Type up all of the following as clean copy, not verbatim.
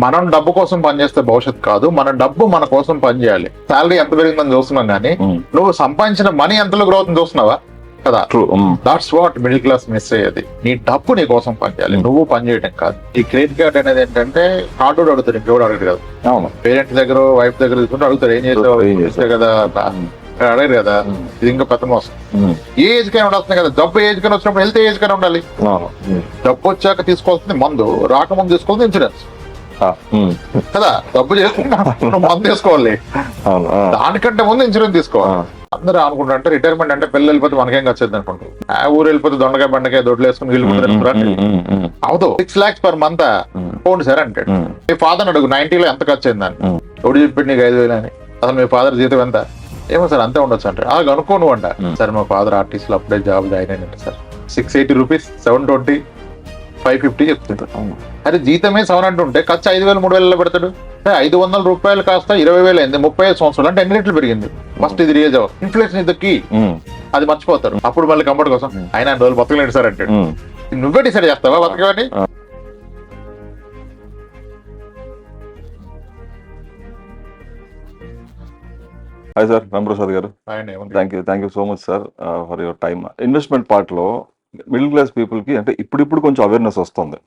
మనం డబ్బు కోసం పనిచేస్తే భవిష్యత్తు కాదు, మన డబ్బు మన కోసం పనిచేయాలి. శాలరీ ఎంత పెరిగిందని చూస్తున్నాం కానీ నువ్వు సంపాదించిన మనీ ఎంతలో గ్రోత్ చూస్తున్నావా కదా. That's what middle class miss అయ్యేది. నీ డబ్బు నీ కోసం పనిచేయాలి, నువ్వు పని చేయడం కాదు. ఈ క్రెడిట్ కార్డ్ అనేది ఏంటంటే కార్డు అడుగుతాడు, ఇంకెవడు అడగడు కదా. పేరెంట్స్ దగ్గర వైఫ్ దగ్గర తీసుకుంటే అడుగుతాడు, ఏం చేసావు కదా అడగరు కదా. ఇది ఇంకా పెద్ద మోసం. ఏ ఏజ్ కైనా ఉండాల్సింది కదా. డబ్బు ఏజ్ కైనా వచ్చినప్పుడు హెల్త్ ఏజ్ కైనా ఉండాలి. డబ్బు వచ్చాక తీసుకోవాల్సింది మందు, రాకముందు తీసుకోవాల్సింది ఇన్సూరెన్స్ కదా. డబ్బు చేసుకుంటా మందు తీసుకోవాలి, దానికంటే ముందు ఇన్సూరెన్స్ తీసుకోవాలి. అందరూ అనుకుంటారంటే రిటైర్మెంట్ అంటే పిల్లలు వెళ్ళిపోతే మనకేం వచ్చేది అనుకుంటారు. ఆ ఊరు వెళ్ళిపోతే దొండకాయ బండకాయ దొడ్లు వేసుకుని అవుతూ 6 lakhs per month పోండి సార్ అంటే. మీ ఫాదర్ అడుగు 90లో ఎంత ఖర్చు అయిందని. ఎవడు చెప్పి నీకు 5,000 అని. అసలు మీ ఫాదర్ జీతం ఎంత? ఏమో సార్ అంతే ఉండొచ్చు అంటే. అలా కనుక్కోను అంట. సార్ మా ఫాదర్ ఆర్టిస్ట్ లో అప్పుడే జాబ్ జాయిన్ అయినట్టు సార్. 680 రూపీస్, 720, 550 చెప్తుంటారు. అరే జీతమే 7 అంటుంటే ఖర్చు 5,000 3,000 పెడతాడు. 500 రూపాయలు కాస్త 20,000 అయింది. 35 సంవత్సరాలు అంటే 8 రెట్లు పెరిగింది. ఫస్ట్ ఇది రియల్ జవాబు. ఇన్ఫ్లేషన్ ఇది కీ, అది మర్చిపోతారు. అప్పుడు మళ్ళీ కంఫర్ట్ కోసం ఆయన రోజులు బతకలేడు సార్ అంటే. నువ్వే డిసైడ్ చేస్తావా బతకమని? హాయ్ సార్, రామప్రసాద్ గారు. Thank you so much sir for your time. Investment part లో మిడిల్ క్లాస్ పీపుల్ కి అంటే ఇప్పుడు కొంచెం అవేర్నెస్ వస్తుంది.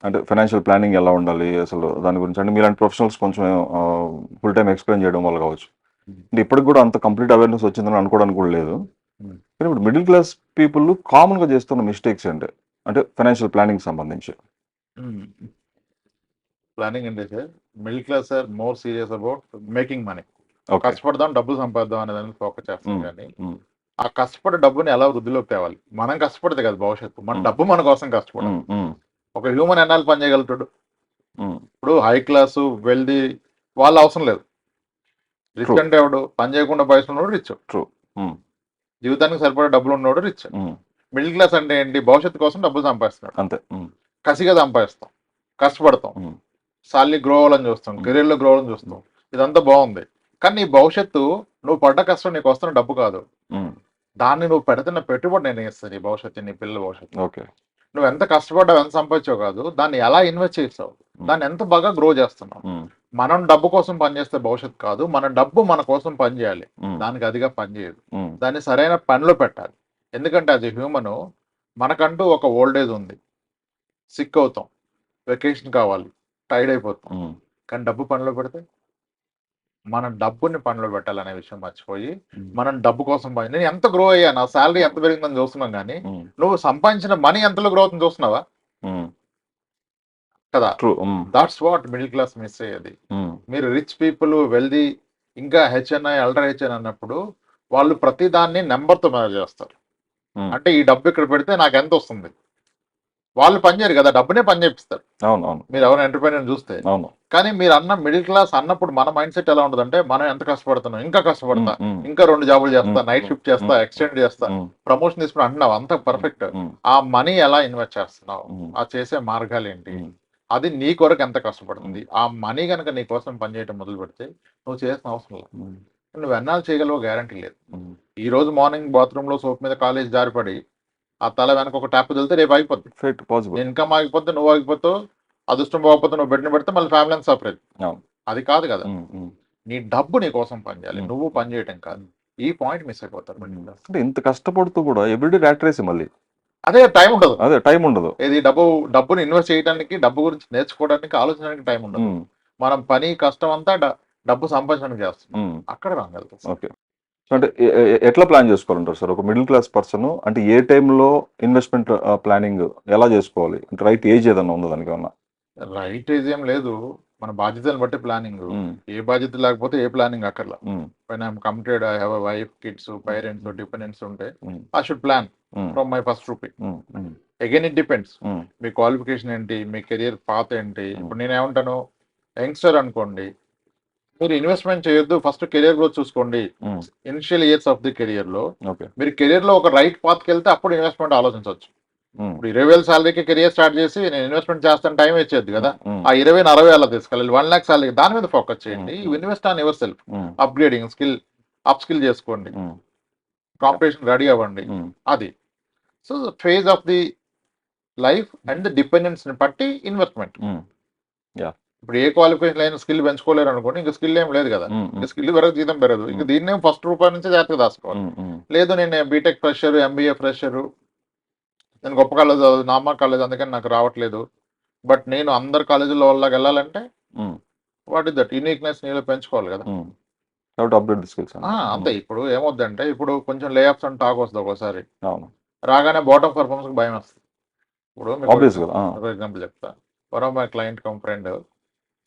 అంటే ఫైనాన్షియల్ ప్లానింగ్ ఎలా ఉండాలి అసలు దాని గురించి. అంటే మీలాంటి ప్రొఫెషనల్స్ కొంచెం ఫుల్ టైం ఎక్స్ప్లెయిన్ చేయడం వల్ల కావచ్చు. అంటే ఇప్పటికి కూడా అంత కంప్లీట్ అవేర్నెస్ వచ్చిందని అనుకోవడానికి కూడా లేదు. కానీ ఇప్పుడు మిడిల్ క్లాస్ పీపుల్ కామన్ గా చేస్తున్న మిస్టేక్స్ ఏంటి అంటే ఫైనాన్షియల్ ప్లానింగ్ సంబంధించి? ప్లానింగ్ అంటే sir, middle class are more serious about making money. కష్టపడదాం, డబ్బులు సంపాదిద్దాం అనే దాన్ని ఫోకస్ చేస్తాం. కానీ ఆ కష్టపడే డబ్బుని ఎలా వృద్ధిలోకి తేవాలి? మనం కష్టపడితే కదా భవిష్యత్తు. మన డబ్బు మన కోసం కష్టపడాలి. ఒక హ్యూమన్ ఎన్నాళ్ళు పని చేయగలుగుతాడు? ఇప్పుడు హై క్లాసు వెల్దీ వాళ్ళు అవసరం లేదు. రిచ్ అంటే ఎవడు? పని చేయకుండా పైసలు ఉన్నాడు రిచ్. జీవితానికి సరిపడే డబ్బులు ఉన్నవాడు రిచ్. మిడిల్ క్లాస్ అంటే ఏంటి? భవిష్యత్తు కోసం డబ్బులు సంపాదిస్తున్నాడు. అంతే. కసిగా సంపాదిస్తాం, కష్టపడతాం, సాలరీ గ్రో అవ్వాలని చూస్తాం, కెరీర్ లో గ్రో అవ్వాలని చూస్తాం. ఇదంతా బాగుంది. కానీ నీ భవిష్యత్తు, నువ్వు పడ్డ కష్టం నీకు వస్తున్న డబ్బు కాదు. దాన్ని నువ్వు పెడుతున్న పెట్టుబడి నిర్ణయిస్తుంది నీ భవిష్యత్తు, నీ పిల్లల భవిష్యత్తు. నువ్వు ఎంత కష్టపడ్డావు, ఎంత సంపాదించావు కాదు, దాన్ని ఎలా ఇన్వెస్ట్ చేస్తావు, దాన్ని ఎంత బాగా గ్రో చేస్తున్నావు. మనం డబ్బు కోసం పనిచేస్తే భవిష్యత్తు కాదు, మన డబ్బు మన కోసం పనిచేయాలి. దానికి అదిగా పనిచేయదు. దాన్ని సరైన పనిలో పెట్టాలి. ఎందుకంటే అది హ్యూమన్. మనకంటూ ఒక ఓల్డ్ ఏజ్ ఉంది, సిక్ అవుతాం, వెకేషన్ కావాలి, టైర్డ్ అయిపోతాం. కానీ డబ్బు పనిలో పెడితే, మనం డబ్బుని పనిలో పెట్టాలనే విషయం మర్చిపోయి మనం డబ్బు కోసం పని. నేను ఎంత గ్రో అయ్యా, నా శాలరీ ఎంత పెరిగిందని చూస్తున్నాం కానీ నువ్వు సంపాదించిన మనీ ఎంతలో గ్రో అవుతుంది చూస్తున్నావా కదా. That's what middle class miss అయ్యేది. మీరు రిచ్ పీపుల్, వెల్దీ, ఇంకా హెచ్ఎన్ఐ, అల్ట్రా హెచ్ఎన్ అన్నప్పుడు వాళ్ళు ప్రతి దాన్ని నెంబర్తో మేనేజ్ చేస్తారు. అంటే ఈ డబ్బు ఇక్కడ పెడితే నాకు ఎంత వస్తుంది. వాళ్ళు పనిచేయరు కదా, డబ్బునే పని చేపిస్తారు. మీరు ఎవరైనా ఎంటర్ప్రైనర్ చూస్తే. కానీ మీరు అన్న మిడిల్ క్లాస్ అన్నప్పుడు మన మైండ్ సెట్ ఎలా ఉంటుందంటే, మనం ఎంత కష్టపడుతున్నాం, ఇంకా కష్టపడతా, ఇంకా 2 జాబులు చేస్తా, నైట్ షిఫ్ట్ చేస్తా, ఎక్స్టెండ్ చేస్తా, ప్రమోషన్ తీసుకుని అంటున్నావు, అంత పర్ఫెక్ట్. ఆ మనీ ఎలా ఇన్వెస్ట్ చేస్తున్నావు, ఆ చేసే మార్గాలు ఏంటి, అది నీ కొరకు ఎంత కష్టపడుతుంది. ఆ మనీ కనుక నీ కోసం పనిచేయడం మొదలు పెడితే నువ్వు చేసిన అవసరం లేదు. నువ్వు ఎన్నాళ్ళు చేయగలవో గ్యారంటీ లేదు. ఈ రోజు మార్నింగ్ బాత్రూమ్ లో సోప్ మీద కాలేజ్ జారిపడి ఆ తల వెనక ఒక ట్యాప్ వెళ్తే రేపు ఆగిపోద్ది. ఇన్కమ్ ఆగిపోతే, నువ్వు ఆగిపోతావు. అదృష్టం పోకపోతే నువ్వు బెడ్ని పెడితే మళ్ళీ ఫ్యామిలీ అంతా సపరేట్. అది కాదు కదా. నీ డబ్బు నీ కోసం పనిచేయాలి, నువ్వు పని చేయటం కాదు. ఈ పాయింట్ మిస్ అయిపోతారు. అంటే ఇంత కష్టపడుతూ కూడా ఎవ్రీడే ర్యాట్ రేస్ మళ్ళీ. అదే టైం ఉండదు. ఇది డబ్బుని ఇన్వెస్ట్ చేయడానికి, డబ్బు గురించి నేర్చుకోవడానికి, ఆలోచించడానికి టైం ఉండదు. మనం పని కష్టం అంతా డబ్బు సంపాదించడానికి చేస్తాం. అక్కడ రాగలుగుతాం. ఓకే. అంటే ఎట్లా ప్లాన్ చేసుకోవాలంటారు సార్ ఒక మిడిల్ క్లాస్ పర్సన్? అంటే ఏ టైంలో ఇన్వెస్ట్మెంట్ ప్లానింగ్ ఎలా చేసుకోవాలి? అంటే రైట్ ఏజ్ ఏదన్నా ఉందా దానికి? ఏమన్నా రైట్ ఏజ్ ఏం లేదు, మన బాధ్యతలను బట్టి ప్లానింగ్. ఏ బాధ్యత లేకపోతే ఏ ప్లానింగ్ అక్కర్లా. when I'm committed, I have a wife, kids, parents, dependents ఉంటే I should plan from my first rupee. Again it depends. Me qualification ఏంటి, మీ కెరియర్ పాత్ ఏంటి. ఇప్పుడు నేను ఏమంటాను, యంగ్స్టర్ అనుకోండి, మీరు ఇన్వెస్ట్మెంట్ చేయొద్దు, ఫస్ట్ కెరియర్ గ్రోత్ చూసుకోండి. Initial years of the career లో మీరు కెరియర్ లో ఒక రైట్ పాత్కి వెళ్తే అప్పుడు ఇన్వెస్ట్మెంట్ ఆలోచించవచ్చు. ఇప్పుడు 20,000 శాలరీకి కెరియర్ స్టార్ట్ చేసి నేను ఇన్వెస్ట్మెంట్ చేస్తాను టైం వచ్చేది కదా. ఆ 20,000 60,000 అలా తీసుకెళ్ళాలి. 1 lakh శాలరీ, దాని మీద ఫోకస్ చేయండి. Invest on your self, upgrading skill, up skill చేసుకోండి, కాంపిటీషన్ రెడీ అవ్వండి. అది so phase of the life and the dependence ని బట్టి ఇన్వెస్ట్మెంట్. ఇప్పుడు ఏ క్వాలిఫికేషన్ అయినా స్కిల్ పెంచుకోలేరు అనుకోండి, ఇంకా స్కిల్ ఏం లేదు కదా. ఇంకా స్కిల్ పెరగదు, జీతం పెరగదు. ఇంకా దీన్నే ఫస్ట్ రూపాయి నుంచి జాగ్రత్తగా దాచుకోవాలి. లేదు నేను బీటెక్ ఫ్రెషర్, ఎంబీఏ ఫ్రెషర్, నేను గొప్ప కాలేజ్ నామా కాలేజ్ అందుకని నాకు రావట్లేదు, బట్ నేను అందరు కాలేజీలో వాళ్ళకి వెళ్ళాలంటే వాట్ ఇస్ దట్ యూనిక్నెస్ నీలో పెంచుకోవాలి కదా. అప్డేట్ స్కిల్స్ అంతే. ఇప్పుడు ఏమవుద్దంటే ఇప్పుడు కొంచెం లే ఆఫ్స్ అని టాక్ వస్తుంది ఒకసారి, రాగానే బాటమ్ పర్ఫార్మెన్స్ భయం వస్తుంది. ఇప్పుడు ఫర్ ఎగ్జాంపుల్ చెప్తా, one of my client come friend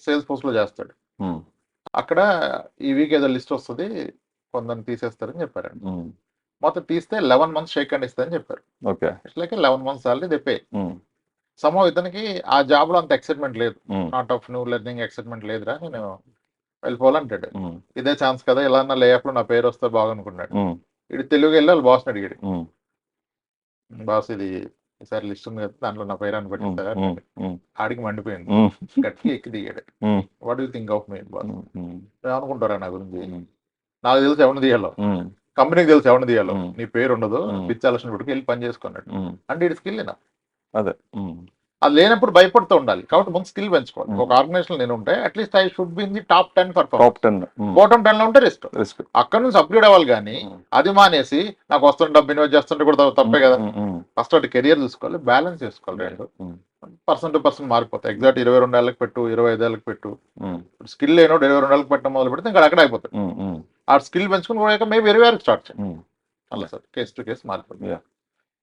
sales force లో చేస్తాడు. అక్కడ ఈ వీక్ ఏదో లిస్ట్ వస్తుంది, కొందరిని తీసేస్తారని చెప్పారండి. మొత్తం తీస్తే 11 months షేక్ హ్యాండ్ ఇస్తారని చెప్పారు. ఇట్స్ లైక్ 11 months సాలరీ తెప్పే. సమో ఇతనికి ఆ జాబ్ లో అంత ఎక్సైట్మెంట్ లేదు, not of new learning excitement లేదురా, నేను వెళ్ళిపోవాలంటాడు. ఇదే ఛాన్స్ కదా, ఇలా లే ఆఫ్ లో నా పేరు వస్తే బాగనుకున్నాడు. ఇది తెలుగు వెళ్ళి వాళ్ళు బాస్ని అడిగాడు, బాస్ ఇది ఈసారి లిస్ట్ ఉంది కదా, దాంట్లో నా పేరు అని పెట్టిస్తారా. ఆడికి మండిపోయింది, గట్టిగా ఎక్కి దిగాడు. What you think of me boss, అనుకుంటారా నా గురించి, నాకు తెలిసి ఎవరిని తీయాలో, కంపెనీకి తెలిసి ఎవరిని తీయాలో, నీ పేరు ఉండదు, పిచ్చాల్సిన పెట్టుకు వెళ్ళి పని చేసుకున్నాడు. అంటే ఇది స్కిల్ అయినా అదే. అది లేనప్పుడు భయపడుతూ ఉండాలి. కాబట్టి ముందు స్కిల్ పెంచుకోవాలి. ఒక ఆర్గనైజేషన్ నేను ఉంటే at least I should be in the top 10 performance. Bottom 10 లో ఉంటే రిస్క్. అక్కడ నుంచి అప్గ్రేడ్ అవ్వాలి. కానీ అది మానేసి నాకు వస్తున్న డబ్బు ఇన్వెస్ట్ చేస్తుంటే కూడా తప్పే కదా. ఫస్ట్ అటు కెరియర్ చూసుకోవాలి, బ్యాలెన్స్ చేసుకోవాలి. రెండు పర్సన్ టు పర్సన్ మారిపోతాయి. ఎగ్జాక్ట్ 22 ఏళ్ళకి పెట్టు, 25 ఏళ్ళకి పెట్టు. స్కిల్ లేనో 22 ఏళ్ళకి పెట్టడం మొదలు పెడితే ఇంకా అక్కడ అయిపోతాయి. ఆ స్కిల్ పెంచుకుని కూడా మేబీ 20 స్టార్ట్ చేయండి. అలా సార్ కేస్ టు కేస్ మారిపోతుంది.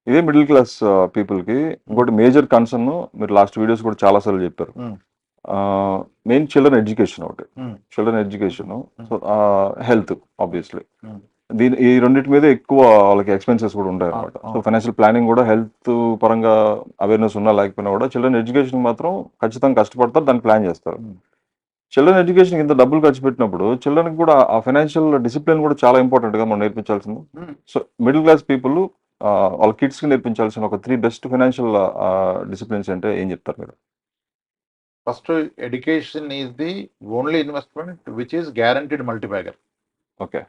ఇదే మిడిల్ క్లాస్ పీపుల్ కి ఇంకోటి మేజర్ కన్సర్న్, మీరు లాస్ట్ వీడియోస్ కూడా చాలా సార్లు చెప్పారు, మెయిన్ చిల్డ్రన్ ఎడ్యుకేషన్. ఒకటి children education, so health obviously. ఈ రెండింటి మీద ఎక్కువ వాళ్ళకి ఎక్స్పెన్సెస్ కూడా ఉంటాయి అనమాట. సో ఫైనాన్షియల్ ప్లానింగ్ కూడా హెల్త్ పరంగా అవేర్నెస్ ఉన్నా లేకపోయినా కూడా చిల్డ్రన్ ఎడ్యుకేషన్ మాత్రం ఖచ్చితంగా కష్టపడతారు, దాన్ని ప్లాన్ చేస్తారు. చిల్డ్రన్ ఎడ్యుకేషన్ ఇంత డబ్బులు ఖర్చు పెట్టినప్పుడు చిల్డ్రన్ కూడా ఆ ఫైనాన్షియల్ డిసిప్లిన్ కూడా చాలా ఇంపార్టెంట్ గా మనం నేర్పించాల్సింది. సో మిడిల్ క్లాస్ పీపుల్ వాళ్ళ కిడ్స్ కి నేర్పించాల్సిన ఒక 3 బెస్ట్ ఫైనాన్షియల్ డిసిప్లిన్స్ అంటే ఏం చెప్తారు మీరు? First, education is the only investment which is guaranteed multibagger. Okay,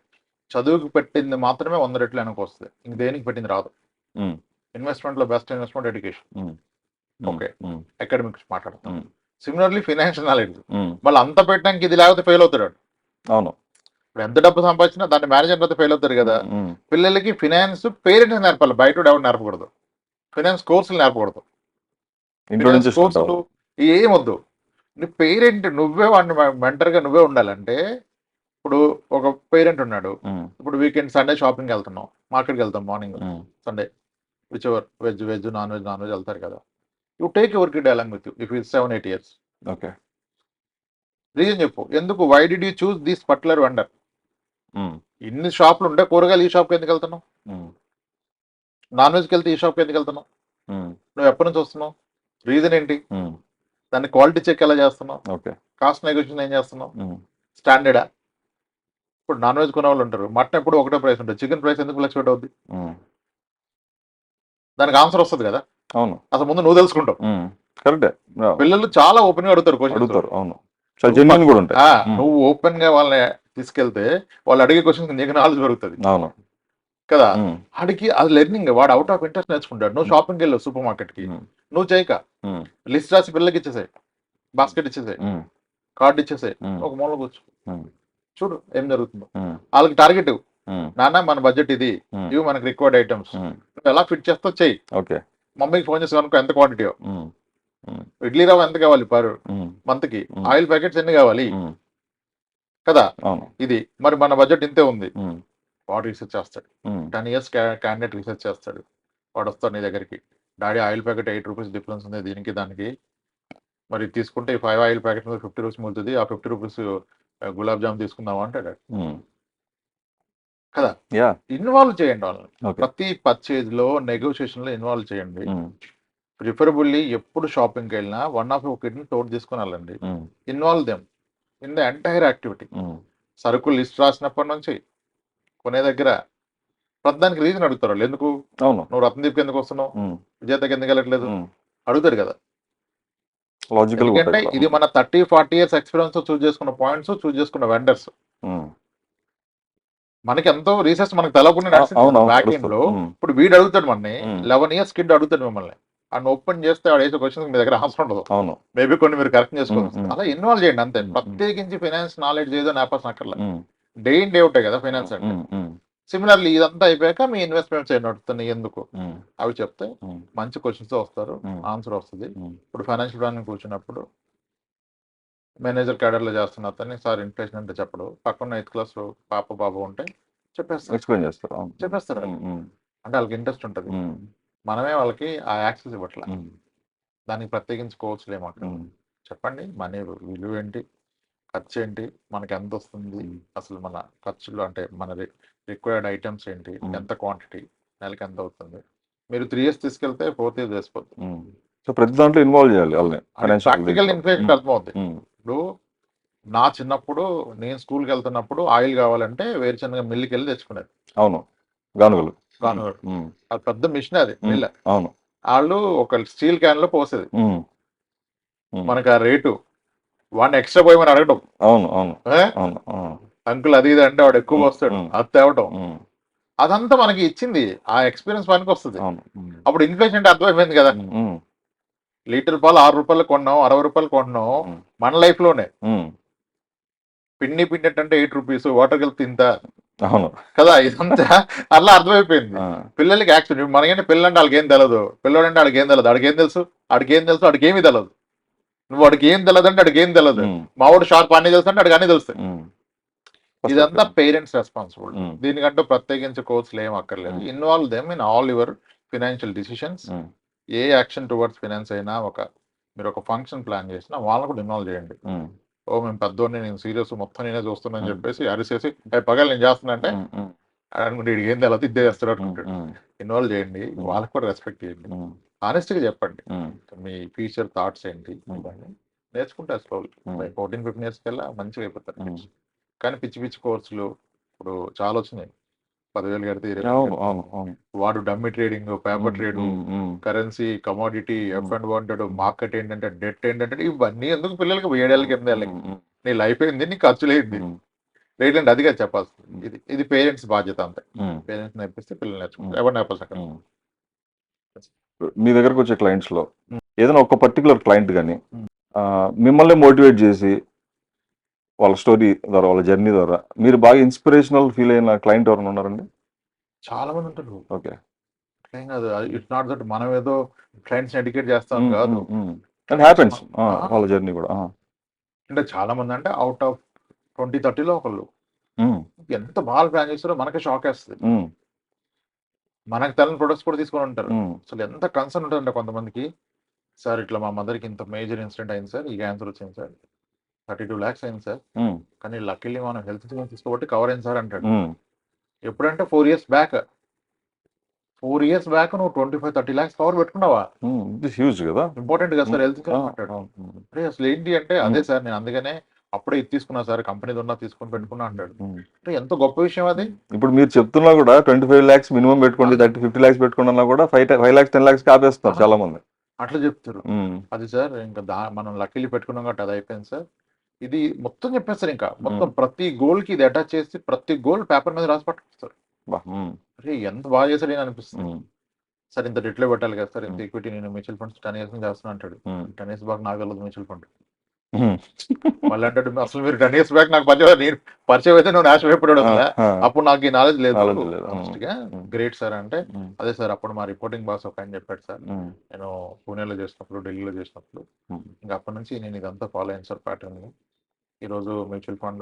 చదువుకు పెట్టింది మాత్రమే 100 రెట్లు వెనక్కి వస్తుంది, ఇంక దేనికి పెట్టింది రాదు. ఇన్వెస్ట్మెంట్ లో best investment education. Okay, academics మాట్లాడతాం. Similarly financial knowledge. మళ్ళీ అంత పెట్టడానికి ఇది లేకపోతే ఫెయిల్ అవుతాడు. అవును, ఇప్పుడు ఎంత డబ్బు సంపాదించినా దాన్ని మేనేజ్మెంట్ అయితే ఫెయిల్ అవుతారు కదా. పిల్లలకి ఫినాన్స్ పేరెంట్స్ నేర్పాలి, బయట ఎవరు నేర్పకూడదు. ఫినాన్స్ కోర్సులు నేర్పకూడదు, కోర్సులు ఏమొద్దు. నీ పేరెంట్ నువ్వే వాడిని మెంటర్గా నువ్వే ఉండాలంటే, ఇప్పుడు ఒక పేరెంట్ ఉన్నాడు, ఇప్పుడు వీకెండ్ సండే షాపింగ్కి వెళ్తున్నాం, మార్కెట్కి వెళ్తాం morning Sunday, whichever veg non veg వెళ్తారు కదా. You take your kid along with you if it's 7-8 years. Okay, reason చెప్పు, ఎందుకు, why did you choose this particular vendor. ఇన్ని షాపులు ఉంటే కూరగాయలు ఈ షాప్కి ఎందుకు వెళ్తున్నావు, నాన్ వెజ్కి వెళ్తే ఈ షాప్కి ఎందుకు వెళ్తున్నావు, నువ్వు ఎప్పటి నుంచి వస్తున్నావు, రీజన్ ఏంటి, దాన్ని క్వాలిటీ చెక్ ఎలా చేస్తున్నావు, కాస్ట్ నెగోషియేషన్ ఏం చేస్తున్నావు, స్టాండర్డా. ఇప్పుడు నాన్ వెజ్ కొనే వాళ్ళు ఉంటారు, మటన్ ఎప్పుడు ఒకటే ప్రైస్ ఉంటుంది, చికెన్ ప్రైస్ ఎందుకు ఫ్లక్చువేట్ అవుద్ది, దానికి ఆన్సర్ వస్తుంది కదా. అవును, అసలు ముందు నువ్వు తెలుసుకుంటావు. కరెక్టే, పిల్లలు చాలా ఓపెన్ గా అడుగుతారు క్వశ్చన్స్. అవును, నువ్వు ఓపెన్ గా వాళ్ళని తీసుకెళ్తే వాళ్ళు అడిగే క్వశ్చన్స్ నీకు నాలెడ్జ్ పెరుగుతుంది. అవును కదా, ఆడికి అది లెర్నింగ్, వాడు అవుట్ ఆఫ్ ఇంట్రెస్ట్ నేర్చుకుంటాడు. నువ్వు షాపింగ్కి వెళ్ళావు సూపర్ మార్కెట్ కి, నువ్వు చేయక లిస్ట్ రాసి పిల్లలకి ఇచ్చేసాయి, బాస్కెట్ ఇచ్చేసాయి, కార్డు ఇచ్చేసాయి, ఒక మూల కూర్చో, చూడు ఏం జరుగుతుందో. వాళ్ళకి టార్గెట్, నాన్న మన బడ్జెట్ ఇది, ఇవి మనకి రిక్వైర్డ్ ఐటమ్స్, నువ్వు ఎలా ఫిట్ చేస్తావు చెయ్యి. మమ్మీకి ఫోన్ చేసి కనుక ఎంత క్వాంటిటీ, ఇడ్లీ రవ్వ ఎంత కావాలి పర్ మంత్ కి, ఆయిల్ ప్యాకెట్స్ ఎన్ని కావాలి కదా, ఇది మరి మన బడ్జెట్ ఇంతే ఉంది. వాడు రీసెర్చ్ చేస్తాడు, 10 years క్యాండిడేట్ రీసెర్చ్ చేస్తాడు. వాడు వస్తాడు నీ దగ్గరికి, daddy oil packet 8 rupees difference ఉంది దీనికి దానికి, మరి తీసుకుంటే ఈ 5 ఆయిల్ ప్యాకెట్ 50 rupees మిగులుతుంది, ఆ 50 rupees గులాబ్ జామ్ తీసుకుందామా అంటాడు కదా. ఇన్వాల్వ్ చేయండి వాళ్ళని, ప్రతి పర్చేజ్ లో నెగోషియేషన్ లో ఇన్వాల్వ్ చేయండి. ప్రిఫరబుల్లీ ఎప్పుడు షాపింగ్కి వెళ్ళినా వన్ ఆఫ్ ఒక కిడ్ని తోడు తీసుకుని వెళ్ళండి. Involve them in the entire activity. సరుకులు లిస్ట్ రాసినప్పటి నుంచి కొనే దగ్గర ప్రతిదానికి రీజన్ అడుగుతారు వాళ్ళు, ఎందుకు నువ్వు రత్నదీప్కి ఎందుకు వస్తున్నావు, విజేతకి ఎందుకు వెళ్ళట్లేదు అడుగుతారు కదా. ఎందుకంటే ఇది మన 30-40 years ఎక్స్పీరియన్స్ చూస్ చేసుకున్న పాయింట్స్, చూస్ చేసుకున్న వెండర్స్. మనకి ఎంతో రీసెర్చ్ మనకు తెలవకుండా బ్యాక్ ఎండ్ లో ఇప్పుడు వీడు అడుగుతాడు మనని, 11 years కిడ్ అడుగుతాడు మిమ్మల్ని, అండ్ ఓపెన్ చేస్తే వాడు వేసే క్వశ్చన్ మీ దగ్గర ఆన్సర్ ఉండదు. అవును. మేబీ కొన్ని మీరు కరెక్ట్ చేసుకోవచ్చు. మ్మ్. అలా ఇన్వాల్వ్ చేయండి అంతే. మ్మ్. ప్రత్యేకించి ఫైనాన్స్ నాలెడ్జ్ ఏదో నేపథ్యం అక్కర్లే. ఉమ్, డే ఇన్ డే అవుతాయి కదా ఫైనాన్స్ అంటే. ఉమ్, ఉమ్, సిమిలర్లీ ఇదంతా అయిపోయాక మీ ఇన్వెస్ట్మెంట్స్ ఏం నడుస్తున్నాయి ఎందుకు ఉమ్, అవి చెప్తే ఉమ్, మంచి క్వశ్చన్స్ వస్తారు, ఉమ్, ఆన్సర్ వస్తుంది. ఉమ్, ఇప్పుడు ఫైనాన్షియల్ ప్లానింగ్ కూర్చున్నప్పుడు మేనేజర్ క్యాడర్లో చేస్తున్న అతన్ని సార్ ఇన్ఫ్లేషన్ అంటే చెప్పడు, పక్కన 8th క్లాస్ పాప బాబు ఉంటే చెప్పేస్తారు, ఎక్స్ప్లెయిన్ చేస్తారు. అవును. చెప్పేస్తారు ఉమ్, ఉమ్, అంటే వాళ్ళకి ఇంట్రెస్ట్ ఉంటుంది. ఉమ్, మనమే వాళ్ళకి ఆ యాక్సెస్ ఇవ్వట్లే. ఉమ్, దానికి ప్రత్యేకించి కోర్సులు ఏమక్కడ ఉమ్, చెప్పండి. మనీ విలువ ఏంటి, ఖర్చు ఏంటి, మనకి ఎంత వస్తుంది, ఉమ్, అసలు మన ఖర్చులు అంటే మన రిక్వైర్డ్ ఐటమ్స్ ఏంటి, ఉమ్. ఎంత క్వాంటిటీ, నెలకి ఎంత అవుతుంది. మీరు 3 years తీసుకెళ్తే 4th year వేసిపోతుంది. ఉమ్. సో ప్రతి దాంట్లో ఇన్వాల్వ్ చేయాలి వాళ్ళని. ప్రాక్టికల్ ఇన్ఫ్లేషన్ అర్థమవుతుంది. ఉమ్, ఇప్పుడు నా చిన్నప్పుడు నేను స్కూల్కి వెళ్తున్నప్పుడు ఆయిల్ కావాలంటే వేరుశనగ మిల్లుకి వెళ్ళి తెచ్చుకునేది. అవును. గానుగలు. గానుగ ఉమ్, అది పెద్ద మిషన్, అది ఉమ్, మిల్. అవును. వాళ్ళు ఒక స్టీల్ క్యాన్ లో పోసేది. ఉమ్, ఉమ్, మనకి ఆ రేటు వాడిని ఎక్స్ట్రా పోయమని అడగడం, అవును. అవును. అవును. అవును. అంకుల్ అది ఇది అంటే వాడు ఎక్కువ వస్తాడు, ఉమ్, అది తేవటం, ఉమ్, అదంతా మనకి ఇచ్చింది. ఆ ఎక్స్పీరియన్స్ పనికి వస్తుంది. అవును. ఉమ్, అప్పుడు ఇన్ఫ్లేషన్ అంటే అర్థమైపోయింది కదా. ఉమ్, ఉమ్, లీటర్ పాలు 6 రూపాయలు కొన్నాం, 60 రూపాయలు కొన్నాం. ఉమ్, మన లైఫ్ లోనే ఉమ్, పిండి అంటే 8 రూపీస్, వాటర్ కలిపి తింటా అవును. కదా. ఇదంతా అలా అర్థమైపోయింది ఆ, పిల్లలకి. యాక్చువల్లీ మనకంటే పిల్లలు అంటే వాళ్ళకి ఏం తెలియదు, పిల్లడు అంటే వాడికి ఏం తెలియదు, వాడికి ఏం తెలుసు, వాడికి ఏం తెలుసు, వాడికి ఏమీ తెలియదు. నువ్వు వాడికి ఏం తెలియదు అంటే వాడికి ఏం తెలియదు. ఉమ్, మావాడు షార్ప్ అన్ని తెలుసు అంటే వాడికి అన్ని తెలుస్తాయి. ఉమ్. ఇదంతా పేరెంట్స్ రెస్పాన్సిబిలిటీ. ఉమ్, దీనికంటూ ప్రత్యేకించి కోర్సులు ఏం అక్కర్లేదు. Involve them in all your financial decisions. Um, A action towards finance అయినా, మీరు ఒక ఫంక్షన్ ప్లాన్ చేసినా వాళ్ళని కూడా ఇన్వాల్వ్ చేయండి. ఉమ్, ఓ మేము పెద్దోడిని, నేను సీరియస్ మొత్తం నేనే చూస్తున్నాను ఉమ్. చెప్పేసి అరిసేసి పగలు నేను చేస్తున్నా అంటే ఉమ్, ఉమ్, అనుకుంటే వీడికి ఏం తెలియదు, ఇద్దే చేస్తాడు ఉమ్, అనుకుంటాడు. ఉమ్, ఇన్వాల్వ్ చేయండి, వాళ్ళకి కూడా రెస్పెక్ట్ చేయండి, ఉమ్, ఆనెస్ట్గా చెప్పండి ఉమ్, మీ ఫ్యూచర్ థాట్స్ ఏంటి. ఇవన్నీ నేర్చుకుంటారు స్లోలీ. ఉమ్. 14-15 years కల్లా మంచిగా అయిపోతారు. ఉమ్. కానీ పిచ్చి పిచ్చి కోర్సులు ఇప్పుడు చాలా వచ్చినాయి. 10,000 కడితే 20,000 అవును. కడితే. అవును. అవును. వాడు dummy trading, paper trade, um, um, currency, commodity, F and wanted, market ఏంటంటే, డెట్ ఏంటంటే, ఇవన్నీ ఎందుకు పిల్లలకి 7 ఏళ్ళకి 8 ఏళ్ళకి? ఉమ్, ఉమ్, నీ లైఫ్ ఏంది, నీ ఖర్చులు ఏంది, ఉమ్, రేట్ ఏంటి, అదిగా చెప్పాల్సింది. ఇది పేరెంట్స్ బాధ్యత అంతే. ఉమ్, పేరెంట్స్ నేర్పిస్తే పిల్లలు నేర్చుకుంటారు, ఉమ్. ఎవరు నేర్పాల్సి. ఉమ్. మీ దగ్గరకు వచ్చే క్లయింట్స్ లో ఉమ్. ఏదైనా ఒక పర్టికులర్ క్లయింట్ కానీ ఉమ్. మిమ్మల్ని మోటివేట్ చేసి వాళ్ళ స్టోరీ ద్వారా, వాళ్ళ జర్నీ ద్వారా మీరు బాగా ఇన్స్పిరేషనల్ ఫీల్ అయిన క్లయింట్ ఎవరైనా ఉన్నారండి? చాలా మంది ఉంటారు. ఓకే. ఏం కాదు, ఇట్స్ నాట్ దట్ మనం ఏదో క్లయింట్స్ ఎడ్యుకేట్ చేస్తాం కాదు. అండ్ హ్యాపెన్స్ వాళ్ళ జర్నీ కూడా. అంటే చాలా మంది అంటే అవుట్ ఆఫ్ 20-30లో ఒకళ్ళు ఎంత బాగా ప్లాన్ చేస్తారో మనకే షాక్ వేస్తుంది. మనకు తెలియని ప్రొడక్ట్స్ కూడా తీసుకొని ఉంటారు. అసలు ఎంత కన్సర్న్ ఉంటుందంటే కొంతమందికి, సార్ ఇట్లా మా మదర్కి ఇంత మేజర్ ఇన్సిడెంట్ అయింది సార్, ఈ క్యాన్సర్ వచ్చింది సార్, 32 lakhs అయింది సార్, కానీ లక్కీలీ మనం హెల్త్ ఇన్సూరెన్స్ తీసుకోబట్టి కవర్ అయింది సార్ అంటాడు. ఎప్పుడంటే 4 years బ్యాక్. 4 years బ్యాక్ నువ్వు 25-30 lakhs కవర్ పెట్టుకున్నావా? హ్యూజ్ కదా. ఇంపార్టెంట్ కదా సార్ హెల్త్ ఇన్సూరెన్స్ అంటాడు. అరే అసలు ఏంటి అంటే, అదే సార్ నేను అందుకనే అప్పుడే ఇది తీసుకున్నా సార్, కంపెనీది ఉన్నా తీసుకొని పెట్టుకున్నా అంటాడు. అంటే ఎంత గొప్ప విషయం అది. ఇప్పుడు మీరు చెప్తున్నా కూడా 25 lakhs మినిమం పెట్టుకోండి, 50 lakhs పెట్టుకున్నా కూడా 5 lakhs 10 lakhs ఆపేస్తున్నారు చాలా మంది. అట్లా చెప్తారు. అది సార్ ఇంకా మనం లక్కీలు పెట్టుకున్నాం కాబట్టి అది అయిపోయింది సార్. ఇది మొత్తం చెప్పేస్తారు. ఇంకా మొత్తం ప్రతి గోల్ కి ఇది అటాచ్ చేసి ప్రతి గోల్ పేపర్ మీద రాసి పట్టుకొస్తారు. అరే ఎంత బాగా చేశాడు అని అనిపిస్తుంది. సార్ ఇంత డెట్లో పెట్టాలి కదా సార్, ఇంత ఈక్విటీ నేను మ్యూచువల్ ఫండ్స్ 10 years నుంచి చేస్తున్నా అంటాడు. 10 years బాగా నాగలదు మ్యూచువల్ ఫండ్. మళ్ళీ అంటాడు అసలు మీరు 10 years బ్యాక్ నాకు పరిచయం అయితే నువ్వు నాశనం అయిపోయాడు అసలు, అప్పుడు నాకు ఈ నాలెడ్జ్ లేదు. గ్రేట్ సార్ అంటే, అదే సార్ అప్పుడు మా రిపోర్టింగ్ బాస్ ఒక ఆయన చెప్పాడు సార్, నేను పూణేలో చేసినప్పుడు, ఢిల్లీలో చేసినప్పుడు, ఇంకా అప్పటి నుంచి నేను ఇదంతా ఫాలో అయ్యాను సార్ ప్యాటర్న్. ఈరోజు మ్యూచువల్ ఫండ్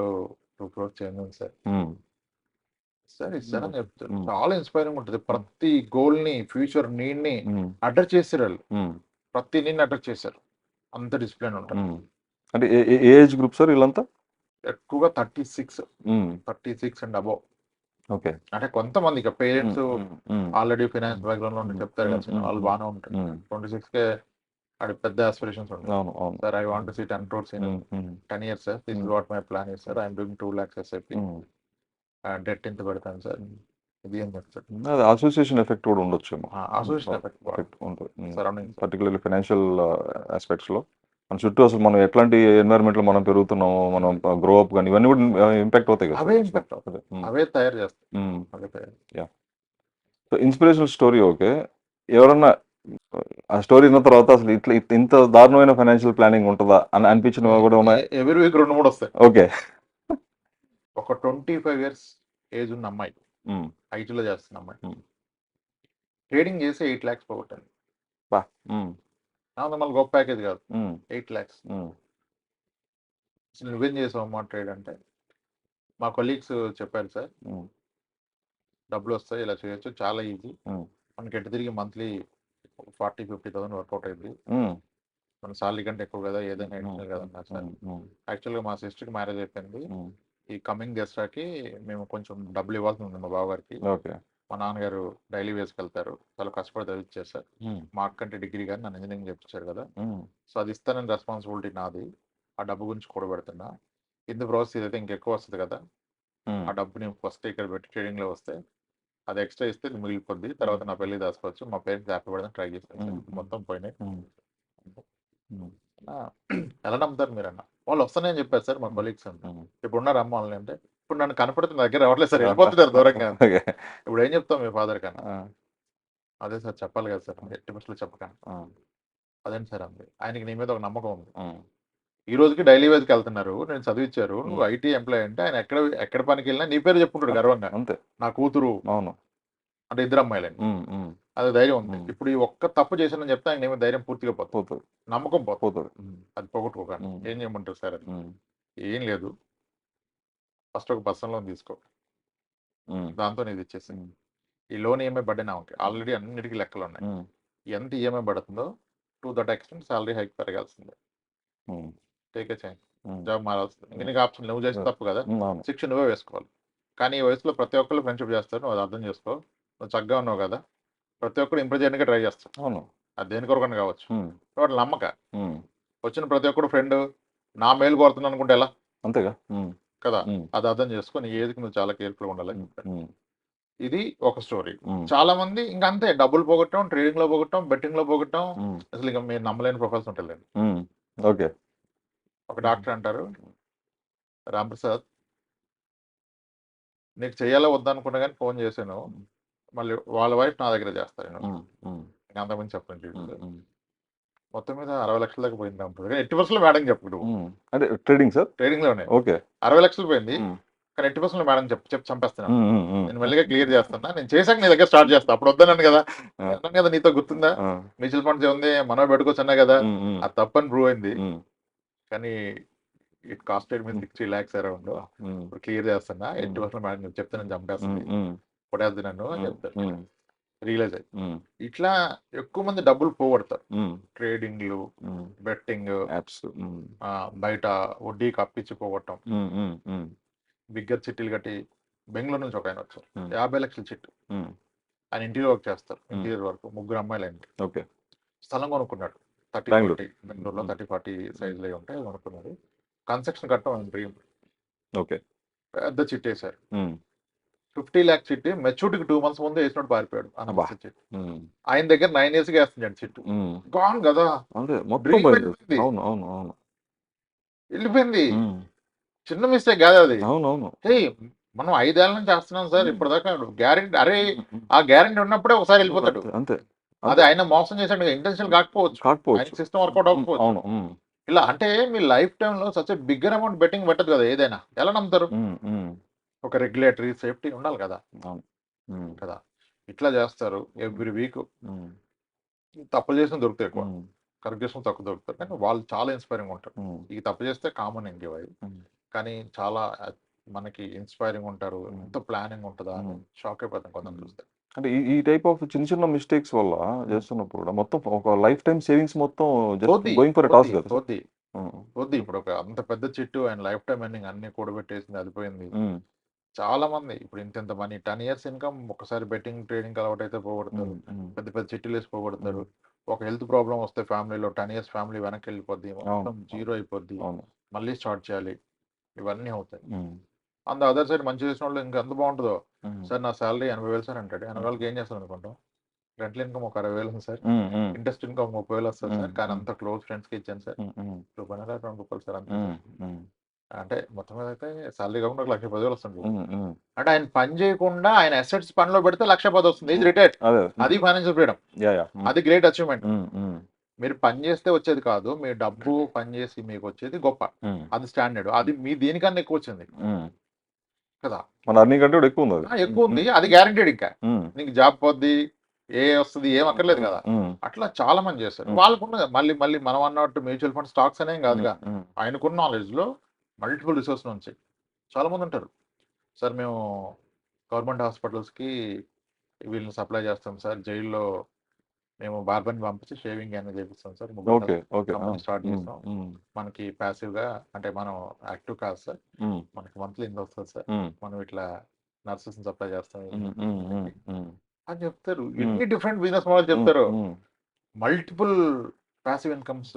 2 crores చేంజ్ ఉంది సార్. సార్ ఇస్తారని చెప్తారు. చాలా ఇన్స్పైరింగ్ ఉంటుంది. ప్రతి గోల్ ని, ఫ్యూచర్ నీడ్ ని అడ్రస్ చేశారు వాళ్ళు. ప్రతి నీడ్ అడ్రస్ చేశారు. అంత డిసిప్లిన్ ఉంటుంది. అంటే ఏ ఏజ్ గ్రూప్ సార్ వీళ్ళంతా? ఎక్కువగా 36 అండ్ అబౌవ్. ఓకే. అంటే కొంతమంది ఇక పేరెంట్స్ ఆల్రెడీ ఫైనాన్స్ బ్యాక్గ్రౌండ్ లో చెప్తారు కదా, వాళ్ళు బాగానే ఉంటారు. 26కే అది పెద్ద ఆస్పిరేషన్స్ ఉంటాయి. Sir I want to see 10 crores in 10 years sir, this is what my plan is sir, I'm doing 2 lakhs SIP, debt ఇంత పెడతాను సార్, ఇది ఏం చెప్తారు. అది అసోసియేషన్ ఎఫెక్ట్ కూడా ఉండొచ్చు. అసోసియేషన్ ఎఫెక్ట్ ఉంటుంది సరౌండింగ్, పర్టికులర్లీ ఫైనాన్షియల్ ఆస్పెక్ట్స్ లో. మన చుట్టూ అసలు మనం ఎట్లాంటి ఎన్వైరన్మెంట్ లో మనం పెరుగుతున్నాము, మనం గ్రో అప్ కానీ ఇవన్నీ కూడా ఇంపాక్ట్ అవుతాయి కదా. అవే ఇంపాక్ట్ అవుతాయి, అవే తయారు చేస్తాయి. So inspirational story okay. ఎవరన్నా ఆ స్టోరీ విన్న తర్వాత అసలు ఇట్లా ఇంత దారుణమైన ఫైనాన్షియల్ ప్లానింగ్ ఉంటుందా అని అనిపించినవి కూడా ఉన్నాయి. ఎవ్రీ వీక్ 2-3 వస్తాయి. ఓకే. ఒక 25 ఇయర్స్ ఏజ్ ఉన్న అమ్మాయి, ఐటీలో చేస్తున్న అమ్మాయి, ట్రేడింగ్ చేసి 8 lakhs పోగొట్టింది. మళ్ళీ గొప్ప ప్యాకేజ్ కాదు, 8 lakhs. అసలు నువ్వేం చేసావు అమ్మా ట్రేడ్ అంటే, మా కొలీగ్స్ చెప్పారు సార్ డబ్బులు వస్తాయి, ఇలా చేయొచ్చు, చాలా ఈజీ, మనకి ఎటు తిరిగి మంత్లీ 40,000-50,000 వర్కౌట్ అయింది, మన సాలరీ కంటే ఎక్కువ కదా, ఏదైనా ఎడిషనల్ కదా అన్నారు సార్. యాక్చువల్గా మా సిస్టర్కి మ్యారేజ్ అయిపోయింది, ఈ కమింగ్ దసరాకి మేము కొంచెం డబ్బులు ఇవ్వాల్సి ఉంది మా బావగారికి. మా నాన్నగారు డైలీ వేస్కి వెళ్తారు, చాలా కష్టపడి చదివించారు సార్. మా అక్కంటే డిగ్రీ కానీ నన్ను ఇంజనీరింగ్ చెప్పించారు కదా, సో అది ఇస్తానని రెస్పాన్సిబిలిటీ నాది. ఆ డబ్బు గురించి కూడబెడుతున్నా, ఇందు ప్రాసెస్ ఇదైతే ఇంకెక్కువ వస్తుంది కదా, ఆ డబ్బుని ఫస్ట్ ఇక్కడ పెట్టి ట్రేడింగ్లో వస్తే అది ఎక్స్ట్రా ఇస్తే ఇది మిగిలిపోద్ది, తర్వాత నా పెళ్లి దాచుకోవచ్చు, మా పేరెంట్స్ హ్యాపీ పడదని ట్రై చేస్తాను. మొత్తం పోయినాయి. ఎలా నమ్ముతారు మీరు అన్న, వాళ్ళు వస్తానని చెప్పారు సార్ మా కొలీగ్స్ అంతా. ఇప్పుడు ఉన్నారు అమ్మ వాళ్ళని అంటే, ఇప్పుడు నన్ను కనపడుతున్న దగ్గర రావట్లేదు సార్, వెళ్ళిపోతున్నారు దూరంగా. ఇప్పుడు ఏం చెప్తాం మీ ఫాదర్ కన్నా, అదే సార్ చెప్పాలి కదా సార్, ఎట్టి బస్సులో చెప్పకండి. అదేంటి సార్ అంది, ఆయనకి నీ మీద ఒక నమ్మకం ఉంది. ఈ రోజుకి డైలీ వేజ్కి వెళ్తున్నారు, నేను చదివించారు, నువ్వు ఐటీ ఎంప్లాయ్ అంటే ఆయన ఎక్కడ పనికి వెళ్ళినా నీ పేరు చెప్పుకుంటాడు గర్వంగా, అంతే, నా కూతురు. అవును, అంటే ఇద్దరు అమ్మాయిలండి, అది ధైర్యం ఉంది. ఇప్పుడు ఈ ఒక్క తప్పు చేశానని చెప్తే ఆయన ఏమో ధైర్యం పూర్తిగా పోతుంది, నమ్మకం పోతుంది. అది పోగొట్టుకోకండి. ఏం చేయమంటారు సార్? అది ఏం లేదు, ఫస్ట్ ఒక పర్సనల్ లోన్ తీసుకో, దాంతో ఇది ఇచ్చేసి ఈ లోన్ ఈఎంఐ పడినా ఉంటాయి, ఆల్రెడీ అన్నిటికీ లెక్కలు ఉన్నాయి, ఎంత ఈఎంఐ పడుతుందో to that extent salary hike పెరగాల్సిందే. టేక్ ఏ చేంజ్, జాబ్ మారాల్సిందే. నీకు ఆప్షన్ నువ్వు చేస్తే తప్పు కదా, శిక్ష నువ్వే వేసుకోవాలి. కానీ ఈ వయసులో ప్రతి ఒక్కరు ఫ్రెండ్షిప్ చేస్తారు, నువ్వు అది అర్థం చేసుకో. నువ్వు చక్కగా ఉన్నావు కదా, ప్రతి ఒక్కరు ఇంప్రెస్ చేయడానికి ట్రై చేస్తావు. అవును, అది దేని కొరకని కావచ్చు, వాడు నమ్మక వచ్చిన ప్రతి ఒక్కరు ఫ్రెండ్ నా మేలు కోరుతున్నాను అనుకుంటే ఎలా, అంతేగా కదా. అది అర్థం చేసుకో, నీ ఏజ్కి నువ్వు చాలా కేర్ఫుల్గా ఉండాలి. ఇది ఒక స్టోరీ. చాలా మంది ఇంకా అంతే, డబ్బులు పోగొట్టడం, ట్రేడింగ్ లో పోగొట్టడం, బెట్టింగ్ లో పోగొట్టడం, అసలు ఇంకా మీరు నమ్మలేని ప్రొఫైల్స్ ఉంటాయి. ఓకే. ఒక డాక్టర్ అంటారు, రాంప్రసాద్ నీకు చేయాలో వద్దనుకున్నా కానీ ఫోన్ చేశాను, మళ్ళీ వాళ్ళ వైఫ్ నా దగ్గర చేస్తారు, నేను అంతకుముందు చెప్పండి, మొత్తం మీద 60 లక్షల దాకా పోయింది రాంప్రసాద్. కానీ 80% మేడం చెప్పుడు, అంటే ట్రేడింగ్ సార్, ట్రేడింగ్ లోనే ఓకే 60 లక్షలు పోయింది, కానీ 80% మేడం చెప్పి చంపేస్తున్నాను. నేను మెల్లిగా క్లియర్ చేస్తున్నా, నేను చేశాక నీ దగ్గర స్టార్ట్ చేస్తా. అప్పుడు వద్దన్నాను కదా, అన్నాను కదా నీతో గుర్తుందా, మ్యూచువల్ ఫండ్స్ ఉంది మనో పెట్టుకోవచ్చు అన్నా కదా, అది తప్పని ప్రూవ్ అయింది. కానీ it costed me 60 lakhs around. ఇప్పుడు క్లియర్ చేస్తున్నా, 80% మేడం చెప్తే నేను చంపేస్తుంది, కొట్టేద్దు నన్ను అని చెప్తారు. రియలైజ్ అయ్యి ఇట్లా ఎక్కువ మంది డబ్బులు పోగొడతారు, ట్రేడింగ్లు, బెట్టింగ్, బయట వడ్డీకి అప్పిచ్చి పోగొట్టడం, బిగ్గర్ చిట్టీలు కట్టి. బెంగళూరు నుంచి ఒక ఆయన వచ్చారు, 50 లక్షల చిట్టు, ఆయన ఇంటీరియర్ వర్క్ చేస్తారు, ఇంటీరియర్ వర్క్, 3 అమ్మాయిలు అయింది. ఓకే. స్థలం కొనుక్కున్నాడు, 30-40 బెంగళూరులో 30-40 సైజులో ఉంటాయి, కొనుక్కున్నాడు. కన్స్ట్రక్షన్ కట్టడం డ్రీమ్. ఓకే. పెద్ద చిట్టు వేశారు, 50 lakh చిట్టు, మెచ్యూరిటీకి 2 months ముందే వేసినట్టు పారిపోయాడు. ఆయన దగ్గర 9 years గా వేస్తున్నాడు చిట్టు, గాన్ కదా, వెళ్ళిపోయింది. చిన్న మిస్టేక్ కాదు అది. మనం 5 ఏళ్ల నుంచి చేస్తున్నాం సార్, ఇప్పటిదాకా గ్యారెంటీ, అరే ఆ గ్యారెంటీ ఉన్నప్పుడే ఒకసారి వెళ్ళిపోతాడు. అంతే, అది ఆయన మోసం చేశాడు, ఇంటెన్షన్ కాకపోవచ్చు, సిస్టమ్ వర్కౌట్ అవ్వకపోవచ్చు. ఇలా అంటే మీ లైఫ్ టైమ్ లో సచ్ బిగ్గర్ అమౌంట్ బెట్టింగ్ పెట్టదు కదా, ఏదైనా ఎలా నమ్ముతారు? ఒక రెగ్యులేటరీ సేఫ్టీ ఉండాలి కదా, కదా. ఇట్లా చేస్తారు ఎవ్రీ వీక్. తప్పులు చేసిన దొరుకుతాయి ఎక్కువ, కరెక్ట్ చేసిన తక్కువ దొరుకుతారు, కానీ వాళ్ళు చాలా ఇన్స్పైరింగ్ ఉంటారు. ఈ తప్పు చేస్తే కామన్ ఇంకే అవి, కానీ చాలా మనకి ఇన్స్పైరింగ్ ఉంటారు. ఎంత ప్లానింగ్ ఉంటుందా అని షాక్ అయిపోతాం కొంతమంది చూస్తే. అంటే ఈ టైప్ ఆఫ్ చిన్న చిన్న మిస్టేక్స్ వల్ల చేస్తున్నప్పుడు కూడా మొత్తం ఒక లైఫ్ టైం సేవింగ్స్ మొత్తం గోయింగ్ ఫర్ టాస్ కదా. వద్దు ఇప్పుడు ఒక అంత పెద్ద చిట్టు ఆయన లైఫ్ టైం ఎండింగ్ అన్ని కూడబెట్టేసింది, అది పోయింది. చాలా మంది ఇప్పుడు ఇంత మనీ 10 years ఇన్కమ్ ఒకసారి బెట్టింగ్ ట్రేడింగ్ అలవాటు అయితే పోగొడతారు, పెద్ద పెద్ద చిట్టీలు వేసి పోగొడతారు. ఒక హెల్త్ ప్రాబ్లం వస్తే ఫ్యామిలీలో 10 years ఫ్యామిలీ వెనక్కి వెళ్ళిపోద్ది, మొత్తం జీరో అయిపోద్ది, మళ్ళీ స్టార్ట్ చేయాలి, ఇవన్నీ అవుతాయి. అంత అదర్ సైడ్ మంచి చేసిన వాళ్ళు ఇంకా ఎంత బాగుంటుందో. సార్ నా శాలరీ 80,000 సార్ అంటాడు, 80,000కి ఏం చేస్తాను అనుకుంటాం, రెంటల్ ఇన్కమ్ ఒక 60,000 ఉంది సార్, ఇంట్రెస్ట్ ఇన్కమ్ 30,000 వస్తుంది సార్, కానీ అంత క్లోజ్ ఫ్రెండ్స్కి ఇచ్చాను సార్, రూపాయలు సార్ అంతే. అంటే మొత్తం మీద అయితే సాలరీ కాకుండా ఒక 1,10,000 వస్తుంది. ఉమ్, ఉమ్, అంటే ఆయన పని చేయకుండా ఆయన అసెట్స్ పనిలో పెడితే 1,10,000 వస్తుంది. Is retired. అదే అది ఫైనాన్షియల్ ఫ్రీడమ్. యా యా అది గ్రేట్ అచీవ్మెంట్. ఉమ్, ఉమ్, మీరు పని చేస్తే వచ్చేది కాదు, మీ డబ్బు పని చేసి మీకు వచ్చేది గొప్ప. ఉమ్, అది స్టాండర్డ్. అది మీ దీనికన్నా ఎక్కువ వచ్చింది ఉమ్. కదా. మన అర్నింగ్ కంటే కూడా ఎక్కువ ఉంది అది. ఎక్కువ ఉంది. అది గ్యారంటీడ్. ఇంకా ఉమ్, నీకు జాబ్ పోద్ది, ఏ వస్తుంది, ఏం అక్కర్లేదు కదా. ఉమ్, అట్లా చాలా మంది చేస్తారు. ఉమ్, వాళ్ళకున్న మళ్ళీ మళ్ళీ మనం అన్నట్టు మ్యూచువల్ ఫండ్ స్టాక్స్ అనేం కాదుగా. ఉమ్, ఆయనకున్న నాలెడ్జ్ లో మల్టిపుల్ రిసోర్స్ నుంచి చాలా మంది ఉంటారు. సార్ మేము గవర్నమెంట్ హాస్పిటల్స్కి వీళ్ళని సప్లై చేస్తాం సార్. జైల్లో మేము బార్బర్ని పంపించి షేవింగ్ అనేది చేపిస్తాం sir. Okay okay company start um, చేస్తాం. ఉమ్, మనకి ప్యాసివ్ గా అంటే మనం యాక్టివ్ కాదు సార్. ఉమ్, మనకి మంత్లీ ఇంత వస్తుంది సార్. ఉమ్, మనం ఇట్లా నర్సెస్ సప్లై చేస్తాం ఉమ్, ఉమ్, ఉమ్, ఉమ్, అని చెప్తారు. ఉమ్, ఎన్ని డిఫరెంట్ బిజినెస్ మోడల్ చెప్తారు. Um, multiple passive incomes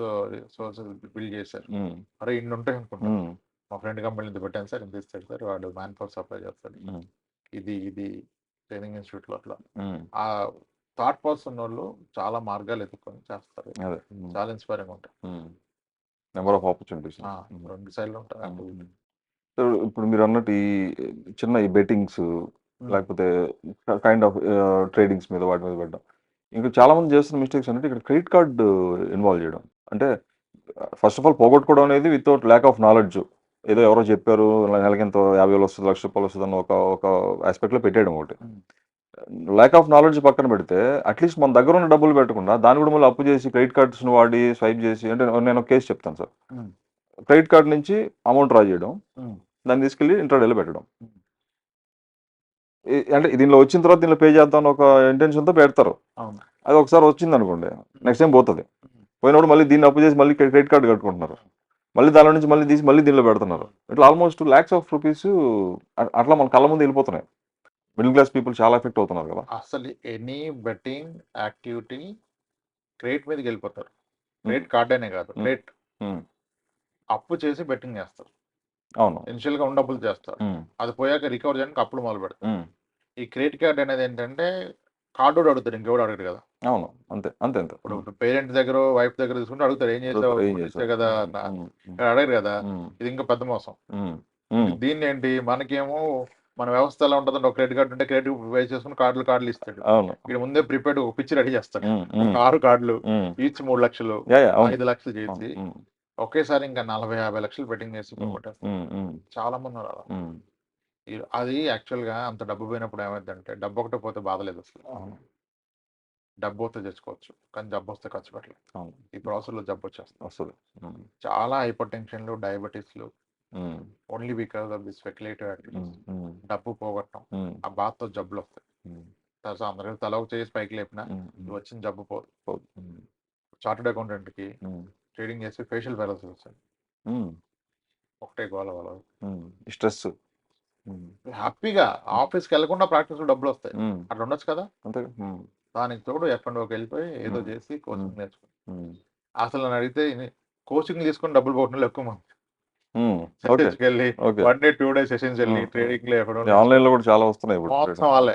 sources build చేశారు. ఉమ్, అరే ఇన్ని ఉంటాయి అనుకుంటా. ఉమ్, మా ఫ్రెండ్ కంపెనీ ఇంత పెట్టాను సార్, ఇంత ఇస్తాడు సార్, వాడు మ్యాన్ పవర్ సప్లై చేస్తాడు. ఉమ్, ఇది ట్రైనింగ్ ఇన్స్టిట్యూట్ లో అట్లా ఉమ్, ఆ థాట్ ప్రాసెస్ ఉన్న వాళ్ళు చాలా మార్గాలు ఎదుర్కొని చేస్తారు. అదే ఉమ్, చాలా ఇన్స్పైరింగ్ ఉంటాయి. ఉమ్. Number of opportunities. రెండు సైడ్లు ఉంటాయి అటు ఇటు. సో ఇప్పుడు మీరు అన్నట్టు ఈ చిన్న ఈ బెట్టింగ్స్ ఉమ్. లేకపోతే కైండ్ ఆఫ్ ట్రేడింగ్స్ మీద వాటి మీద పెట్టడం, ఇంకా చాలా మంది చేస్తున్న మిస్టేక్స్ అంటే ఇక్కడ క్రెడిట్ కార్డ్ ఇన్వాల్వ్ చేయడం. అంటే ఫస్ట్ ఆఫ్ ఆల్ పోగొట్టుకోవడం అనేది వితౌట్ ల్యాక్ ఆఫ్ నాలెడ్జ్. ఏదో ఎవరో చెప్పారు నెలకి ఎంత 50,000 వస్తుంది, ₹1,00,000 వస్తుంది అన్న ఒక ఆస్పెక్ట్లో పెట్టేయడం ఒకటి. ఉమ్. ల్యాక్ ఆఫ్ నాలెడ్జ్ పక్కన పెడితే అట్లీస్ట్ మన దగ్గర ఉన్న డబ్బులు పెట్టకుండా దాన్ని కూడా మళ్ళీ అప్పు చేసి క్రెడిట్ కార్డ్స్ని వాడి స్వైప్ చేసి, అంటే నేను ఒక కేసు చెప్తాను సార్. ఉమ్. క్రెడిట్ కార్డ్ నుంచి అమౌంట్ డ్రా చేయడం, ఉమ్. దాన్ని తీసుకెళ్ళి ఇంట్రాడేలో పెట్టడం. ఉమ్. అంటే దీనిలో వచ్చిన తర్వాత దీనిలో పే చేద్దాం ఒక ఇంటెన్షన్తో పెడతారు. అవును. అది ఒకసారి వచ్చింది అనుకోండి, నెక్స్ట్ టైం పోతుంది. ఉమ్. పోయినప్పుడు మళ్ళీ దీన్ని అప్పు చేసి మళ్ళీ క్రెడిట్ కార్డు కట్టుకుంటున్నారు. మళ్ళీ దానిలో నుంచి మళ్ళీ తీసి మళ్ళీ దీనిలో పెడుతున్నారు. ఇట్లా ఆల్మోస్ట్ lakhs of rupees అట్లా మన కళ్ళ ముందు వెళ్ళిపోతున్నాయి. మిడిల్ క్లాస్ పీపుల్ చాలా ఎఫెక్ట్ అవుతున్నారు కదా. అసలు ఎనీ బెట్టింగ్ యాక్టివిటీ క్రెడిట్ మీదకి వెళ్ళిపోతారు. క్రెడిట్ కార్డ్ అనే కాదు, క్రెడిట్ ఉమ్, అప్పు చేసి బెట్టింగ్ చేస్తారు. అవును. ఇనిషియల్ గా ఉన్న డబ్బులు చేస్తారు. ఉమ్, అది పోయాక రికవర్ చేయడానికి అప్పుడు మొదలు పెడతారు. ఉమ్, ఈ క్రెడిట్ కార్డ్ అనేది ఏంటంటే కార్డు అడుగుతారు, ఇంకెవడు అడగడు కదా. అవును. అంతే అంతే అంతే. ఇప్పుడు పేరెంట్ దగ్గర వైఫ్ దగ్గర తీసుకుంటే అడుగుతారు, ఏం చేసావు, ఏం ఇచ్చే చేశావు? కదా అన్న. ఇక్కడ అడగరు కదా. ఇది ఇంకా పెద్ద మోసం. దీన్ని ఏంటి, మనకేమో మన వ్యవస్థ ఎలా ఉంటుందంటే ఒక క్రెడిట్ కార్డు ఉంటే క్రెడిట్ పే చేసుకుని కార్డులు ఇస్తాడు. అవును. ఇక్కడ ముందే ప్రిపేర్డ్ ఒక పిచ్చి రెడీ చేస్తాడు. ఉమ్, ఉమ్, 6 కార్డులు ఉమ్, ఈచ్ 3 లక్షలు, యా, యా, అవును. 5 లక్షలు చేసి అవును, ఉమ్, ఒకేసారి ఇంకా 40-50 లక్షలు బెట్టింగ్ చేసి పోగొట్టేస్తారు. ఉమ్, ఉమ్, చాలా మంది ఉన్నారు అలా. ఉమ్, అది యాక్చువల్ గా అంత డబ్బు పోయినప్పుడు ఏమైందంటే, డబ్బు ఒకటే పోతే బాధ లేదు అసలు. అవును, డబ్బు వస్తే తెచ్చుకోవచ్చు, కానీ జబ్బు వస్తే ఖర్చు పెట్టలేదు. అవును. ఈ ప్రాసెస్ లో జబ్బు వచ్చేస్తుంది. వస్తుంది. ఉమ్, చాలా హైపర్ టెన్షన్లు, డయాబెటీస్లు, um, only because of the speculative activities. Um, um, డబ్బు పోగొట్టడం, ఉమ్, ఆ బాధతో జబ్బులు వస్తాయి. ఉమ్, తర్వాత అందరూ తల ఒక చేసి పైకి లేపినా ఉమ్, ఇది వచ్చిన జబ్బు పోదు. ఉమ్, చార్టెడ్ అకౌంటెంట్ కి ఉమ్, ట్రేడింగ్ చేసి ఫేషియల్ పారాలసిస్ వస్తుంది. ఉమ్, ఒకటే గోల గోల. స్ట్రెస్. హ్యాపీగా ఆఫీస్కి వెళ్లకుండా ప్రాక్టీస్ డబ్బులు వస్తాయి. అట్లా ఉండొచ్చు కదా. అంతే. దానికి తోడు ఎఫ్ఎండ్ఓకి వెళ్ళిపోయి ఏదో చేసి కోచింగ్ నేర్చుకుని, ఉమ్, అసలు నన్ను అడిగితే కోచింగ్ తీసుకుని డబ్బులు పోవడం ఎక్కువ మంది ఉమ్, ఓకే సెషన్స్కి వెళ్ళి ఓకే. 1 day 2 days సెషన్స్ వెళ్ళి ట్రేడింగ్ లో ఎక్కడో ఆన్లైన్ లో కూడా చాలా వస్తున్నాయి ఇప్పుడు. మొత్తం వాళ్ళే.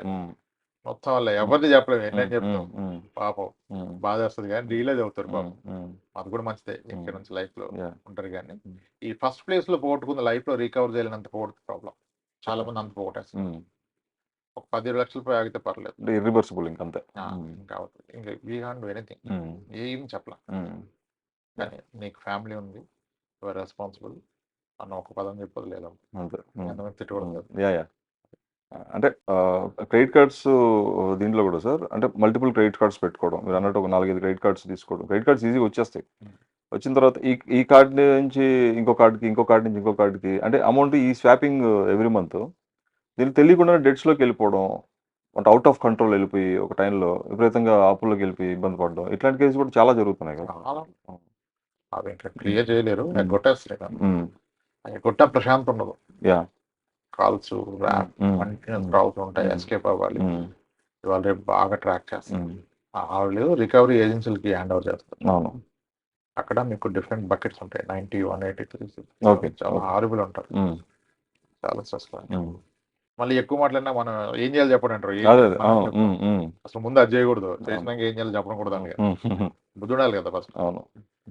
మొత్తం వాళ్ళే. ఎవరిది చెప్పలేము, ఎన్నని చెప్తాం. పాపం బాధ వస్తుంది కానీ రియలైజ్ అవుతారు. పాపం అది కూడా మంచిదే. ఇక్కడ నుంచి లైఫ్ లో ఉంటారు. కానీ ఈ ఫస్ట్ ప్లేస్ లో పోగొట్టుకుంది లైఫ్ లో రికవర్ చేయలేనంత పోగొట్టు ప్రాబ్లం. చాలా మంది అంత పోగొట్టేస్తారు. ఒక 10 లక్షలు పోయి ఆగితే పర్లేదు, ఇర్రివర్సిబుల్ ఇంకంతే. ఇంకా ఇంకా వీ కాంట్ డూ ఎనీథింగ్. ఏం చెప్పలా. కానీ నీకు ఫ్యామిలీ ఉంది, యువర్ రెస్పాన్సిబుల్ అన్న ఒక పదం చెప్పదు లేదు. అంతే. తిట్టకూడదు. Yeah yeah. అంటే క్రెడిట్ కార్డ్స్ దీంట్లో కూడా సార్, అంటే మల్టిపుల్ క్రెడిట్ కార్డ్స్ పెట్టుకోవడం, మీరు అన్నట్టు ఒక 4-5 క్రెడిట్ కార్డ్స్ తీసుకోవడం. క్రెడిట్ కార్డ్స్ ఈజీగా వచ్చేస్తాయి. వచ్చిన తర్వాత ఈ కార్డ్ నుంచి ఇంకో కార్డ్కి, ఇంకో కార్డ్ నుంచి ఇంకో కార్డ్కి, అంటే అమౌంట్ ఈ స్వాపింగ్ ఎవ్రీ మంత్. దీనికి తెలియకుండా డెట్స్లోకి వెళ్ళిపోవడం, అంటే అవుట్ ఆఫ్ కంట్రోల్ వెళ్ళిపోయి ఒక టైంలో విపరీతంగా అప్పుల్లోకి వెళ్ళిపోయి ఇబ్బంది పడడం, ఇట్లాంటి కేసు కూడా చాలా జరుగుతున్నాయి కదా. అవి ఇంకా క్లియర్ చేయలేరు, కొట్టేస్తారు. కొట్ట ప్రశాంతం ఉండదు. యా. కాల్స్ కాల్స్ ఉంటాయి, ఎస్కేప్ అవ్వాలి. ఇవాళ రేపు బాగా ట్రాక్ చేస్తారు. వాళ్ళు రికవరీ ఏజెన్సీలకి హ్యాండ్ ఓవర్ చేస్తారు. అవును. అక్కడ మీకు డిఫరెంట్ బకెట్స్ ఉంటాయి, 90, 183. ఓకే. చాలా హారబుల్ ఉంటారు, చాలా స్ట్రెస్. మళ్ళీ ఎక్కువ మాట్లాడినా మనం ఏం చేయాలి చెప్పండి అంటారు. అసలు ముందు అది చేయకూడదు, చేసినాక ఏం చేయాలి చెప్పడం కూడా. దానికి బుద్ధి ఉండాలి కదా ఫస్ట్. అవును.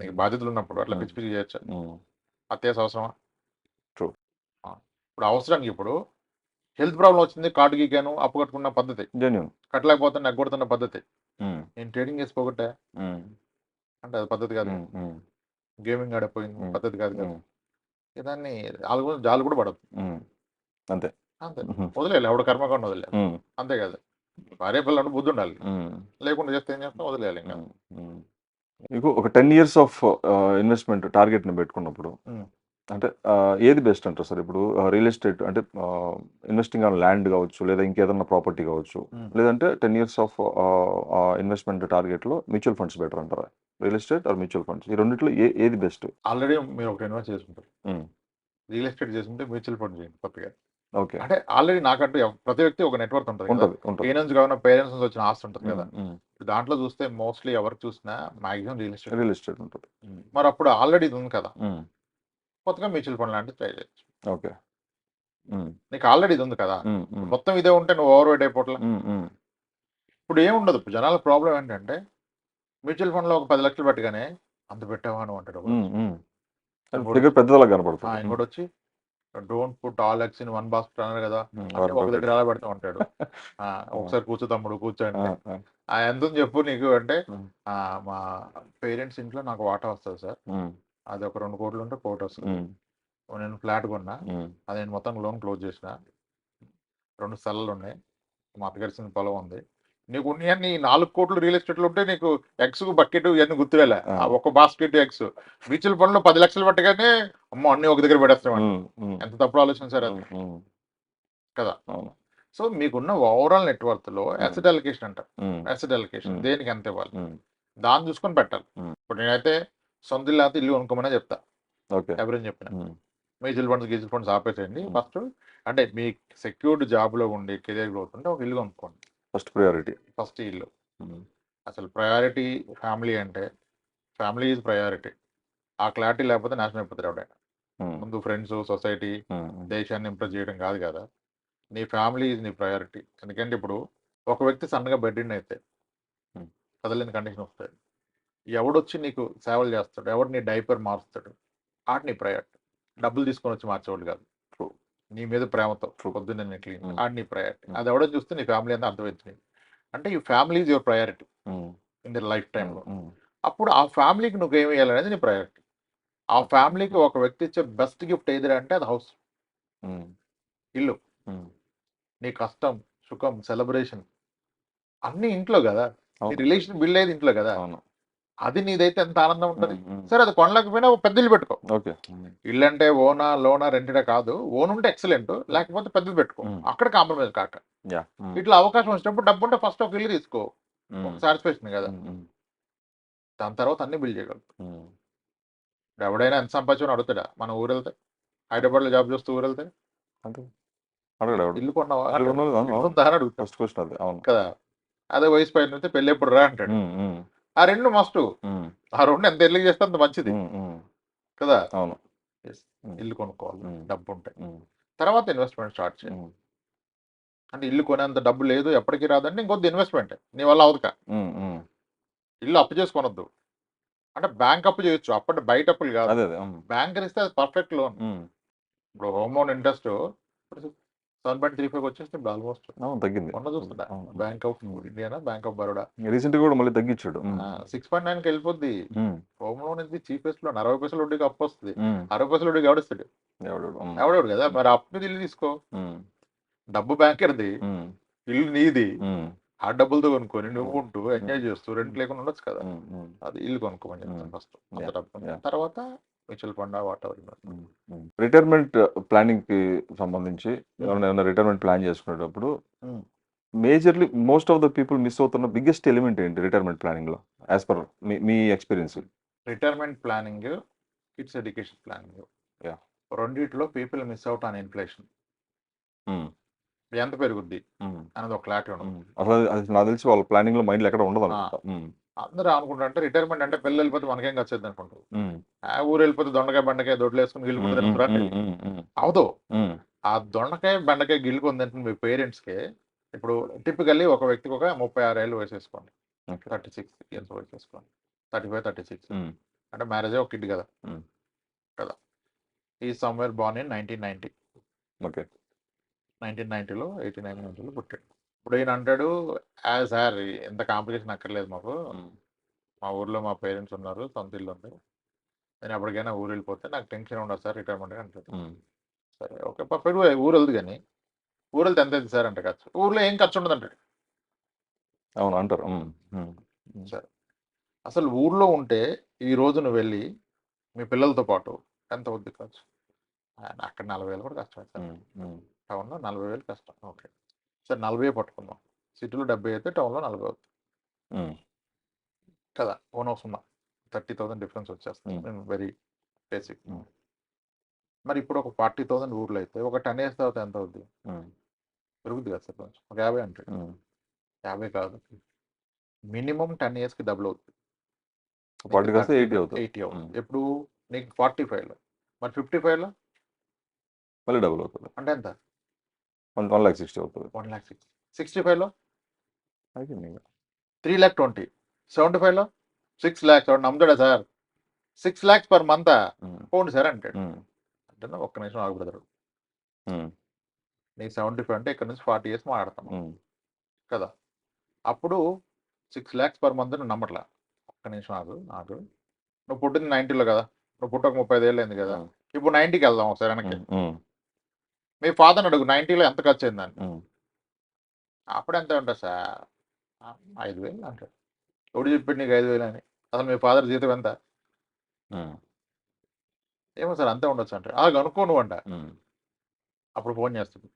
నీకు బాధ్యతలు ఉన్నప్పుడు అట్లా పిచ్చి పిచ్చి చేయొచ్చు. అత్యాస అవసరమా? ఇప్పుడు అవసరానికి ఇప్పుడు హెల్త్ ప్రాబ్లం వచ్చింది, కార్డు గీకాను, అప్పు కట్టుకున్న పద్ధతి, జెన్యూన్. కట్టలేకపోతే నెగ్గొడుతున్న పద్ధతి. నేను ట్రేడింగ్ చేసి పోగొట్టా అంటే అది పద్ధతి కాదు. గేమింగ్ ఆడిపోయింది పద్ధతి కాదు కదా. దాన్ని జాలు కూడా పడదు. అంతే అంతే, వదిలేయాలి. ఎవడ కర్మకాండ వదిలేదు. అంతే కదా. భార్య పిల్లలు బుద్ధి ఉండాలి. లేకుండా చేస్తే ఏం చేస్తాం, వదిలేయాలి. ఇంకా మీకు ఒక 10 years ఆఫ్ ఇన్వెస్ట్మెంట్ టార్గెట్ ని పెట్టుకున్నప్పుడు అంటే ఏది బెస్ట్ అంటారు సార్? ఇప్పుడు రియల్ ఎస్టేట్ అంటే ఇన్వెస్టింగ్ ఆన్ ల్యాండ్ కావచ్చు, లేదా ఇంకేదన్నా ప్రాపర్టీ కావచ్చు, లేదంటే 10 years ఆఫ్ ఇన్వెస్ట్మెంట్ టార్గెట్ లో మ్యూచువల్ ఫండ్స్ బెటర్ అంటారా? Real estate or mutual funds, ఈ రెండిట్లో ఏది బెస్ట్? ఆల్రెడీ మీరు ఒకటి ఇన్వెస్ట్ చేసుకుంటారు, రియల్ ఎస్టేట్ చేసుకుంటే మ్యూచువల్ ఫండ్ చేయండి కొత్తగా. ఓకే. అంటే ఆల్రెడీ నాకంటూ ప్రతి వ్యక్తి ఒక నెట్వర్క్ ఉంటుంది. ఏ నుంచి కావాలన్నా పేరెంట్స్ నుంచి వచ్చిన ఆస్తి ఉంటుంది కదా. దాంట్లో చూస్తే మోస్ట్లీ ఎవరికి చూసినా మాక్సిమం రియల్ ఎస్టేట్ ఉంటుంది. మరి అప్పుడు ఆల్రెడీ ఇది ఉంది కదా, కొత్తగా మ్యూచువల్ ఫండ్ లాంటివి ట్రై చేయొచ్చు. ఓకే. నీకు ఆల్రెడీ ఇది ఉంది కదా, మొత్తం ఇదే ఉంటే నువ్వు ఓవర్ వెయిట్ అయిపోవట్లే. ఇప్పుడు ఏముండదు. జనాల ప్రాబ్లం ఏంటంటే మ్యూచువల్ ఫండ్ లో ఒక 10 లక్షలు పెట్టగానే అంత పెట్టావా అని అంటాడు. పెద్దలా కనపడుతుంది. ఇంకోటి వచ్చి don't put all eggs in one basket అన్నారు కదా, ఒక దగ్గర అలా పెడతా ఉంటాడు. ఒకసారి కూర్చో తమ్ముడు కూర్చోండి, ఎంత చెప్పు నీకు అంటే మా పేరెంట్స్ ఇంట్లో నాకు వాటా వస్తుంది సార్, అది ఒక 2 కోట్లు ఉంటే కోటి వస్తుంది. నేను ఫ్లాట్ కొన్నా, అది నేను మొత్తం లోన్ క్లోజ్ చేసిన, 2 స్థలాలు ఉన్నాయి, మా అత్తగారి పొలం ఉంది. నీకు ఉన్నాయన్ని 4 కోట్లు రియల్ ఎస్టేట్లు ఉంటే నీకు ఎగ్స్ బకెట్ ఇవన్నీ గుర్తురేలే. ఒక బాస్కెట్ ఎగ్స్ మ్యూచువల్ ఫండ్ లో 10 లక్షలు పట్టగానే అమ్మో అన్ని ఒక దగ్గర పెడేస్తాం. ఎంత తప్పుడు ఆలోచన సార్ అది కదా. సో మీకున్న ఓవరాల్ నెట్వర్క్ లో అసెట్ అలొకేషన్ అంటారు. అసెట్ అలొకేషన్ దేనికి ఎంత ఇవ్వాలి దాన్ని చూసుకొని పెట్టాలి. ఇప్పుడు నేనైతే సొంత ఇల్లు అయితే ఇల్లు కొనుక్కోమనే చెప్తా. ఎవరైనా చెప్పిన మ్యూచువల్ ఫండ్స్ ఆపేసేయండి. ఫస్ట్ అంటే మీ సెక్యూర్డ్ జాబ్ లో ఉండి కెరియర్ గ్రోత్ ఉంటే ఒక ఇల్లు కొనుక్కోండి. ఫస్ట్ ప్రయారిటీ ఫస్ట్ ఇల్లు. అసలు ప్రయారిటీ ఫ్యామిలీ అంటే ఫ్యామిలీ ఈజ్ ప్రయారిటీ. ఆ క్లారిటీ లేకపోతే నాశనం అయిపోతారు ఎవడైనా. ముందు ఫ్రెండ్స్, సొసైటీ, దేశాన్ని ఇంప్రెస్ చేయడం కాదు కదా. నీ ఫ్యామిలీ ఈజ్ నీ ప్రయారిటీ. ఎందుకంటే ఇప్పుడు ఒక వ్యక్తి సన్నగా బెడ్ అయితే కదలేని కండిషన్ వస్తాయి. ఎవడొచ్చి నీకు సేవలు చేస్తాడు, ఎవడు నీ డైపర్ మార్చుతాడు, ఆట నీ ప్రయారిటీ. డబ్బులు తీసుకొని వచ్చి మార్చేవాళ్ళు కాదు. నీ మీద ప్రేమతో పొద్దున్న క్లీన్ ఆడ నీ ప్రయారిటీ. అది ఎవడో చూస్తే నీ ఫ్యామిలీ అంతా అర్థమవుతుంది. అంటే ఈ family is your priority in the life టైంలో. అప్పుడు ఆ ఫ్యామిలీకి నువ్వు ఏమి వేయాలనేది నీ ప్రయారిటీ. ఆ ఫ్యామిలీకి ఒక వ్యక్తి ఇచ్చే బెస్ట్ గిఫ్ట్ ఏది అంటే అది హౌస్, ఇల్లు. నీ కష్టం, సుఖం, సెలబ్రేషన్ అన్ని ఇంట్లో కదా. నీ రిలేషన్ బిల్డ్ అయ్యేది ఇంట్లో కదా. అది నీదైతే ఎంత ఆనందం ఉంటుంది. సరే అది కొనలేకపోయినా ఒక పెద్ద ఇల్లు పెట్టుకో. ఇల్లు అంటే ఓనా లోనా రెంటెడా కాదు. ఓన్ ఉంటే ఎక్సలెంట్, లేకపోతే పెద్దది పెట్టుకో. అక్కడ కాంప్రమైజ్ కాక ఇట్లా అవకాశం వచ్చినప్పుడు డబ్బు ఉంటే ఫస్ట్ ఒక ఇల్లు తీసుకో, సాటిస్ఫాక్షన్ కదా. దాని తర్వాత అన్ని బిల్డ్ చేయగలుగుతాం. ఎవడైనా ఎంత సంపాదించుకొని అడుగుతాడా? మన ఊరు వెళ్తే, హైదరాబాద్ లో జాబ్ చేస్తూ ఊరు వెళ్తే ఇల్లు కొన్నావా అడుగుతాడు కదా. అదే వయసు పైన అయితే పెళ్ళి ఎప్పుడు రా అంటాడు. ఆ రెండు మస్ట్. ఆ రెండు ఎంత ఎర్లీగా చేస్తే అంత మంచిది కదా. అవును, ఇల్లు కొనుక్కోవాలి డబ్బు ఉంటాయి. తర్వాత ఇన్వెస్ట్మెంట్ స్టార్ట్ చేయాలి. అంటే ఇల్లు కొనేంత డబ్బు లేదు, ఎప్పటికీ రాదంటే ఇంకొద్ది ఇన్వెస్ట్మెంట్ నీ వల్ల అవదుక. ఇల్లు అప్పు చేసుకొనొద్దు. అంటే బ్యాంక్ అప్పు చేయొచ్చు, అప్పటి బయట అప్పులు కాదు. బ్యాంక్ ఇస్తే అది పర్ఫెక్ట్ లోన్. ఇప్పుడు హోమ్ లోన్ ఇంట్రెస్ట్ 7.35 వచ్చేసి ఆల్మోస్ట్ తగ్గింది. మొన్న చూస్తుంటా bank of India, bank of Baroda recent కూడా మళ్ళీ తగ్గించాడు. 6.9కి వెళ్ళిపోద్ది. హోమ్ లోన్ ఇది చీపెస్ట్ లోన్. 60 పైసలు వడ్డీకి అప్పు వస్తుంది. 60 పైసలు వడ్డీకి ఎవడిస్తాడు? ఎవడోడు కదా. మరి అప్పు మీద ఇల్లు తీసుకో. డబ్బు బ్యాంకర్ది, ఇల్లు నీది. ఆ డబ్బులతో కొనుక్కొని నువ్వు ఉంటూ ఎంజాయ్ చేస్తూ రెంట్ లేకుండా ఉండొచ్చు కదా. అది ఇల్లు కొనుక్కోమని చెప్తాను ఫస్ట్. తర్వాత mutual fund whatever. Retirement planning కి సంబంధించి ఏమైనా రిటైర్మెంట్ ప్లాన్ చేసుకునేటప్పుడు majorly most of the people miss అవుతున్న బిగ్గెస్ట్ ఎలిమెంట్ ఏంటి రిటైర్మెంట్ ప్లానింగ్ లో యాజ్ పర్ మీ experience? Retirement planning, kids education planning, రెండిట్లో people miss out on inflation. ఎంత పెరుగుద్ది అనేది ఒక క్లారిటీ ఉండదు. అసలు నాకు తెలిసి వాళ్ళ ప్లానింగ్ లో మైండ్ ఎక్కడ ఉండదు. అందరూ అనుకుంటారంటే రిటైర్మెంట్ అంటే పిల్లలు వెళ్ళిపోతే మనకేం వచ్చేది అనుకుంటారు. ఊరు వెళ్ళిపోతే దొండకాయ బెండకాయ దొడ్లు వేసుకుని గిల్లుకుంటారు. అవదు. ఆ దొండకాయ బెండకాయ గిల్లుకొని తింటున్న మీ పేరెంట్స్ కి ఇప్పుడు టిపికల్లీ ఒక వ్యక్తికి ఒక 36 ఏళ్ళు వయసు వేసుకోండి, 36 ఇయర్స్ వయసు వేసుకోండి, 35, 36 అంటే మ్యారేజ్ ఒక కిడ్ కదా. కదా ఈ సమ్వేర్ బార్న్ ఇన్ 1990. ఓకే 1990లో 89-90లో పుట్టాడు. ఇప్పుడు ఈయన అంటాడు సార్ ఎంత కాంప్లికేషన్ అక్కర్లేదు మాకు, మా ఊర్లో మా పేరెంట్స్ ఉన్నారు, సొంత ఇల్లు ఉంది, నేను ఎప్పటికైనా ఊరు వెళ్ళిపోతే నాకు టెన్షన్ ఉండదు సార్ రిటైర్మెంట్ అంటాడు. సరే ఓకే పర్ఫెక్ట్, ఊరు వెళ్దు కానీ ఊరు వెళ్తే ఎంత అవుతుంది సార్ అంటే ఖర్చు, ఊర్లో ఏం ఖర్చు ఉండదు అంటాడు. అవును అంటారు. సరే అసలు ఊర్లో ఉంటే ఈ రోజు నువ్వు వెళ్ళి మీ పిల్లలతో పాటు ఎంత అవుద్ది ఖర్చు? అక్కడ 40,000 కూడా కష్టమే సార్, టౌన్లో 40,000 కష్టం. ఓకే సార్ 40 పట్టుకుందాం, సిటీలో 70 అయితే టౌన్లో 40 అవుతుంది కదా, ఓన్ హౌస్ ఉన్నా 30,000 డిఫరెన్స్ వచ్చేస్తుంది, వెరీ బేసిక్. మరి ఇప్పుడు ఒక 40,000 ఊర్లో అయితే ఒక 10 years తర్వాత ఎంత అవుద్ది? పెరుగుద్ది కదా సార్ కొంచెం, ఒక 50 అంటే 50 కాదు, మినిమం 10 yearsకి డబుల్ అవుతుంది. 80 అవుతుంది. 80 అవుతుంది. ఎప్పుడు నీకు 45లో, మరి 55లో మళ్ళీ డబుల్ అవుతుంది, అంటే ఎంత? 1,60,000 అవుతుంది. 1,60,000. 65లో అయిపోయింది. 3,20,000. 75లో 6 lakhs. నమ్ముతాడా సార్? 6 lakhs పర్ మంత్ పోండి సార్ అంటాడు. అంటే ఒక్క నిమిషం ఆగుపడతారు. నీకు 75 అంటే ఇక్కడ నుంచి 40 years మాట్లాడతాం కదా, అప్పుడు 6 lakhs పర్ మంత్ నువ్వు నమ్మట్లా. ఒక్క నిమిషం ఆగు, నువ్వు పుట్టింది 90లో కదా, నువ్వు పుట్టక 35 ఏళ్ళు అయింది కదా, ఇప్పుడు 90కి వెళ్దాం ఒకసారి వెనక్కి. మీ ఫాదర్ అడుగు 90లో ఎంత ఖర్చు అయిందని, అప్పుడు ఎంత ఉంటుంది సార్? 5,000 అంటాడు. ఎవడు చెప్పాడు నీకు 5,000 అని? అసలు మీ ఫాదర్ జీతం ఎంత? ఏమో సార్ అంతే ఉండొచ్చు అంటాడు. అలా కనుక్కో నువ్వు అంట. అప్పుడు ఫోన్ చేస్తాడు,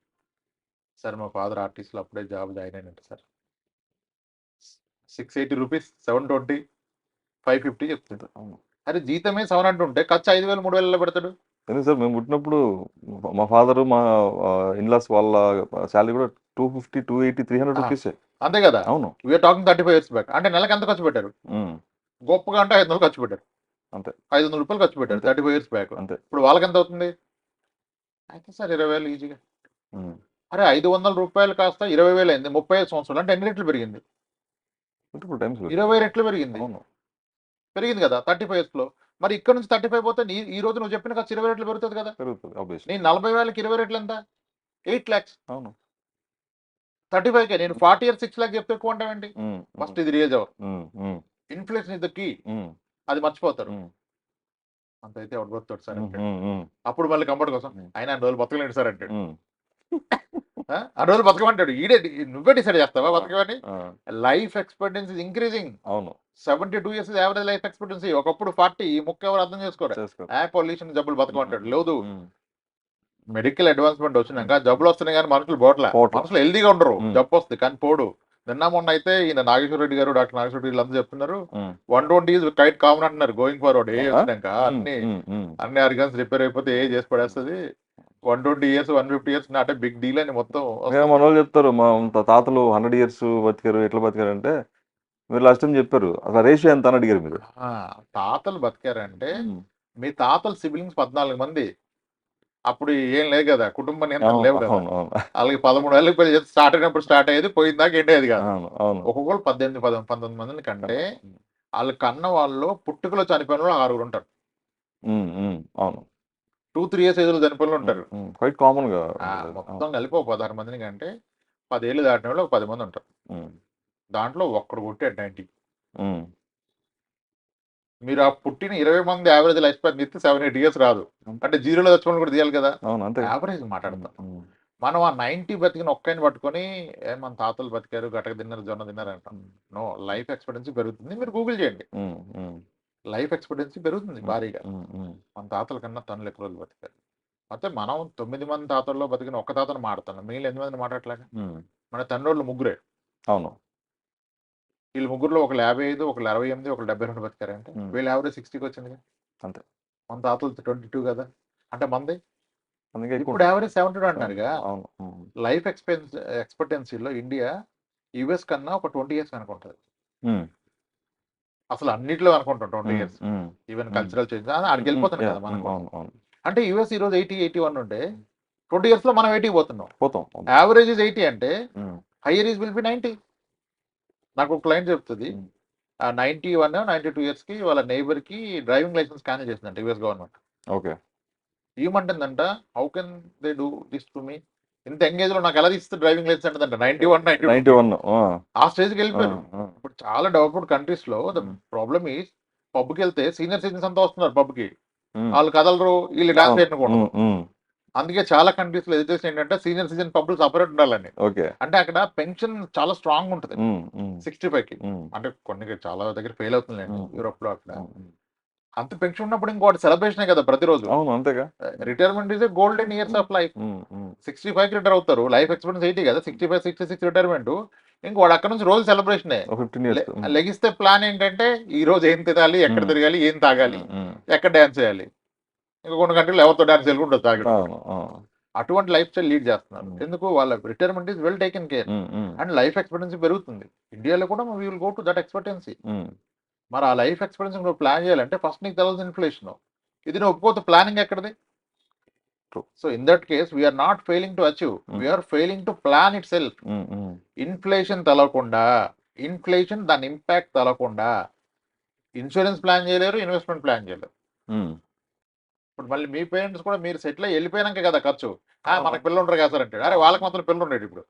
సార్ మా ఫాదర్ ఆర్టీసీలో అప్పుడే జాబ్ జాయిన్ అయినట్టు సార్, 680 రూపీస్, 720, 550 చెప్తాడు. అరే జీతమే 700 ఉంటే ఖర్చు 5,000 3,000 పెడతాడు. ఎందుకు సార్ మేము పుట్టినప్పుడు మా ఫాదర్ మా ఇన్లాస్ వాళ్ళ శాలరీ కూడా 250, 280, 300 రూపీస్. అంతే కదా. అవును, వీఆర్ టాకింగ్ 35 years బ్యాక్. అంటే నెలకు ఎంత ఖర్చు పెట్టారు? గొప్పగా అంటే 500 ఖర్చు పెట్టారు. అంతే, 500 రూపాయలు ఖర్చు పెట్టారు 35 years బ్యాక్. అంతే. ఇప్పుడు వాళ్ళకి ఎంత అవుతుంది? అయితే సార్ 20,000 ఈజీగా. అరే 500 రూపాయలు కాస్త 20,000 అయింది, 35 సంవత్సరాలు అంటే ఎన్ని రెట్లు పెరిగింది? 20 రెట్లు పెరిగింది. పెరిగింది కదా 35 years లో. మరి ఇక్కడ నుంచి 35 పోతే ఈ రోజు నువ్వు చెప్పిన ఖర్చు 20 రెట్లు పెరుగుతుంది కదా. నేను 40,000కి 20 రెట్లు ఎంత? 8 lakhs. అవును, 35కే నేను 40 years 6 lakhs చెప్తే ఎక్కువ అంటావేంటి? ఫస్ట్ ఇది real hour. Inflation is the key, అది మర్చిపోతారు. అంతైతే ఎవడు బతుకుతాడు సార్ అంటాడు. అప్పుడు మళ్ళీ కంఫర్ట్ కోసం ఆయన 2 రోజులు బతకలేడు సార్ అంటాడు. ఆ రోజులు బతకమంటాడు. నువ్వే డిసైడ్ చేస్తావా బతకమని? Life expectancy is increasing. అవును, 72 years యావరేజ్ లైఫ్ ఎక్స్పెక్టెన్సీ. ఒకప్పుడు 40, ఈ ముక్క ఎవరు అర్థం చేసుకోరు. పొల్యూషన్ జబ్బులు బతకమంటాడు. లేదు, మెడికల్ అడ్వాన్స్మెంట్ వచ్చినాక జబ్బులు వస్తున్నాయి కానీ మనుషులు పోట్ల, మనుషులు హెల్దీగా ఉండరు, జబ్బు వస్తుంది కానీ పోడు. నిన్న మొన్న అయితే ఈయన నాగేశ్వర రెడ్డి గారు, డాక్టర్ నాగేశ్వర రెడ్డి వీళ్ళందరూ చెప్తున్నారు 120 is quite కామన్ అంటున్నారు గోయింగ్ ఫార్వర్డ్. ఏ వచ్చినాక అన్ని ఆర్గన్స్ రిపేర్ అయిపోతే ఏ చేసి పడేస్తుంది. 120 years 150 years నాటే బిగ్ డీల్ అని మొత్తం మన వాళ్ళు చెప్తారు. మా తాతలు 100 years బతికారు, ఎట్లా బతికారు అంటే మీరు లాస్ట్ టైం చెప్పారు. అసలు రేషియో ఎంత అని అడిగారు మీరు. తాతలు బతికారంటే మీ తాతలు సిబ్లింగ్స్ 14 మంది. అప్పుడు ఏం లేదు కదా, కుటుంబ నియంత్రణ లేవు కదా. వాళ్ళకి 13 ఏళ్ళకి పెళ్లి చేసి స్టార్ట్ అయినప్పుడు స్టార్ట్ అయ్యేది, పోయిందాక ఏంటేది కాదు. ఒక్కొక్కరు 18, 19 మందిని కంటే వాళ్ళ కన్న వాళ్ళు పుట్టుకలో చనిపోయిన వాళ్ళు 6 ఉంటారు. అవును, 2-3 years ఏజ్ లో చనిపోయిన వాళ్ళు ఉంటారు. క్వైట్ కామన్ గా. మొత్తం కలిపి 16 మందిని కంటే 10 ఏళ్ళు దాటిన వాళ్ళు 10 మంది ఉంటారు. దాంట్లో ఒక్కడు కొట్టాడు 90. మీరు ఆ పుట్టిన 20 మంది యావరేజ్ లైఫ్ స్పాన్ తీస్తే 7-8 years రాదు. అంటే జీరోలో చచ్చిపోవడం కూడా తీయాలి కదా. యావరేజ్ మాట్లాడతాం మనం. ఆ 90 బతికిన ఒక్కని పట్టుకొని మన తాతలు బతికారు, గటక తిన్నారు, జొన్న తిన్నారు అంటాం. నో, లైఫ్ ఎక్స్పెక్టెన్సీ పెరుగుతుంది. మీరు గూగుల్ చేయండి, లైఫ్ ఎక్స్పెక్టెన్సీ పెరుగుతుంది భారీగా. మన తాతల కన్నా టన్నులు ఎక్కువ రోజులు బతికారు. అయితే మనం 9 మంది తాతల్లో బతికిన ఒక్క తాతను మాట్లాడుతున్నాం, మిగిలిన 8 మందిని మాట్లాడలేక. మన తండ్రోళ్ళు ముగ్గురే. అవును, వీళ్ళు ముగ్గురులో ఒకళ్ళు 55, ఒకళ్ళు 68, ఒకళ్ళు 72 బతికారంటే వీళ్ళు యావరేజ్ 60కి వచ్చింది. అంతే, మన తాతలు 22 కదా, అంటే మంది ఇప్పుడు యావరేజ్ 72 అంటున్నారుగా. లైఫ్ ఎక్స్పెక్టెన్సీలో ఇండియా యుఎస్ కన్నా ఒక 20 years అనుకుంటుంది. అసలు అన్నిట్లో అనుకుంటాం 20 years. ఈవెన్ కల్చరల్ చేంజ్ అక్కడికి వెళ్ళిపోతుంది కదా మనకు. అంటే యుఎస్ ఈ రోజు 80-81 ఉంటే 20 years లో మనం 80 పోతున్నాం. యావరేజ్ ఇస్ 80 అంటే హైయర్ ఈజ్ విల్ బి 90. నాకు ఒక క్లయింట్ చెప్తుంది 91, 92 years కి వాళ్ళ నైబర్ కి డ్రైవింగ్ లైసెన్స్ క్యాన్సిల్ చేసిందంట యుఎస్ గవర్నమెంట్. ఓకే, ఏమంటుందంట, how can they do this to me, ఇంత ఎంగేజ్ లో నాకు ఎలా తీస్తే డ్రైవింగ్ లైసెన్స్ అంటుందంట 91, 92. 91. ఆ స్టేజ్కి వెళ్ళిపోయారు. ఇప్పుడు చాలా డెవలప్డ్ కంట్రీస్ లో ద ప్రాబ్లమ్ ఈస్, పబ్కి వెళ్తే సీనియర్ సిటిజన్స్ అంతా వస్తున్నారు పబ్కి, వాళ్ళు కదలరు, వీళ్ళు డాన్స్ చేయకూడదు. అందుకే చాలా కంట్రీస్ లో ఎడ్యుకేషన్ ఏంటంటే సీనియర్ సిటిజన్ పబ్లు సపరేట్ ఉండాలని. ఓకే. అంటే అక్కడ పెన్షన్ చాలా స్ట్రాంగ్ ఉంటుంది 65కి. అంటే కొన్ని చాలా దగ్గర ఫెయిల్ అవుతుందండి యూరోప్ లో. అక్కడ అంత పెన్షన్ ఉన్నప్పుడు ఇంకోటి సెలబ్రేషన్ కదా ప్రతిరోజు. అవును, అంతేగా. Retirement is golden years of life. 65కి రిటైర్ అవుతారు, లైఫ్ ఎక్స్పీరియన్స్ 80 కదా, 65, 66 రిటైర్మెంట్. ఇంకోటి అక్కడ నుంచి రోజు సెలబ్రేషన్. 15 years. లెగిస్తే ప్లాన్ ఏంటంటే ఈ రోజు ఏం తినాలి, ఎక్కడ తిరగాలి, ఏం తాగాలి, ఎక్కడ డాన్స్ చేయాలి. ఇంకా కొన్ని కంట్రీలు ఎవరితో డాన్స్ చేయాలి కూడా తాగడం. అటువంటి లైఫ్ స్టైల్ లీడ్ చేస్తున్నారు. ఎందుకు, వాళ్ళ retirement is well taken care and life expectancy పెరుగుతుంది. ఇండియాలో కూడా we will go to that expectancy. మరి ఆ లైఫ్ ఎక్స్పెక్టెన్సీ నువ్వు ప్లాన్ చేయాలంటే ఫస్ట్ నీకు తెలియదు ఇన్ఫ్లేషన్. ఇది నువ్వు ఒప్పుకోతే ప్లానింగ్ ఎక్కడిది? So in that case we're not failing to achieve, we're failing to plan itself. Inflation తెలవకుండా, ఇన్ఫ్లేషన్ దాని ఇంపాక్ట్ తెలవకుండా ఇన్సూరెన్స్ ప్లాన్ చేయలేరు, ఇన్వెస్ట్మెంట్ ప్లాన్ చేయలేరు. ఇప్పుడు మళ్ళీ మీ పేరెంట్స్ కూడా మీరు సెటిల్ అయ్యి వెళ్ళిపోయాక కదా ఖర్చు. మనకు పిల్లలు ఉండరు కదా సార్ అంటే, అరే వాళ్ళకి మాత్రం పిల్లలు ఉండేది ఇప్పుడు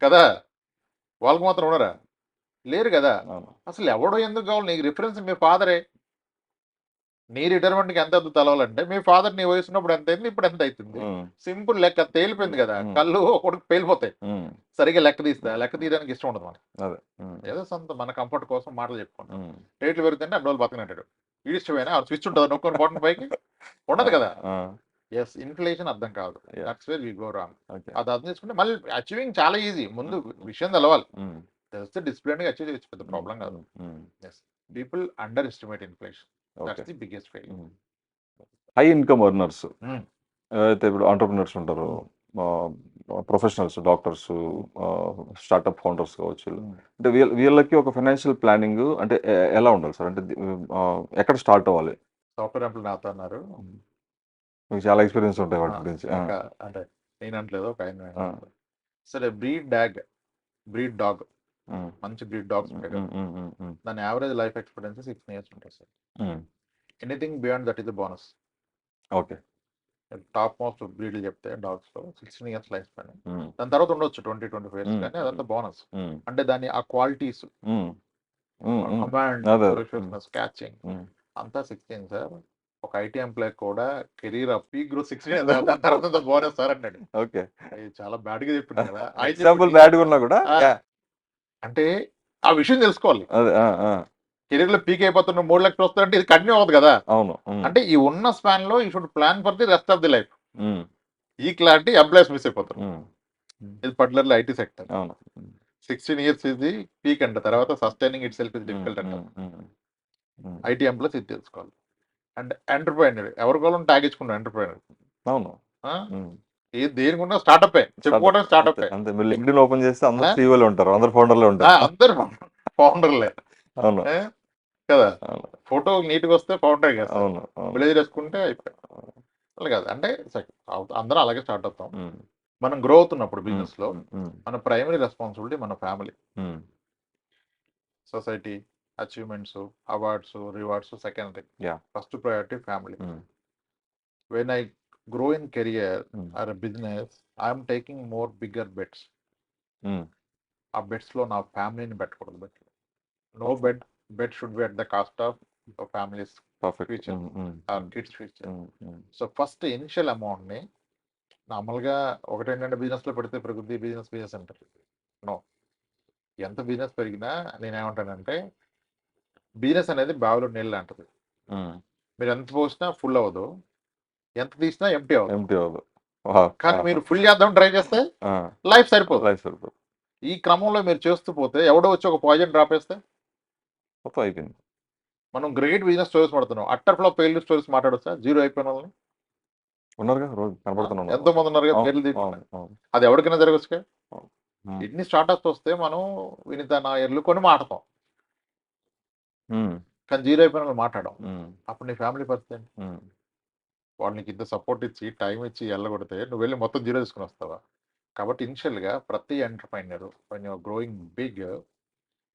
కదా, వాళ్ళకి మాత్రం ఉండరా? లేరు కదా. అసలు ఎవడో ఎందుకు కావాలి నీకు? రిఫరెన్స్ మీ ఫాదరే. నీ రిటైర్మెంట్కి ఎంత అవుతుంది తెలవాలంటే మీ ఫాదర్ నీ వయసు ఉన్నప్పుడు ఎంత అయింది, ఇప్పుడు ఎంత అవుతుంది. సింపుల్ లెక్క తేలిపోయింది కదా. కళ్ళు ఒకటి పేలిపోతాయి సరిగ్గా లెక్క తీస్తా. లెక్క తీయడానికి ఇష్టం ఉండదు మనకి. ఏదో సొంత మన కంఫర్ట్ కోసం మాటలు చెప్పుకుంటాం. రేట్లు పెరుగుతుంటే అన్ని రోజులు బతకనంటాడు. ఇష్టమైనా స్విచ్ ఉంటుంది నొక్కొని బటన్ పైకి ఉండదు కదా. ఎస్, ఇన్ఫ్లేషన్ అర్థం కాదు. That's where we go wrong. అది అర్థం చేసుకుంటే మళ్ళీ అచీవింగ్ చాలా ఈజీ. ముందు విషయం తెలవాలి, తెలిస్తే డిసిప్లిన్ గా అచీవ్ చేయొచ్చు, పెద్ద ప్రాబ్లం కాదు. Yes, people underestimate inflation. That's the biggest fail. High income earners అయితే ఇప్పుడు ఆంటర్ప్రినర్స్ ఉంటారు, ప్రొఫెషనల్స్, డాక్టర్స్, స్టార్ట్అప్ ఫౌండర్స్ కావచ్చు. అంటే వీళ్ళకి ఒక ఫైనాన్షియల్ ప్లానింగ్ అంటే ఎలా ఉండాలి సార్? అంటే ఎక్కడ స్టార్ట్ అవ్వాలి? సాఫ్ట్వేర్ ఎంప్లాయ్ నాతో అన్నారు, మీకు చాలా ఎక్స్పీరియన్స్ ఉంటాయి వాటి గురించి. అంటే నేనంటలేదు, ఒక ఆయన సరే బ్రీడ్ డాగ్, మంచి బ్రీడ్ డాగ్స్ ఉంటాయి కదా, దాని యావరేజ్ లైఫ్ ఎక్స్పెక్టెన్సీ 16 years ఉంటుంది sir. Anything beyond that is the bonus. Okay. Top most బ్రీడ్లు చెప్తే డాగ్స్ లో 16 years లైఫ్ స్పాన్. దాని తర్వాత ఉండొచ్చు 20-25 years, కానీ అదంతా బోనస్. అంటే దాని ఆ క్వాలిటీస్, క్యాచింగ్ అంతా 16 సార్. ఒక ఐటీ ఎంప్లాయ్ కూడా కెరీర్ పీక్ గ్రోత్ 16 దాని తర్వాత బోనస్ సార్ అన్నాడు. ఓకే, చాలా బ్యాడ్ గా చెప్పింది కదా. ఎగ్జాంపుల్ బ్యాడ్ గా ఉన్నా కూడా అంటే ఆ విషయం తెలుసుకోవాలి. కెరీర్ లో పీక్ అయిపోతున్న 3 లక్షలు వస్తారంటే ఇది కంటిన్యూ అవ్వదు కదా. అవును. అంటే ఈ ఉన్న స్పాన్ లో you should plan for the rest of the life. ఈ క్లారిటీ ఎంప్లాయీస్ మిస్ అయిపోతారు. ఇది పర్టికులర్లీ ఐటీ సెక్టర్. 16 years ఇది పీక్ అంట, తర్వాత sustaining it self is difficult అంట. ఐటీ ఎంప్లాయీస్ ఇది తెలుసుకోవాలి. అండ్ ఎంటర్ప్రైనర్ ఎవరి కోసం ట్యాగ్ ఇచ్చుకుంటారు ఎంటర్ప్రైనర్. అవును, దేనికున్నా స్టార్ట్అప్ చెప్పుకోవడం స్టార్ట్అప్. అంతే, మీరు లింక్డ్ఇన్ ఓపెన్ చేస్తే అందరూ సీఈఓలు ఉంటారు, అందరు ఫౌండర్లే ఉంటారు. అందరు ఫౌండర్లే. అవును కదా, ఫోటో నీట్ గా వస్తే ఫౌండర్ కదా. అవును, విలేజ్ వేసుకుంటే అయిపోయి కదా. అంటే అందరం అలాగే స్టార్ట్ అవుతాం. మనం గ్రో అవుతున్నప్పుడు బిజినెస్ లో మన ప్రైమరీ రెస్పాన్సిబిలిటీ మన family, society, achievements, awards, rewards secondary. First priority family. When I grow in career or a business, I am taking more bigger bets. ఆ బెట్స్ లో నా ఫ్యామిలీని పెట్టకూడదు. No bet should be at the cost of family's future or kids future. So first initial amount ని నార్మల్గా ఒకటి ఏంటంటే business లో పెడితే పెరుగుద్ది, బిజినెస్ అంటారు. నో, ఎంత బిజినెస్ పెరిగినా నేనేమంటానంటే బిజినెస్ అనేది బావిలో నీళ్ళు లాంటిది. మీరు ఎంత పోసినా ఫుల్ అవ్వదు, ఎంత తీసినా ఎంటీ అవ్వదు. కానీ మీరు ఫుల్ చేద్దాం ట్రై చేస్తే లైఫ్ సరిపోదు. ఈ క్రమంలో మీరు చేస్తూ పోతే ఎవడో వచ్చి ఒక పాయిజన్ డ్రాప్ వేస్తే మొత్తం అయిపోయింది. మనం గ్రేట్ బిజినెస్ స్టోరీస్ పడుతున్నాం, అట్టర్ ఫ్లాప్ ఫెయిల్యూర్ స్టోరీస్ మాట్లాడొచ్చా? జీరో అయిపోయిన వాళ్ళని ఎంతో మంది ఉన్నారు కదా పేర్లు తీసుకుంటే. అది ఎవరికైనా జరగచ్చు. ఎన్ని స్టార్ట్అప్స్ వస్తే మనం వినిత నాయర్లు కొని మాట్లాడతాం, కానీ జీరో అయిపోయిన వాళ్ళు మాట్లాడడం. అప్పుడు నీ ఫ్యామిలీ పరిస్థితి, వాళ్ళకి ఇంత సపోర్ట్ ఇచ్చి టైం ఇచ్చి వెళ్ళగొడితే నువ్వు వెళ్ళి మొత్తం జీరో తీసుకుని వస్తావా? కాబట్టి ఇనిషియల్గా ప్రతి entrepreneur when you are growing big,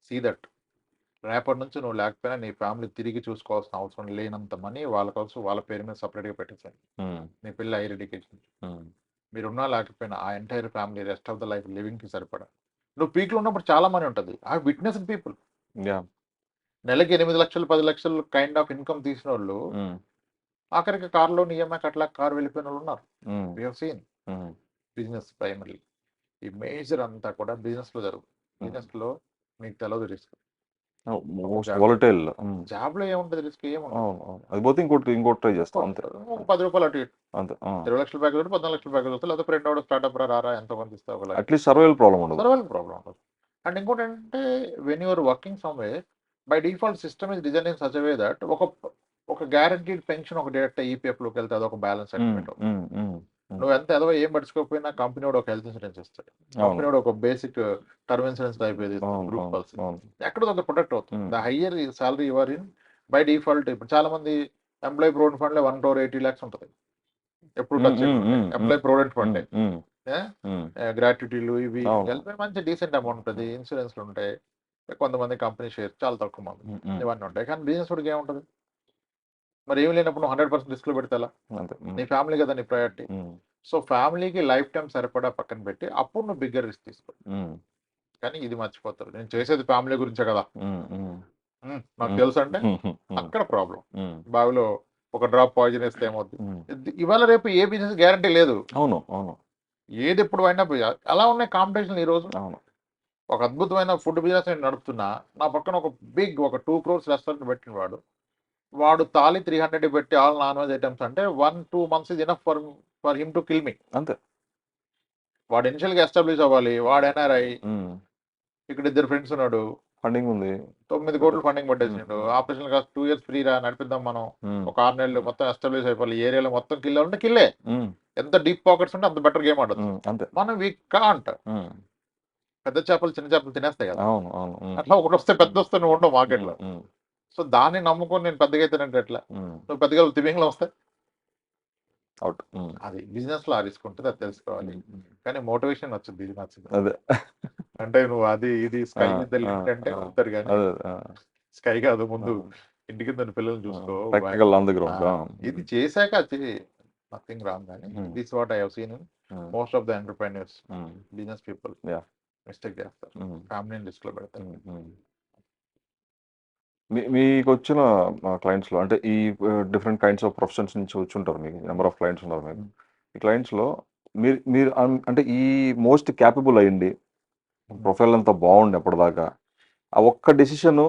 see that రేపటి నుంచి నువ్వు లేకపోయినా నీ ఫ్యామిలీ తిరిగి చూసుకోవాల్సిన అవసరం లేనంత మనీ వాళ్ళ కోసం వాళ్ళ పేరు మీద సపరేట్గా పెట్టేసాను. నీ పిల్ల హైయర్ ఎడ్యుకేషన్ మీరున్నా లేకపోయినా ఆ entire family rest of the life లివింగ్కి సరిపడా. నువ్వు పీక్లో ఉన్నప్పుడు చాలా మనీ ఉంటుంది. ఆ విట్నెస్ పీపుల్ నెలకి 8 లక్షలు 10 లక్షలు కైండ్ ఆఫ్ ఇన్కమ్ తీసిన వాళ్ళు ఆఖరికి కార్లో ఈఎంఐ అట్లా కార్ వెళ్ళిపోయిన వాళ్ళు ఉన్నారు. We have seen. Business primary ఈ మేజర్ అంతా కూడా బిజినెస్ లో జరుగుతుంది. బిజినెస్ లో మీకు తెలియదు రిస్క్. Most volatile. జాబ్ లో ఏముంటది రిస్క్? ఏముంటుంది. అది పోతే ఇంకోటి ట్రై చేస్తాం అంతే. ఒక 10 రూపాయలు అటు ఇటు అంతే. 20 లక్షల ప్యాకేజ్ 14 లక్షల ప్యాకేజ్ వస్తుంది. లేదా ఫ్రెండ్ అవడం స్టార్ట్అప్ రారా ఎంతో మంది ఇస్తావు. అట్లీస్ట్ సర్వైవల్ ప్రాబ్లం ఉండదు. సర్వైవల్ ప్రాబ్లం ఉండదు. అండ్ ఇంకోటి ఏంటంటే when you're working somewhere by default system is design in such way that ఒక గ్యారంటీడ్ పెన్షన్ ఒక డైరెక్ట్ ఈపీఎఫ్ లోకి వెళ్తే అదొక బ్యాలెన్స్ అగ్రిమెంట్. నువ్వు ఎంత ఎదవో ఏం పడుచుకోకపోయినా కంపెనీ వాడు ఒక హెల్త్ ఇన్సూరెన్స్ ఇస్తాడు. కంపెనీ వాడు ఒక బేసిక్ టర్మ్ ఇన్సూరెన్స్ టైప్ ఏది గ్రూప్ పాలసీ ఎక్కడ ఒక ప్రొటెక్ట్ అవుతుంది. The higher salary your in by default. ఇప్పుడు చాలా మంది ఎంప్లాయీ ప్రొవిడెంట్ ఫండ్ లో 1 crore 80 lakhs ఉంటుంది. ఎప్పుడు టచ్ ఎంప్లాయీ ప్రొవిడెంట్ ఫండ్ గ్రాట్యుటీలు ఇవి కలిపి మంచి డీసెంట్ అమౌంట్ ఉంటుంది. ఇన్సూరెన్స్లు ఉంటాయి. కొంతమంది కంపెనీ షేర్ చాలా తక్కువ మంది ఇవన్నీ ఉంటాయి. కానీ బిజినెస్ వాడికి ఏముంటుంది? మరి ఏం లేనప్పుడు 100% రిస్క్ లో పెడితే నీ ఫ్యామిలీ కదా నీ ప్రయారిటీ. సో ఫ్యామిలీకి లైఫ్ టైం సరిపడా పక్కన పెట్టి అప్పుడు నువ్వు బిగ్గర్ రిస్క్ తీసుకో. కానీ ఇది మర్చిపోతారు. నేను చేసేది ఫ్యామిలీ గురించే కదా నాకు తెలుసు అంటే అక్కడ ప్రాబ్లం. బావిలో ఒక డ్రాప్ పాయిజన్ వేస్తే ఏమవుతుంది? ఇవాళ రేపు ఏ బిజినెస్ గ్యారంటీ లేదు. అవును అవును. ఏది ఎప్పుడు అయినా అలా ఉన్నాయి కాంపిటీషన్. ఈ రోజు ఒక అద్భుతమైన ఫుడ్ బిజినెస్ నేను నడుపుతున్నా. నా పక్కన ఒక 2 crores రెస్టారెంట్ పెట్టిన వాడు తాళి 300 పెట్టి ఆల్ నాన్ వెజ్ ఐటమ్స్ అంటే 1-2 months is enough for him to kill me. అంతే. వాడు ఇనిషియల్ గా ఎస్టాబ్లిష్ అవ్వాలి. వాడు ఎన్ఆర్ఐ. ఇక్కడ 2 ఫ్రెండ్స్ ఉన్నాడు. ఫండింగ్ ఉంది. 9 crores ఫండింగ్ పట్టేసిండు. ఆపరేషన్ కాస్త 2 years ఫ్రీ రా నడిపిద్దాం మనం. ఒక 6 నెలలు మొత్తం ఎస్టాబ్లిష్ అయిపోవాలి. ఏరియాలో మొత్తం కిల్ అవ్వాలంటే కిల్లే. ఎంత డీప్ పాకెట్స్ ఉంటే అంత బెటర్ గేమ్ ఆడదు. అంతే. మనం వీ కాంట్. పెద్ద చేపలు చిన్న చేపలు తినేస్తాయి కదా. అవును అవును. అట్లా ఒకటి వస్తే పెద్ద వస్తే నువ్వు ఉండవు మార్కెట్ లో. సో దాన్ని నమ్ముకొని నేను పెద్దగా అయితేనంటే ఎట్లా? నువ్వు పెద్దగా తిమింగలు వస్తాయి. అవుట్. అది బిజినెస్ లో ఆ రిస్క్ ఉంటుంది. అది తెలుసుకోవాలి. కానీ మోటివేషన్ వచ్చింది. ఇది నచ్చింది. అదే అంటే నువ్వు అది ఇది స్కై మీద అంటే వస్తారు కానీ స్కై కాదు. ముందు ఇంటి కింద పిల్లల్ని చూసుకో. ఇది చేశాక నథింగ్ రాంగ్. కానీ this what I have seen in most of the entrepreneurs business people mistake చేస్తారు. ఫ్యామిలీని రిస్క్ లో పెడతారు. మీకు వచ్చిన క్లయింట్స్లో అంటే ఈ డిఫరెంట్ కైండ్స్ ఆఫ్ ప్రొఫెషన్స్ నుంచి వచ్చి ఉంటారు. మీకు నెంబర్ ఆఫ్ క్లయింట్స్ ఉన్నారు. మీకు ఈ క్లయింట్స్లో మీరు అంటే ఈ మోస్ట్ క్యాపబుల్ అయ్యింది ప్రొఫైల్ అంతా బాగుండే అప్పటిదాకా ఆ ఒక్క డెసిషన్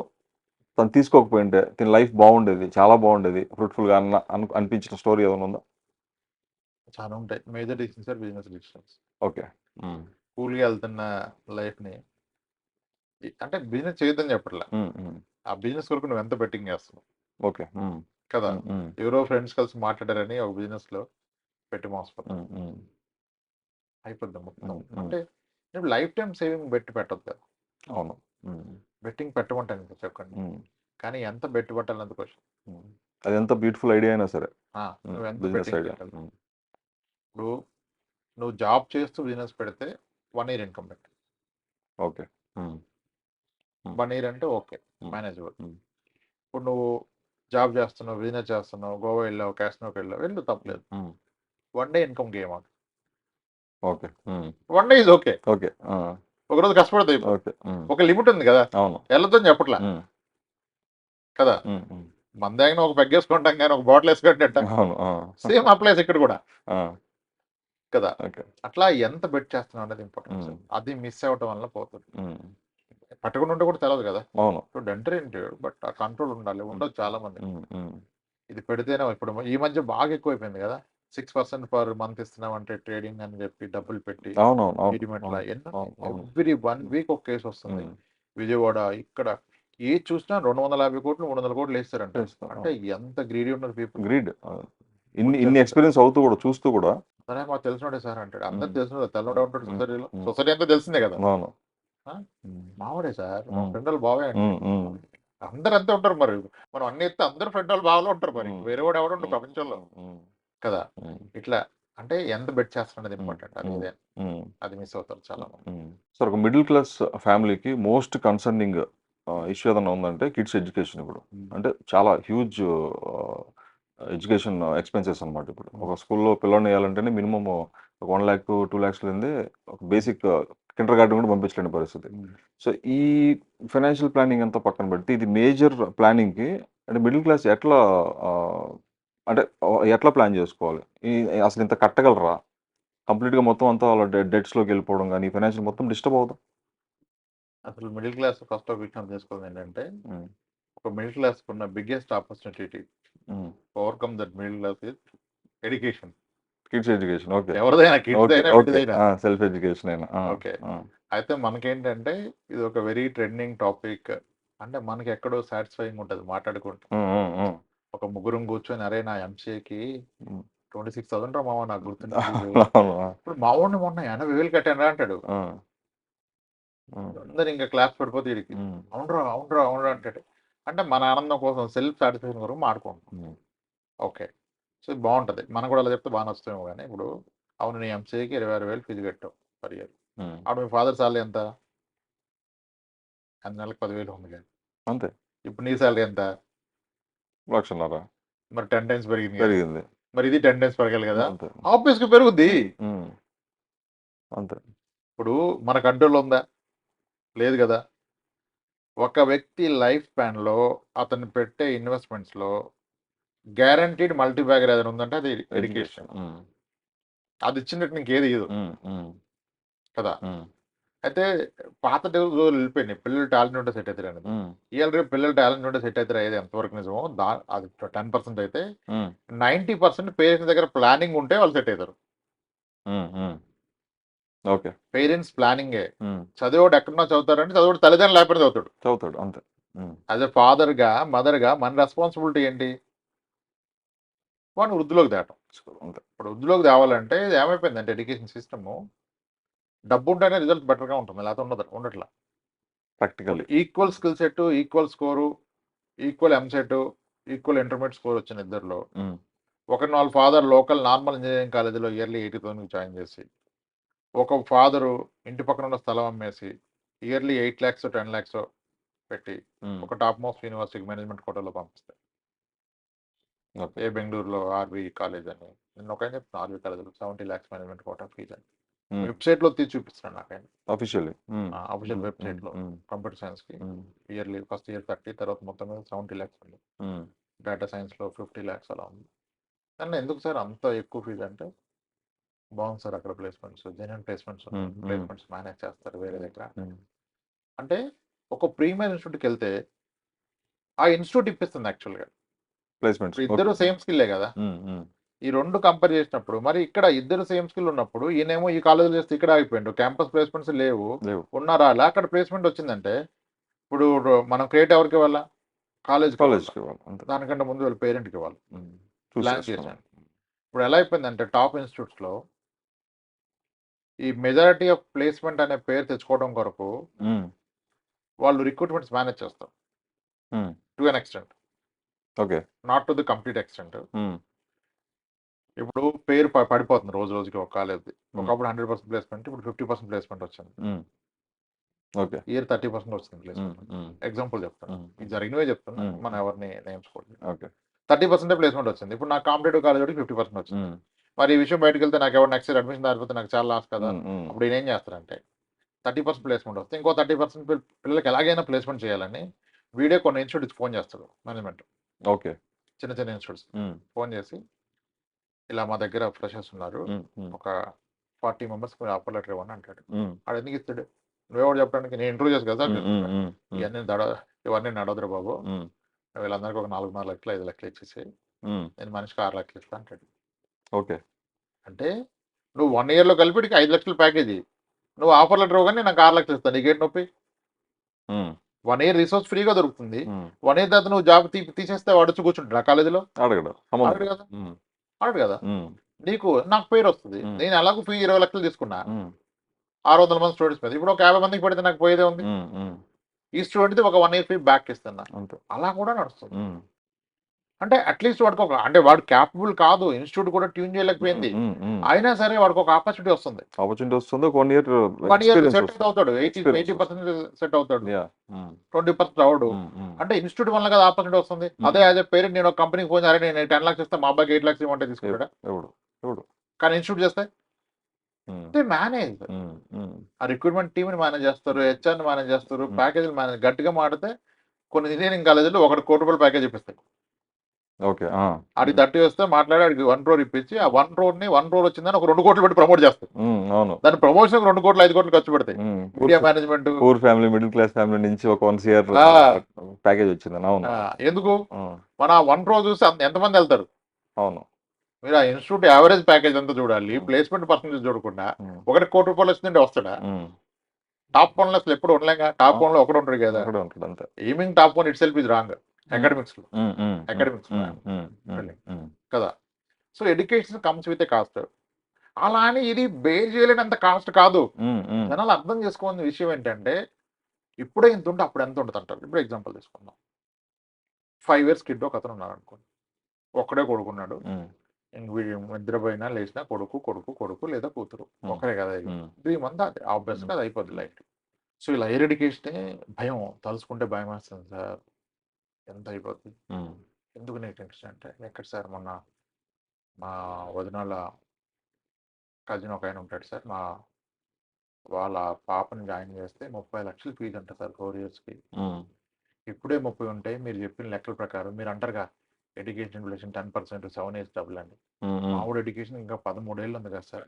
తను తీసుకోకపోయింటే తన లైఫ్ బాగుండేది, చాలా బాగుండేది, ఫ్రూట్ఫుల్గా అనిపించిన స్టోరీ ఏమైనా ఉందా? చాలా ఉంటాయి. Major decisions are business decisions. Okay. కూల్గా వెళ్తున్న లైఫ్ని అంటే బిజినెస్ చేయొద్దని చెప్పట్లా. ఆ బిజినెస్ వరకు నువ్వు ఎంత బెట్టింగ్ చేస్తున్నావు? ఓకే కదా. ఎవరో ఫ్రెండ్స్ కలిసి మాట్లాడారని ఒక బిజినెస్ లో పెట్టి మోసపోతాం అయిపోద్ది మొత్తం. అంటే నువ్వు లైఫ్ టైం సేవింగ్ పెట్టొద్దు కదా. అవును. బెట్టింగ్ పెట్టమంటాను చెప్పండి. కానీ ఎంత బెట్టి పెట్టాలని క్వశ్చన్. అది ఎంత బ్యూటిఫుల్ ఐడియా అయినా సరే నువ్వు ఎంత బెట్టింగ్ పెట్టాలి. ఇప్పుడు నువ్వు జాబ్ చేస్తూ బిజినెస్ పెడితే 1 year ఇన్కమ్ పెట్టు. ఓకే. 1 year అంటే ఓకే మేనేజబుల్. ఇప్పుడు నువ్వు జాబ్ చేస్తున్నావు, బిజినెస్ చేస్తున్నావు, గోవా వెళ్ళావు, క్యాసినోకి వెళ్ళావు, వెళ్ళు తప్పలేదు. 1 day ఇన్కమ్ గేమ్ అది. Okay. 1 day is okay. Okay. ఒకరోజు కష్టపడతాయి. ఒక లిమిట్ ఉంది కదా. అవును. వెళ్ళొద్దని చెప్పట్లా కదా. మందాగిన ఒక పెగ్గేసుకుంటాం కానీ ఒక బాటిల్ వేసుకుంటే సేమ్ అప్లైస్ ఇక్కడ కూడా కదా. అట్లా ఎంత బెట్ చేస్తున్నావు అనేది ఇంపార్టెంట్. అది మిస్ అవ్వటం వల్ల పోతుంది. పట్టుకుని ఉంటే కూడా తెలియదు కదా. ఇప్పుడు ఎంటర్ ఏంటి బట్ ఆ కంట్రోల్ ఉండాలి. ఉండదు చాలా మంది. ఇది పెడితేనే ఇప్పుడు ఈ మధ్య బాగా ఎక్కువైపోయింది కదా. 6% పర్ మంత్ ఇస్తున్నాం అంటే ట్రేడింగ్ అని చెప్పి డబ్బులు పెట్టి ఎవ్రీ 1 week ఒక కేసు వస్తుంది. విజయవాడ ఇక్కడ ఏ చూసినా 250 కోట్లు 300 కోట్లు వేస్తారంట. అంటే ఎంత గ్రీడీ ఉన్నారు పీపుల్. గ్రీడ్ ఇన్ని ఎక్స్పీరియన్స్ అవుతూ కూడా చూస్తూ కూడా సరే మాకు తెలిసినోడే సార్ అంటాడు. అందరు తెలిసిన తెల్లడే ఉంటాడు సొసైటీలో. సొసైటీ అంతా తెలిసిందే కదా. మావాడే సార్ మా ఫ్రెండ్ వాళ్ళు బావే అంటే అందరు అంతే ఉంటారు. మరి మనం అన్ని ఎత్తే అందరు ఫ్రెండ్ వాళ్ళు బాగా ఉంటారు. మరి వేరే వాడు ఎవడు ఉంటారు ప్రపంచంలో కదా. ఇట్లా అంటే ఎంత బెట్ చేస్తున్నది ఇంపార్టెంట్. అది మిస్ అవుతారు చాలా మంది. సార్ ఒక మిడిల్ క్లాస్ ఫ్యామిలీకి మోస్ట్ కన్సర్నింగ్ ఇష్యూ ఏదైనా ఉందంటే కిడ్స్ ఎడ్యుకేషన్ ఇప్పుడు అంటే చాలా హ్యూజ్ ఎడ్యుకేషన్ ఎక్స్పెన్సెస్ అనమాట. ఇప్పుడు ఒక స్కూల్లో పిల్లల్ని వేయాలంటేనే మినిమం ఒక 1 lakh 2 lakhs లేనిదే ఒక బేసిక్ కిండర్ గార్డెన్ కూడా పంపించలేని పరిస్థితి. సో ఈ ఫైనాన్షియల్ ప్లానింగ్ అంతా పక్కన పెడితే ఇది మేజర్ ప్లానింగ్కి అంటే మిడిల్ క్లాస్ ఎట్లా అంటే ఎట్లా ప్లాన్ చేసుకోవాలి? అసలు ఇంత కట్టగలరా? కంప్లీట్గా మొత్తం అంతా వాళ్ళ డెట్స్లోకి వెళ్ళిపోవడం కానీ ఫైనాన్షియల్ మొత్తం డిస్టర్బ్ అవుతాం. అసలు మిడిల్ క్లాస్ ఫస్ట్ ఆఫ్ విషయం తెలుసుకోవాలి ఏంటంటే, ఒక మిడిల్ క్లాస్ ఉన్న biggest opportunity overcome that middle class is education. Kids education. Okay. ఎవరిదైనా కిడ్స్ అయినా విడిదైనా. సెల్ఫ్ ఎడ్యుకేషన్ అయినా. ఓకే. అయితే మనకేంటంటే ఇది ఒక వెరీ ట్రెండింగ్ టాపిక్. అంటే మనకి ఎక్కడో సాటిస్ఫైయింగ్ ఉంటుంది మాట్లాడుకుంటూ. ఒక ముగ్గురం కూర్చొని అరే నా ఎంసీఏకి 26,000 రా మామ నాకు గుర్తుంది. ఇప్పుడు మా వాడిని మొన్న 80,000 కట్టాను అంటాడు. అందరు ఇంకా క్లాస్ పడిపోతే వీడికి అవునరా అవునరా అవునరా అంటాడు. అంటే మన ఆనందం కోసం సెల్ఫ్ సాటిస్ఫాక్షన్ వరకు మాడుకుంటాం. ఓకే. సో ఇది బాగుంటుంది. మనం కూడా అలా చెప్తే బాగా వస్తామేమో కానీ ఇప్పుడు అవును నీ ఎంసీఏకి 26,000 ఫీజు కట్టావు పర్ ఇయర్. అప్పుడు మీ ఫాదర్ సాలరీ ఎంత? నెలకు 10,000 ఉంది కానీ అంతే. ఇప్పుడు నీ సాలరీ ఎంత? 1,00,000. మరి 10 టైమ్స్ పెరిగింది. పెరిగింది. మరి ఇది 10 టైమ్స్ పెరగాలి కదా. ఆబ్వియస్గా పెరుగుద్ది. అంతే. ఇప్పుడు మన కంట్రోల్ ఉందా? లేదు కదా. ఒక వ్యక్తి లైఫ్ స్పాన్లో అతను పెట్టే ఇన్వెస్ట్మెంట్స్లో గ్యారంటీడ్ మల్టీబ్యాగర్ ఏదైనా ఉందంటే అది ఎడ్యుకేషన్. అది ఇచ్చినట్టు ఇంకేది ఇయ్యదు కదా. అయితే పాత రోజులు వెళ్ళిపోయినాయి. పిల్లలు టాలెంట్ ఉంటే సెట్ అవుతారు అనేది. ఇవాళ రేపు పిల్లలు టాలెంట్ ఉంటే సెట్ అవుతారు అయ్యేది ఎంతవరకు నిజమో అది 10% అయితే 90% పేరెంట్స్ దగ్గర ప్లానింగ్ ఉంటే వాళ్ళు సెట్ అవుతారు. ఓకే. పేరెంట్స్ ప్లానింగే. చదివాడు ఎక్కడన్నా చదువుతారంటే చదువుడు తల్లిదండ్రులు లేకపోతే చదువుతాడు అంతే. యాజ్ ఎ ఫాదర్గా మదర్గా మన రెస్పాన్సిబిలిటీ ఏంటి? వాడిని వృద్ధిలోకి తేవటం. ఇప్పుడు వృద్ధిలోకి తేవాలంటే ఇది ఏమైపోయిందంటే ఎడ్యుకేషన్ సిస్టము డబ్బు ఉంటేనే రిజల్ట్ బెటర్గా ఉంటుంది. లేకపోతే ఉండట్లా. Practically equal skill set, equal score, equal EAMCET, equal intermediate score వచ్చిన ఇద్దరులో ఒకరిని వాళ్ళ ఫాదర్ లోకల్ నార్మల్ ఇంజనీరింగ్ కాలేజీలో ఇయర్లీ 80,000 జాయిన్ చేసి, ఒక ఫాదరు ఇంటి పక్కన ఉన్న స్థలం అమ్మేసి ఇయర్లీ 8 lakhs 10 lakhs పెట్టి ఒక టాప్ మోస్ట్ యూనివర్సిటీకి మేనేజ్మెంట్ కోటాలో పంపిస్తాయి. ఏ బెంగళూరులో ఆర్వి కాలేజ్ అని నేను ఒక చెప్తాను. RV college 70 lakhs management quota fees అని వెబ్సైట్లో తీసి చూపిస్తున్నాను. నాకు అఫీషియల్ వెబ్సైట్లో కంప్యూటర్ సైన్స్కి ఇయర్లీ ఫస్ట్ ఇయర్ 30, తర్వాత మొత్తం మీద 70 lakhs ఉంది. డేటా సైన్స్లో 50 lakhs అలా ఉంది. కానీ ఎందుకు సార్ అంత ఎక్కువ ఫీజు అంటే బాగుంది సార్ అక్కడ ప్లేస్మెంట్స్ జెన్యున్ ప్లేస్మెంట్స్ మేనేజ్ చేస్తారు వేరే దగ్గర. అంటే ఒక ప్రీమియర్ ఇన్స్టిట్యూట్కి వెళ్తే ఆ ఇన్స్టిట్యూట్ ఇప్పిస్తుంది యాక్చువల్గా ప్లేస్మెంట్స్. ఇద్దరు సేమ్ స్కిల్లే కదా. ఈ రెండు కంపేర్ చేసినప్పుడు మరి ఇక్కడ ఇద్దరు సేమ్ స్కిల్ ఉన్నప్పుడు ఈయనేమో ఈ కాలేజీలో చేస్తే ఇక్కడ ఆగిపోయిండు. క్యాంపస్ ప్లేస్మెంట్స్ లేవు, ఉన్నారా అక్కడ ప్లేస్మెంట్ వచ్చిందంటే ఇప్పుడు మనం క్రియేట్ ఎవరికి ఇవ్వాలా? కాలేజ్కి ఇవ్వాలి. దానికంటే ముందు వాళ్ళ పేరెంట్కి ఇవ్వాలి. ప్లాన్ చేశాను. ఇప్పుడు ఎలా అయిపోయిందంటే టాప్ ఇన్స్టిట్యూట్స్లో ఈ మెజారిటీ ఆఫ్ ప్లేస్మెంట్ అనే పేరు తెచ్చుకోవడం కొరకు వాళ్ళు రిక్రూట్మెంట్స్ మేనేజ్ చేస్తారు to an extent. Okay. Not to the complete extent. ఇప్పుడు పేరు పడిపోతుంది రోజు రోజుకి ఒక కాలేజ్ది. ఒకప్పుడు 100% ప్లేస్మెంట్, ఇప్పుడు 50% ప్లేస్మెంట్ వచ్చింది. ఓకే. ఇయర్ 30% వచ్చింది ప్లేస్మెంట్. ఎగ్జాంపుల్ చెప్తాను, ఇది జరిగినవే చెప్తున్నా, మనం ఎవరిని నేమ్చుకోండి. ఓకే. 30% ప్లేస్మెంట్ వచ్చింది. ఇప్పుడు నాకు కాంపిటేటివ్ కాలేజ్ 50% వచ్చింది. మరి ఈ విషయం బయటకు వెళ్తే నాకు ఎవరు నెక్స్ట్ ఇయర్ అడ్మిషన్ దారిపోతే నాకు చాలా లాస్ కదా. అప్పుడు ఈయన ఏం చేస్తారంటే 30% ప్లేస్మెంట్ వస్తే ఇంకో 30% పిల్లలకి ఎలాగైనా ప్లేస్మెంట్ చేయాలని వీడియో కొన్ని ఇన్స్టిట్యూట్స్ ఫోన్ చేస్తాడు మేనేజ్మెంట్. ఓకే. చిన్న చిన్న ఇన్స్టిట్యూట్స్ ఫోన్ చేసి ఇలా మా దగ్గర ఫ్రెషర్స్ ఉన్నారు, ఒక 40 members ఆఫర్ లెటర్ ఇవ్వండి అంటాడు. ఆడు ఎందుకు ఇస్తాడు? నువ్వెవరు చెప్పడానికి? నేను ఇంటర్వ్యూ చేసి కదా ఇవన్నీ నడవదురా బాబు, వీళ్ళందరికీ ఒక 4 లక్షలు 5 లక్షలు ఇచ్చేసి నేను మనిషికి 6 లక్షలు ఇస్తా అంటాడు. ఓకే. అంటే నువ్వు 1 yearలో కలిపి 5 లక్షల ప్యాకేజీ, నువ్వు ఆఫర్ లెటర్ ఇవ్వగానే నాకు 6 లక్షలు ఇస్తాను. నీకేంటి నొప్పి? 1 year రిసోర్స్ ఫ్రీగా దొరుకుతుంది. 1 year తర్వాత నువ్వు జాబ్ తీసేస్తే వాడు వచ్చి కూర్చుంటాడు ఆ కాలేజీలో? అడగడు కదా. అడగడు కదా. నాకు పేరు వస్తుంది. నేను ఎలాగో ఫీ 20 లక్షలు తీసుకున్నా 600 మంది స్టూడెంట్స్ మీద. ఇప్పుడు ఒక 50 మందికి పడితే నాకు పోయేదే ఉంది. ఈ స్టూడెంట్ ఒక 1 year ఫీ బ్యాక్ ఇస్తున్నా. అలా కూడా నడుస్తుంది. అంటే అట్లీస్ట్ వాడికి ఒక అంటే వాడు క్యాపబుల్ కాదు, ఇన్స్టిట్యూట్ కూడా ట్యూన్ చేయలేకపోయింది, అయినా సరే వాడికి ఒక ఆపర్చునిటీ వస్తుంది. ఆపర్చునిటీ వస్తుంది, 1 ఇయర్ 1 ఇయర్ ఎక్స్పీరియన్స్ సెట్ అవుతాడు, 80% సెట్ అవుతాడు, యా 20% అవడు. అంటే ఇన్స్టిట్యూట్ వల్ల కదా ఆపర్చునిటీ వస్తుంది. అదే యాజ్ ఎ పేరెంట్ నేను ఒక కంపెనీకి ఫోన్ అరే నేను 10 lakhs ఇస్తా, మా అబ్బాయికి 8 lakhs ఇవ్వమంటే తీసుకుంటాడా? ఎవడు ఎవడు కానీ ఇన్స్టిట్యూట్ చేస్తే మేనేజ్ ఆ రిక్రూట్మెంట్ టీమ్ ని మేనేజ్ చేస్తారు, హెచ్ఆర్ ని మేనేజ్ చేస్తారు, ప్యాకేజీలు మేనేజ్. గట్టిగా మాడితే కొన్ని ఇంజనీరింగ్ కాలేజీలో 1 కోటి రూపాయలు ప్యాకేజ్ ఇప్పిస్తాయి. ఓకే ఆడికి 30 వస్తే మాట్లాడి ఆడికి 1 crore ఇప్పించి ఆ 1 crore ని 1 crore వచ్చిందని ఒక 2 కోట్లు పెట్టి ప్రమోట్ చేస్తారు. అవును, దాని ప్రమోషన్ 2 కోట్లు 5 కోట్లు ఖర్చు పెడతాయి. Media management, poor family, middle class family నుంచి ఒక 1 CR ప్యాకేజ్ వచ్చిందని. అవును, ఎందుకు మన 1 crore చూసి ఎంతమంది వెళ్తారు? అవును, మీరు ఆ ఇన్స్టిట్యూట్ యావరేజ్ ప్యాకేజ్ అంతా చూడాలి, ప్లేస్మెంట్ పర్సెంటేజ్ చూడకుండా 1 కోటి రూపాయలు వచ్చిందంటే వస్తాడా? టాప్ 1 లో అసలు ఎప్పుడు ఉండలేక, టాప్ 1 లో ఒకడు ఉంటాడు కదా. అంతే. Aiming top 1 it self is wrong academics లో, కదా. So education comes with a cost. అలా అని ఇది బేర్ చేయలేనంత కాస్ట్ కాదు. జనాలు అర్థం చేసుకోవాల్సిన విషయం ఏంటంటే ఇప్పుడే ఇంత ఉంటే అప్పుడు ఎంత ఉంటుంది అంటారు. ఇప్పుడు ఎగ్జాంపుల్ తీసుకుందాం, 5 years కిడ్ ఒక అతను ఉన్నాడు అనుకోండి, ఒక్కడే కొడుకున్నాడు. నిద్రపోయినా లేచినా కొడుకు కొడుకు కొడుకు లేదా కూతురు ఒకరే కదా. 3 months అది ఆబ్వియస్ గా అది అయిపోద్ది లైఫ్. సో ఇలా హైయర్ ఎడ్యుకేషన్ భయం, తలుసుకుంటే భయం వేస్తుంది సార్, ఎంత అయిపోద్ది, ఎందుకు నీకు టెన్షన్ అంటే ఎక్కడ సార్, మొన్న మా వదినాల కజిన్ ఒక ఆయన ఉంటాడు సార్, వాళ్ళ పాపని జాయిన్ చేస్తే 30 లక్షలు ఫీజు అంట సార్ 4 years కి. ఇప్పుడే 30 ఉంటాయి, మీరు చెప్పిన లెక్కల ప్రకారం మీరు అంటారుగా ఎడ్యుకేషన్ ఇన్ఫ్లేషన్ 10%, 7 years డబుల్ అండి. మామూలు ఎడ్యుకేషన్ ఇంకా 13 ఏళ్ళు ఉంది కదా సార్,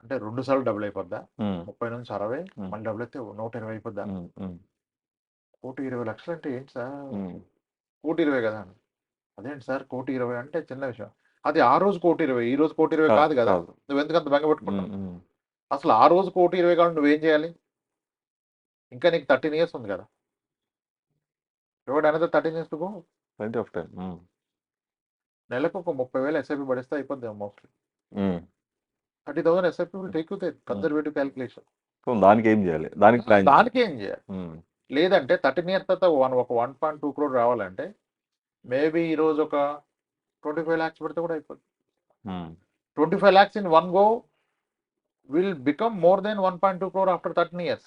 అంటే 2 సార్లు డబుల్ అయిపోద్దా? 30 నుంచి 60 మళ్ళీ డబుల్ అయితే 120 అయిపోద్దా? 1,20,00,000 అంటే ఏంటి సార్? 1,20,00,000 కదా. అదేంటి సార్ 1,20,00,000 అంటే చిన్న విషయం. అది ఆ రోజు 1,20,00,000, ఈ రోజు 1,20,00,000 కాదు కదా. నువ్వు ఎందుకంత బెంగ పెట్టుకుంటావు? అసలు ఆ రోజు 1,20,00,000 కావాలి, నువ్వేం చేయాలి? ఇంకా నీకు 13 years ఉంది కదా. Another 13 years to go. Plenty of time. నెలకు ఒక 30,000 ఎస్ఐపి పడిస్తే అయిపోద్ది mostly. 30,000 SIP will take you there, conservative calculation. దానికి ఏం చేయాలి? దానికి ఏం చేయాలి? లేదంటే 13 years తర్వాత ఒక 1.2 crore రావాలంటే మేబీ ఈ రోజు ఒక 25 lakhs పెడితే కూడా అయిపోద్ది. 25 lakhs in one go will become more than 1.2 crore after 13 years.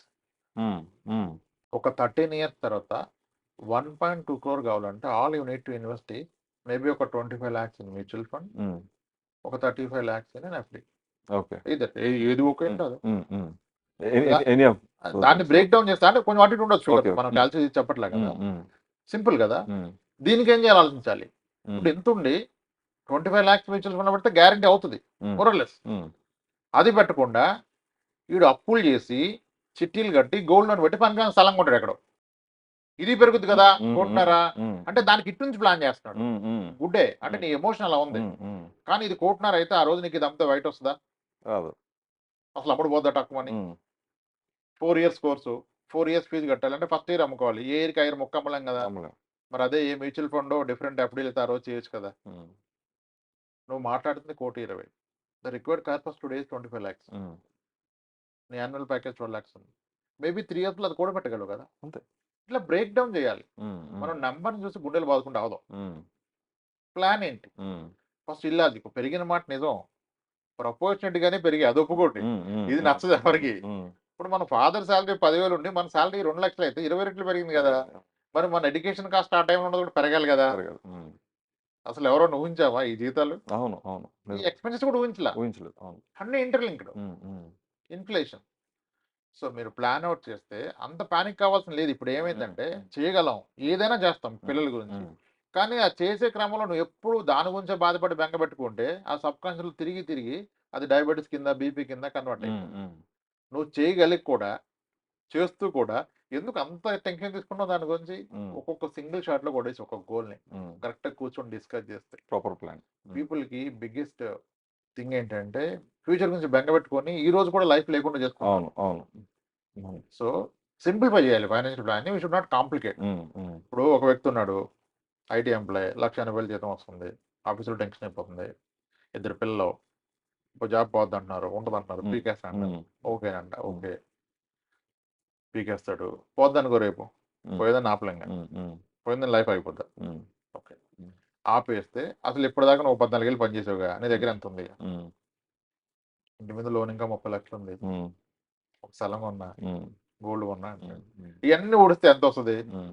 ఒక 13 years తర్వాత 1.2 crore కావాలంటే all you need to invest maybe ఒక 25 lakhs ఇన్ మ్యూచువల్ ఫండ్, ఒక 35 lakhs ఇన్ ఎఫ్డి. ఏది ఓకే కాదు. దాన్ని బ్రేక్ డౌన్ చేస్తా అంటే కొంచెం అటు ఉండొచ్చు, మనం క్యాల్సి చెప్పట్లే కదా, సింపుల్ కదా. దీనికి ఏం చేయాలి ఆలోచించాలి. ఇప్పుడు ఎంత ఉండి 25 lakhs మ్యూచువల్ ఫండ్ పెడితే గ్యారంటీ అవుతుంది మోరల్లెస్. అది పెట్టకుండా వీడు అప్పులు చేసి చిట్టీలు కట్టి గోల్డ్ లోన్ పెట్టి పనికిరాని స్థలం కొంటాడు ఎక్కడో. ఇది పెరుగుద్ది కదా, కోటిన్నరా అంటే దానికి ఇటు నుంచి ప్లాన్ చేస్తున్నాడు. గుడ్డే అంటే నీ ఎమోషన్ అలా ఉంది. కానీ ఇది కోటిన్నర అయితే ఆ రోజు నీకు ఇది అమ్మితే బయట వస్తుందా? అసలు అప్పుడు పోద్దా తక్కువ అని. 4 years కోర్సు, 4 years ఫీజు కట్టాలంటే ఫస్ట్ ఇయర్ అమ్ముకోవాలి. ఏ ఇయర్కి ఐర్ మొక్క అమ్మలేం కదా. మరి అదే ఏ మ్యూచువల్ ఫండ్ డిఫరెంట్ ఎఫ్డీలు అయితే ఆ రోజు చేయొచ్చు కదా. నువ్వు మాట్లాడుతుంది 1,20,00,000. The required corpus today 25 lakhs. నీ యాన్యువల్ ప్యాకేజ్ 12 lakhs ఉంది. మేబీ 3 years అది కూడా పెట్టగలవు కదా. అంతే. ఇట్లా బ్రేక్ డౌన్ చేయాలి. మనం నెంబర్ని చూసి గుండెలు బాదుకుంటే అవదు. ప్లాన్ ఏంటి? ఫస్ట్ ఇల్లాజిక్ పెరిగిన మాట నిజం, ప్రపోర్షనట్ గానే పెరిగి అది ఒప్పుకోండి, ఇది నచ్చదు ఎవరికి. ఇప్పుడు మన ఫాదర్ శాలరీ 10,000 ఉండి మన శాలరీ 2 లక్షలు అయితే 20 రెట్లు పెరిగింది కదా. మరి మన ఎడ్యుకేషన్ కాస్ట్ ఆ టైంలో ఉన్నది కూడా పెరగాలి కదా. అసలు ఎవరో ఊహించావా ఈ జీతాలు? అవును అవును, ఈ ఎక్స్పెన్సెస్ కూడా ఊహించలేదు. అన్ని ఇంటర్లింక్డ్, ఇన్ఫ్లేషన్. సో మీరు ప్లాన్ అవుట్ చేస్తే అంత పానిక్ కావాల్సిన లేదు. ఇప్పుడు ఏమైందంటే చేయగలం, ఏదైనా చేస్తాం పిల్లల గురించి. కానీ ఆ చేసే క్రమంలో నువ్వు ఎప్పుడు దాని గురించే బాధపడి బెంగ పెట్టుకుంటే ఆ సబ్ కాన్షియస్ తిరిగి తిరిగి అది డయాబెటీస్ కింద, బీపీ కింద కన్వర్ట్ అయ్యింది. నువ్వు చేయగలిగి కూడా చేస్తూ కూడా ఎందుకు అంత టెన్షన్ తీసుకున్నావు దాని గురించి? ఒక్కొక్క సింగిల్ షాట్ లో కొట్టేసి ఒక్కొక్క గోల్ ని కరెక్ట్ గా కూర్చొని డిస్కస్ చేస్తే ప్రాపర్ ప్లాన్. పీపుల్ కి బిగ్గెస్ట్ థింగ్ ఏంటంటే ఫ్యూచర్ గురించి బెంగ పెట్టుకొని ఈ రోజు కూడా లైఫ్ లేకుండా చేసుకోవాలి. సో సింప్లిఫై చేయాలి ఫైనాన్షియల్ ప్లాన్ ని. We should not complicate. ఇప్పుడు ఒక వ్యక్తి ఉన్నాడు, ఐటీ ఎంప్లాయ్, 1,80,000 జీతం వస్తుంది, ఆఫీసులో టెన్షన్ అయిపోతుంది, 2 పిల్లలు, జాబ్ పోద్ది అంటున్నారు, ఉంటుంది అంటున్నారు, పీకేస్తా అంటారు. ఓకేనంట, ఓకే పీకేస్తాడు. పోద్ది అనుకో రేపు, పోయేదని ఆపలేం, పోయిందని లైఫ్ అయిపోద్ది. ఓకే, ఆపేస్తే అసలు ఇప్పటిదాకా నువ్వు 14 ఏళ్ళు పనిచేసావుగా, నీ దగ్గర ఎంత ఉంది? ఉమ్, ఇంటి మీద లోన్ ఇంకా 30 లక్షలు ఉంది, ఉమ్, ఒక స్థలం కొన్నా, ఉమ్, గోల్డ్ కొన్నా అంటే ఉమ్, ఉమ్, ఇవన్నీ ఊడిస్తే ఎంత వస్తుంది ఉమ్,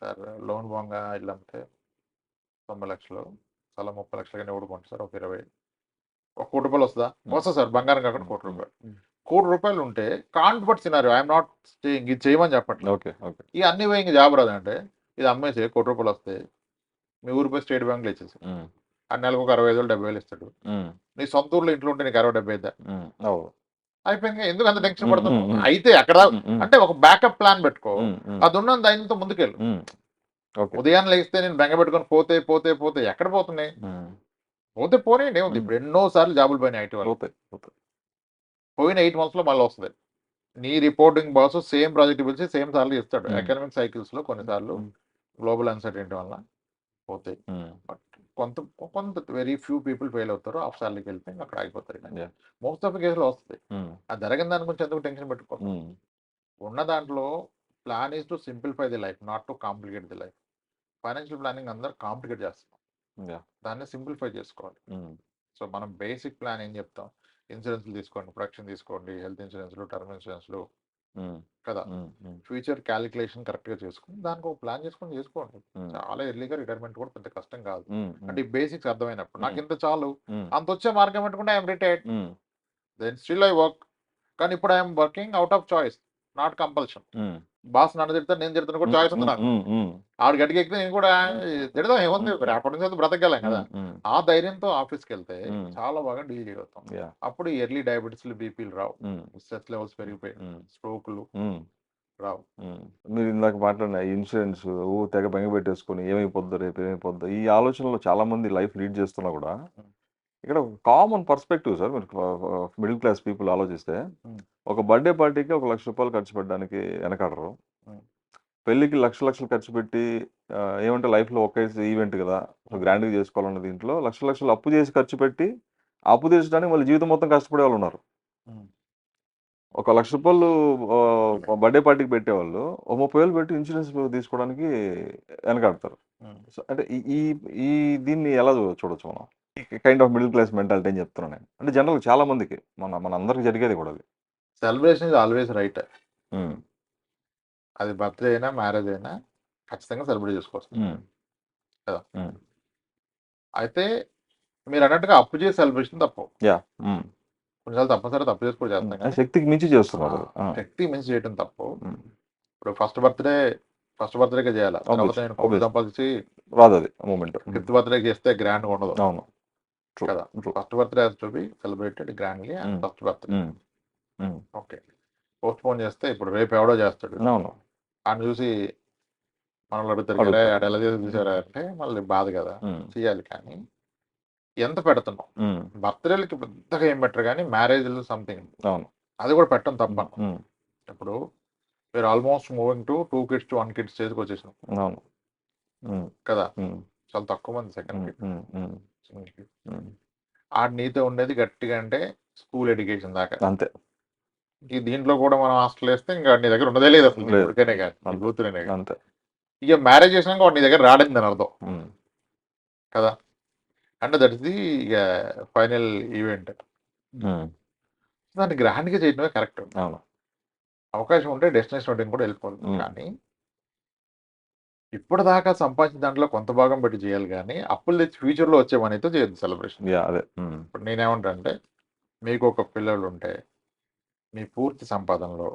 సార్? లోన్ పోగా ఇల్లు అమ్మితే 90 లక్షలు, స్థలం 30 లక్షలు కానీ ఊడుకోండి సార్, ఒక 20, ఒక కోటి రూపాయలు వస్తుందా? వస్తుంది సార్, బంగారం కాకుండా కోటి రూపాయలు. కోటి రూపాయలు ఉంటే can't but scenario, I'm not ఇది చేయమని చెప్పట్లేదు. ఓకే ఓకే ఇక అన్ని పోయి ఇంక జాబ్ రాదంటే ఇది అమ్మేసి కోటి రూపాయలు వస్తాయి, మీ ఊరిపై స్టేట్ బ్యాంక్లో ఇచ్చేసి ఉమ్, ఆ నెలకు ఒక 65,000 70,000 ఇస్తాడు. ఉమ్, నీ సొంత ఊర్లో ఇంట్లో ఉంటే నీకు 60-70 ఇద్దా? ఉమ్, అవు. అయిపోయింది. ఎందుకు అంత టెన్షన్ ఉమ్, పడుతున్నావు? ఉమ్, ఉమ్, అయితే అక్కడ ఉమ్, ఉమ్, అంటే ఒక బ్యాకప్ ప్లాన్ పెట్టుకో, ఉమ్, ఉమ్, అది ఉన్న ధైర్యంతో ముందుకెళ్ళు. ఉమ్, ఓకే. ఉదయాన్నే లేస్తే నేను బెంగ పెట్టుకొని పోతే పోతే పోతే ఎక్కడ పోతున్నాయి? ఉమ్, పోతే పోనీయండి, ఏముంది? ఉమ్, ఇప్పుడు ఎన్నో సార్లు జాబులు పోయినాయి ఐటీ వాళ్ళు. పోతాయి పోతాయి. పోయిన 8 మంత్స్లో మళ్ళీ వస్తుంది. నీ రిపోర్టింగ్ బాస్ సేమ్ ప్రాజెక్ట్ పిలిచి సేమ్ సార్లు ఇస్తాడు. ఉమ్, ఎకనామిక్ సైకిల్స్ లో కొన్నిసార్లు ఉమ్, గ్లోబల్ అన్సర్టెనిటీ వల్ల పోతాయి. ఉమ్, బట్ కొంత కొంత వెరీ ఫ్యూ పీపుల్ ఫెయిల్ అవుతారు, ఆఫ్ సార్లీకి వెళ్ళిపోయి ఇంకా అక్కడ ఆగిపోతారు. Yeah. మోస్ట్ ఆఫ్ కేసులో వస్తాయి. ఉమ్, అది జరిగిన దాని గురించి ఎందుకు టెన్షన్ పెట్టుకోవాలి? ఉమ్, ఉన్న దాంట్లో plan is to simplify the life, not to complicate the life. Financial planning అందరూ కాంప్లికేట్ చేస్తున్నాం, yeah. దాన్ని సింప్లిఫై చేసుకోవాలి. ఉమ్, సో మనం బేసిక్ ప్లాన్ ఏం చెప్తాం? ఇన్సూరెన్స్లు తీసుకోండి, ప్రొడక్షన్ తీసుకోండి, హెల్త్ ఇన్సూరెన్స్లు, టర్మ్ ఇన్సూరెన్స్లు ఉమ్, కదా. ఉమ్, ఉమ్, ఫ్యూచర్ క్యాలిక్యులేషన్ కరెక్ట్గా చేసుకుని దానికి ఒక ప్లాన్ చేసుకొని చేసుకోండి. ఉమ్, చాలా ఎర్లీగా రిటైర్మెంట్ కూడా పెద్ద కష్టం కాదు. ఉమ్, అంటే ఈ బేసిక్స్ అర్థమైనప్పుడు నాకు ఉమ్, ఇంత చాలు, ఉమ్, అంత వచ్చే మార్గం పెట్టుకుంటే I'm retired, um, then still I work. కానీ ఇప్పుడు I'm working out of choice, not compulsion. Um, boss నన్ను తిడతాను, నేను తిడతాను కూడా చాయిస్ ఉంది నాకు. ఉమ్, ఉమ్, ఆవిడ గట్టిగా ఎక్కితే నేను కూడా తిడదాం, ఏముంది, రేపటి నుంచి అయితే బ్రతకగలం కదా. ఉమ్, ఆ ధైర్యంతో ఆఫీస్కి వెళ్తే ఉమ్, చాలా బాగా డీల్ చేయగలుగుతాం. yeah. అప్పుడు ఎర్లీ డయాబెటీస్లు, బీపీలు రావు, ఉమ్, స్ట్రెస్ లెవెల్స్ పెరిగిపోయి ఉమ్, స్ట్రోకులు ఉమ్, రావు. ఉమ్. మీరు ఇందాక మాట్లాడిన ఇన్సూరెన్స్ తెగ బెంగ పెట్టేసుకొని ఏమైపోద్దో రేపు ఏమైపోద్దో ఈ ఆలోచనలో చాలా మంది లైఫ్ లీడ్ చేస్తున్నా కూడా ఇక్కడ కామన్ పర్స్పెక్టివ్ సార్, మీరు మిడిల్ క్లాస్ పీపుల్ ఆలోచిస్తే ఒక బర్త్డే పార్టీకి 1,00,000 ఖర్చు పెట్టడానికి వెనకాడరు. పెళ్ళికి లక్షలు ఖర్చు పెట్టి ఏమంటే లైఫ్లో ఒకే ఈవెంట్ కదా, గ్రాండ్గా చేసుకోవాలన్న దీంట్లో లక్షలు అప్పు చేసి ఖర్చు పెట్టి అప్పు తీర్చడానికి మళ్ళీ జీవితం మొత్తం కష్టపడే వాళ్ళు ఉన్నారు. ఒక రూ. 1,00,000 బర్త్డే పార్టీకి పెట్టేవాళ్ళు ఒక 30,000 పెట్టి ఇన్సూరెన్స్ తీసుకోవడానికి వెనకాడతారు. సో అంటే ఈ ఈ ఈ దీన్ని ఎలా చూడొచ్చు మనం? Kind of middle class mentality అని చెప్తున్నాను నేను. అంటే జనరల్ చాలా మందికి మన అందరికి జరిగేది కూడా అది. Celebration is always right. Um, అది బర్త్డే అయినా మ్యారేజ్ అయినా ఖచ్చితంగా సెలబ్రేట్ చేసుకోవచ్చు ఉమ్, కదా. ఉమ్, అయితే మీరు అన్నట్టుగా అప్పు చేసి సెలబ్రేషన్ తప్పు. యా. ఉమ్. కొన్నిసార్లు తప్పనిసరి తప్పు చేసి కూడా చేస్తాం కానీ శక్తికి మించి చేస్తున్నారు. శక్తి మించి చేయడం తప్పు. ఉమ్. ఇప్పుడు ఫస్ట్ బర్త్డేగా చేయాలి, తర్వాత Obvious, నేను కోటి obvious. సంపాదించి రాదు అది మూమెంట్. ఫిఫ్త్ బర్త్డే చేస్తే గ్రాండ్ ఉండదు అవును. True, కదా. true. First birthday to be celebrated grandly and first birthday. Um, um. Okay, post phone చేస్తే ఇప్పుడు రేపు ఎవడో చేస్తాడు, అవును. ఆయన చూసి మనల్ని అడుగుతారు కదా, అడుగుతారు. ఆడ ఎలా చేసి చూసారా అంటే మళ్ళీ బాధ కదా. ఉమ్, చేయాలి కానీ ఎంత పెడుతున్నాం? ఉమ్, బర్త్డేలకి పెద్దగా ఏం పెట్టరు కానీ మ్యారేజ్లు సంథింగ్ అవును. అది కూడా పెట్టడం తప్ప. ఉమ్, ఇప్పుడు మీరు almost moving to 2 kids to 1 kid స్టేజ్కి వచ్చేసాం అవును. ఉమ్, కదా. ఉమ్, చాలా తక్కువ మంది సెకండ్ కిడ్, ఉమ్, ఉమ్, సింగిల్ కిడ్. ఉమ్. ఆ నీతో ఉండేది గట్టిగా అంటే స్కూల్ ఎడ్యుకేషన్ దాకా. అంతే. ఈ దీంట్లో కూడా మనం హాస్టల్ వేస్తే ఇంకా నీ దగ్గర ఉండదే లేదు అసలు, నీ లేదు. కొడుకనే కానీ నీ అంతే. కూతురేనే కానీ. అంతే. ఇక మ్యారేజ్ చేసినాక వాడు నీ దగ్గర రాడింది అని అర్థం ఉమ్, కదా. అంటే దట్ ఇస్ ది ఇక ఫైనల్ ఈవెంట్. ఉమ్, దాన్ని గ్రాండ్గా చేయడమే కరెక్ట్. అవును. అవకాశం ఉంటే డెస్టినేషన్ వెడ్డింగ్ కూడా వెళ్ళిపోవాలి. ఉమ్. కానీ ఇప్పటిదాకా సంపాదించిన దాంట్లో కొంత భాగం పెట్టి చేయాలి కానీ అప్పులు తెచ్చి ఫ్యూచర్లో వచ్చే మనీతో చేయొద్దు సెలబ్రేషన్. యా, అదే. ఉమ్, ఇప్పుడు నేనేమంటా అంటే, మీకు ఒక పిల్లలు ఉంటే మీ పూర్తి సంపాదనలో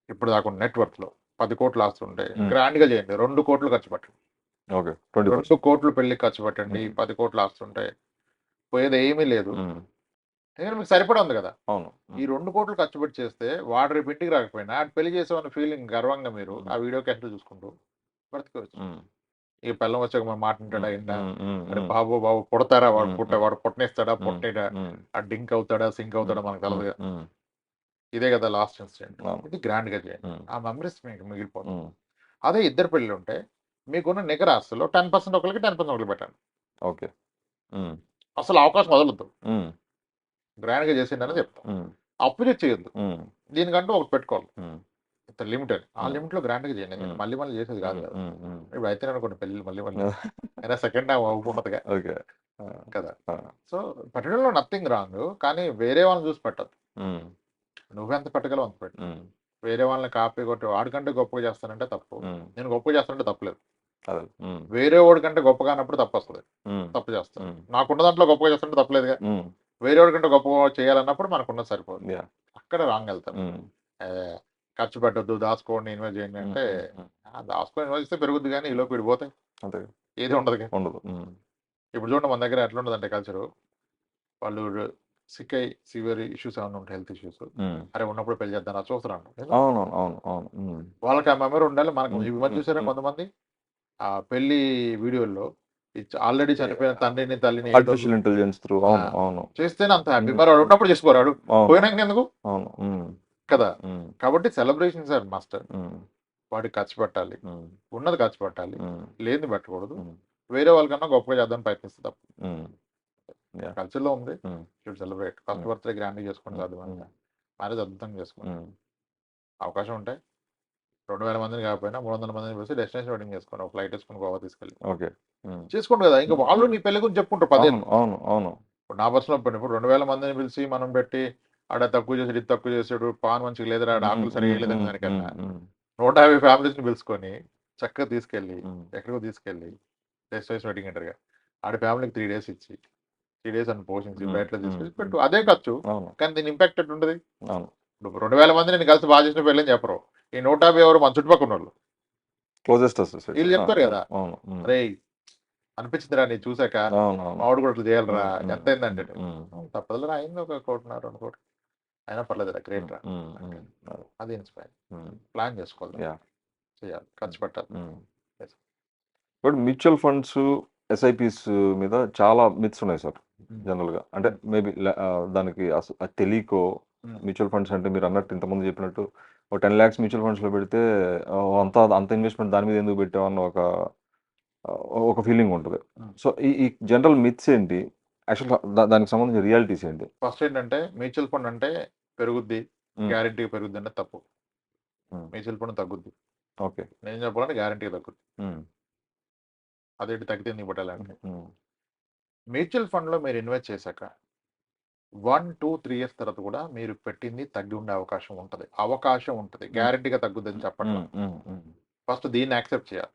ఇప్పుడు దాకా నెట్వర్క్లో 10 కోట్లు ఆస్తుంటే గ్రాండ్గా చేయండి, 2 కోట్లు ఖర్చు పెట్టండి. ఓకే. 20%. 2 కోట్లు పెళ్లికి ఖర్చు పెట్టండి, 10 కోట్లు ఆస్తుంటే పోయేది ఏమీ లేదు. ఉమ్, ఎందుకంటే మీకు సరిపడా ఉంది కదా. అవును. ఈ 2 కోట్లు ఖర్చు పెట్టి చేస్తే వాడు రేపు ఇంటికి రాకపోయినా ఆడు పెళ్లి చేసామన్న ఫీలింగ్ గర్వంగా మీరు ఆ వీడియో క్యాసెట్లు చూసుకుంటూ బ్రతకవచ్చు. ఉమ్, ఈ పిల్లం వచ్చాక మనం మాట్లాంటాడా ఏంటా, ఉమ్, ఉమ్, అరే ఉమ్, బాబు పుడతారా, ఉమ్, వాడు పుట్టనిస్తాడా, ఉమ్, పుట్టనేడా, ఉమ్, ఆ డింక్ అవుతాడా, సింక్ అవుతాడా మనకు ఉమ్, తెలదు. ఉమ్, ఇదే కదా లాస్ట్ ఇన్సిడెంట్. అవును. ఇది గ్రాండ్గా చేయండి, ఉమ్, ఆ మెమరీస్ మీకు మిగిలిపోతుంది. ఉమ్, అదే ఇద్దరు పెళ్ళి ఉంటే మీకున్న నికర ఆస్తుల్లో 10% ఒకరికి 10% ఒకరికి పెట్టండి. ఓకే. ఉమ్, అసలు అవకాశం వదలద్దు, ఉమ్, గ్రాండ్గా చేసిండని చెప్తాం. ఉమ్, అప్పు చేసి చేయొద్దు, ఉమ్, దీనికంటూ ఒకటి పెట్టుకోవాలి. ఉమ్, ఇంత లిమిటెడ్ ఆ లిమిట్ లో గ్రాండ్ గా చేయండి మళ్ళీ మళ్ళీ చేసేది కాదు కదా. ఇప్పుడు అయితే అనుకోండి పెళ్ళి మళ్ళీ మళ్ళీ అయినా సెకండ్ టైం అవ్వకూడదుగా ఓకే కదా. సో పెట్టడంలో నథింగ్ రాంగ్, కానీ వేరే వాళ్ళని చూసి పెట్టద్దు. నువ్వెంత పెట్టగలవు అంత పెట్టు. వేరే వాళ్ళని కాపీ కొట్టి వాడికంటే గొప్పగా చేస్తానంటే తప్పు, నేను గొప్పగా చేస్తానంటే తప్పులేదు. వేరే వాడి కంటే గొప్పగా అన్నప్పుడు తప్పు వస్తుంది, తప్పు చేస్తాను. నాకున్న దాంట్లో గొప్పగా చేస్తానంటే తప్పలేదుగా. వేరే వాడి కంటే గొప్పగా చేయాలన్నప్పుడు మనకున్నది సరిపోదు, అక్కడ రాంగ్ వెళ్తాను. ఖర్చు పెట్టద్దు, దాచుకోండి, ఇన్వెస్ట్ చేయండి అంటే దాచుకొని ఇన్వెస్ట్ చేస్తే పెరుగుద్ది, కానీ ఈలోకి విడిపోతాయి ఏది ఉండదు. ఇప్పుడు చూడండి మన దగ్గర ఎట్లా ఉండదంటే కల్చరు, వాళ్ళు సిక్ అయ్యి సివియర్ ఇష్యూస్ ఏమైనా ఉంటాయి, హెల్త్ ఇష్యూస్, అరే ఉన్నప్పుడు పెళ్లి చేద్దాం అది చూస్తున్నాను. వాళ్ళకి ఆ మెమరీ ఉండాలి. మనకు ఈ మధ్య చూసారా కొంతమంది ఆ పెళ్లి వీడియోల్లో ఆల్రెడీ చనిపోయిన తండ్రిని తల్లిని ఆర్టిఫిషియల్ ఇంటెలిజెన్స్ త్రూ చేస్తేనే అంత హ్యాపీ, మరి వాడు ఉన్నప్పుడు చేసుకోరాడు, పోయినాక ఎందుకు కదా. కాబట్టి సెలబ్రేషన్స్ ఆర్ మస్ట్. వాడికి ఖర్చు పెట్టాలి, ఉన్నది ఖర్చు పెట్టాలి, లేనిది పెట్టకూడదు. వేరే వాళ్ళకన్నా గొప్పగా చేద్దామని ప్రయత్నిస్తే తప్పు. కల్చర్ లో ఉంది, should celebrate. First birthday grand చేసుకోండి, చదువు మ్యారేజ్ అద్భుతంగా చేసుకోండి. అవకాశం ఉంటే 2000 మందిని కాకపోయినా 300 మందిని పిలిచి డెస్టినేషన్ వెడ్డింగ్ చేసుకోండి, ఒక ఫ్లైట్ వేసుకుని గోవా తీసుకెళ్ళి చేసుకోండి కదా. ఇంకా వాళ్ళు మీ పెళ్లి గురించి చెప్పుకుంటారు 10 ఏళ్ళు. ఇప్పుడు నా పర్సనల్ ఒపీనియన్, ఇప్పుడు 2000 మందిని పిలిచి మనం పెట్టి ఆడ తక్కువ చేసాడు, ఇది తక్కువ చేసాడు, పాన్ మంచిగా లేదురా, ఆకులు సరిగా వేయలేదని దానికన్నా 150 ఫ్యామిలీస్ ని పిలుచుకొని చక్కగా తీసుకెళ్ళి ఎక్కడికో తీసుకెళ్ళి డెస్టినేషన్ వెడ్డింగ్ అంటారుగా, ఆడి ఫ్యామిలీకి 3 days ఇచ్చి 3 days అని పోషించి బయటలో తీసుకెళ్ళి పెట్టు, అదే ఖర్చు. కానీ దీని ఇంపాక్ట్ ఎట్టు ఉంటుంది. ఇప్పుడు 2000 మంది నేను కలిసి బాగా చేసిన పెళ్ళని చెప్పరు, ఈ 150 ఎవరు మన చుట్టుపక్కల వాళ్ళు వీళ్ళు చెప్తారు కదా, రే అనిపించిందిరా నీ చూసాక మామిడి కూడా అట్లా చేయాలరా, ఎంత అయిందంటే తప్పదురా, అయింది 1 కోటి 2 కోటి అయినా పర్లేదు, గ్రేట్ రా. అది ఇన్స్పైర్. ప్లాన్ చేసుకోవాలి, చేయాలి, ఖర్చు పెట్టాలి. బట్ మ్యూచువల్ ఫండ్స్ ఎస్ఐపిస్ మీద చాలా మిత్స్ ఉన్నాయి సార్ జనరల్ గా. అంటే మేబీ దానికి తెలియకో మ్యూచువల్ ఫండ్స్ అంటే మీరు అన్నట్టు ఇంతకుముందు చెప్పినట్టు ఒక 10 lakhs మ్యూచువల్ ఫండ్స్ లో పెడితే అంత ఇన్వెస్ట్మెంట్ దాని మీద ఎందుకు పెట్టామన్న ఒక ఫీలింగ్ ఉంటుంది. సో ఈ జనరల్ మిత్స్ ఏంటి, యాక్చువల్ దానికి సంబంధించిన రియాలిటీస్ ఏంటి? ఫస్ట్ ఏంటంటే మ్యూచువల్ ఫండ్ అంటే పెరుగుద్ది, గ్యారంటీ పెరుగుద్ది అంటే తప్పు. మ్యూచువల్ ఫండ్ తగ్గుద్ది. ఓకే, నేను చెప్పాలంటే గ్యారంటీ తగ్గుద్ది. అదేంటి తగ్గితే నీకు పట్టాలంటే, మ్యూచువల్ ఫండ్ లో మీరు ఇన్వెస్ట్ చేశాక 1, 2, 3 years తర్వాత కూడా మీరు పెట్టింది తగ్గి ఉండే అవకాశం ఉంటుంది. గ్యారంటీగా తగ్గుద్దని చెప్పట్లా. ఫస్ట్ దీన్ని యాక్సెప్ట్ చేయాలి.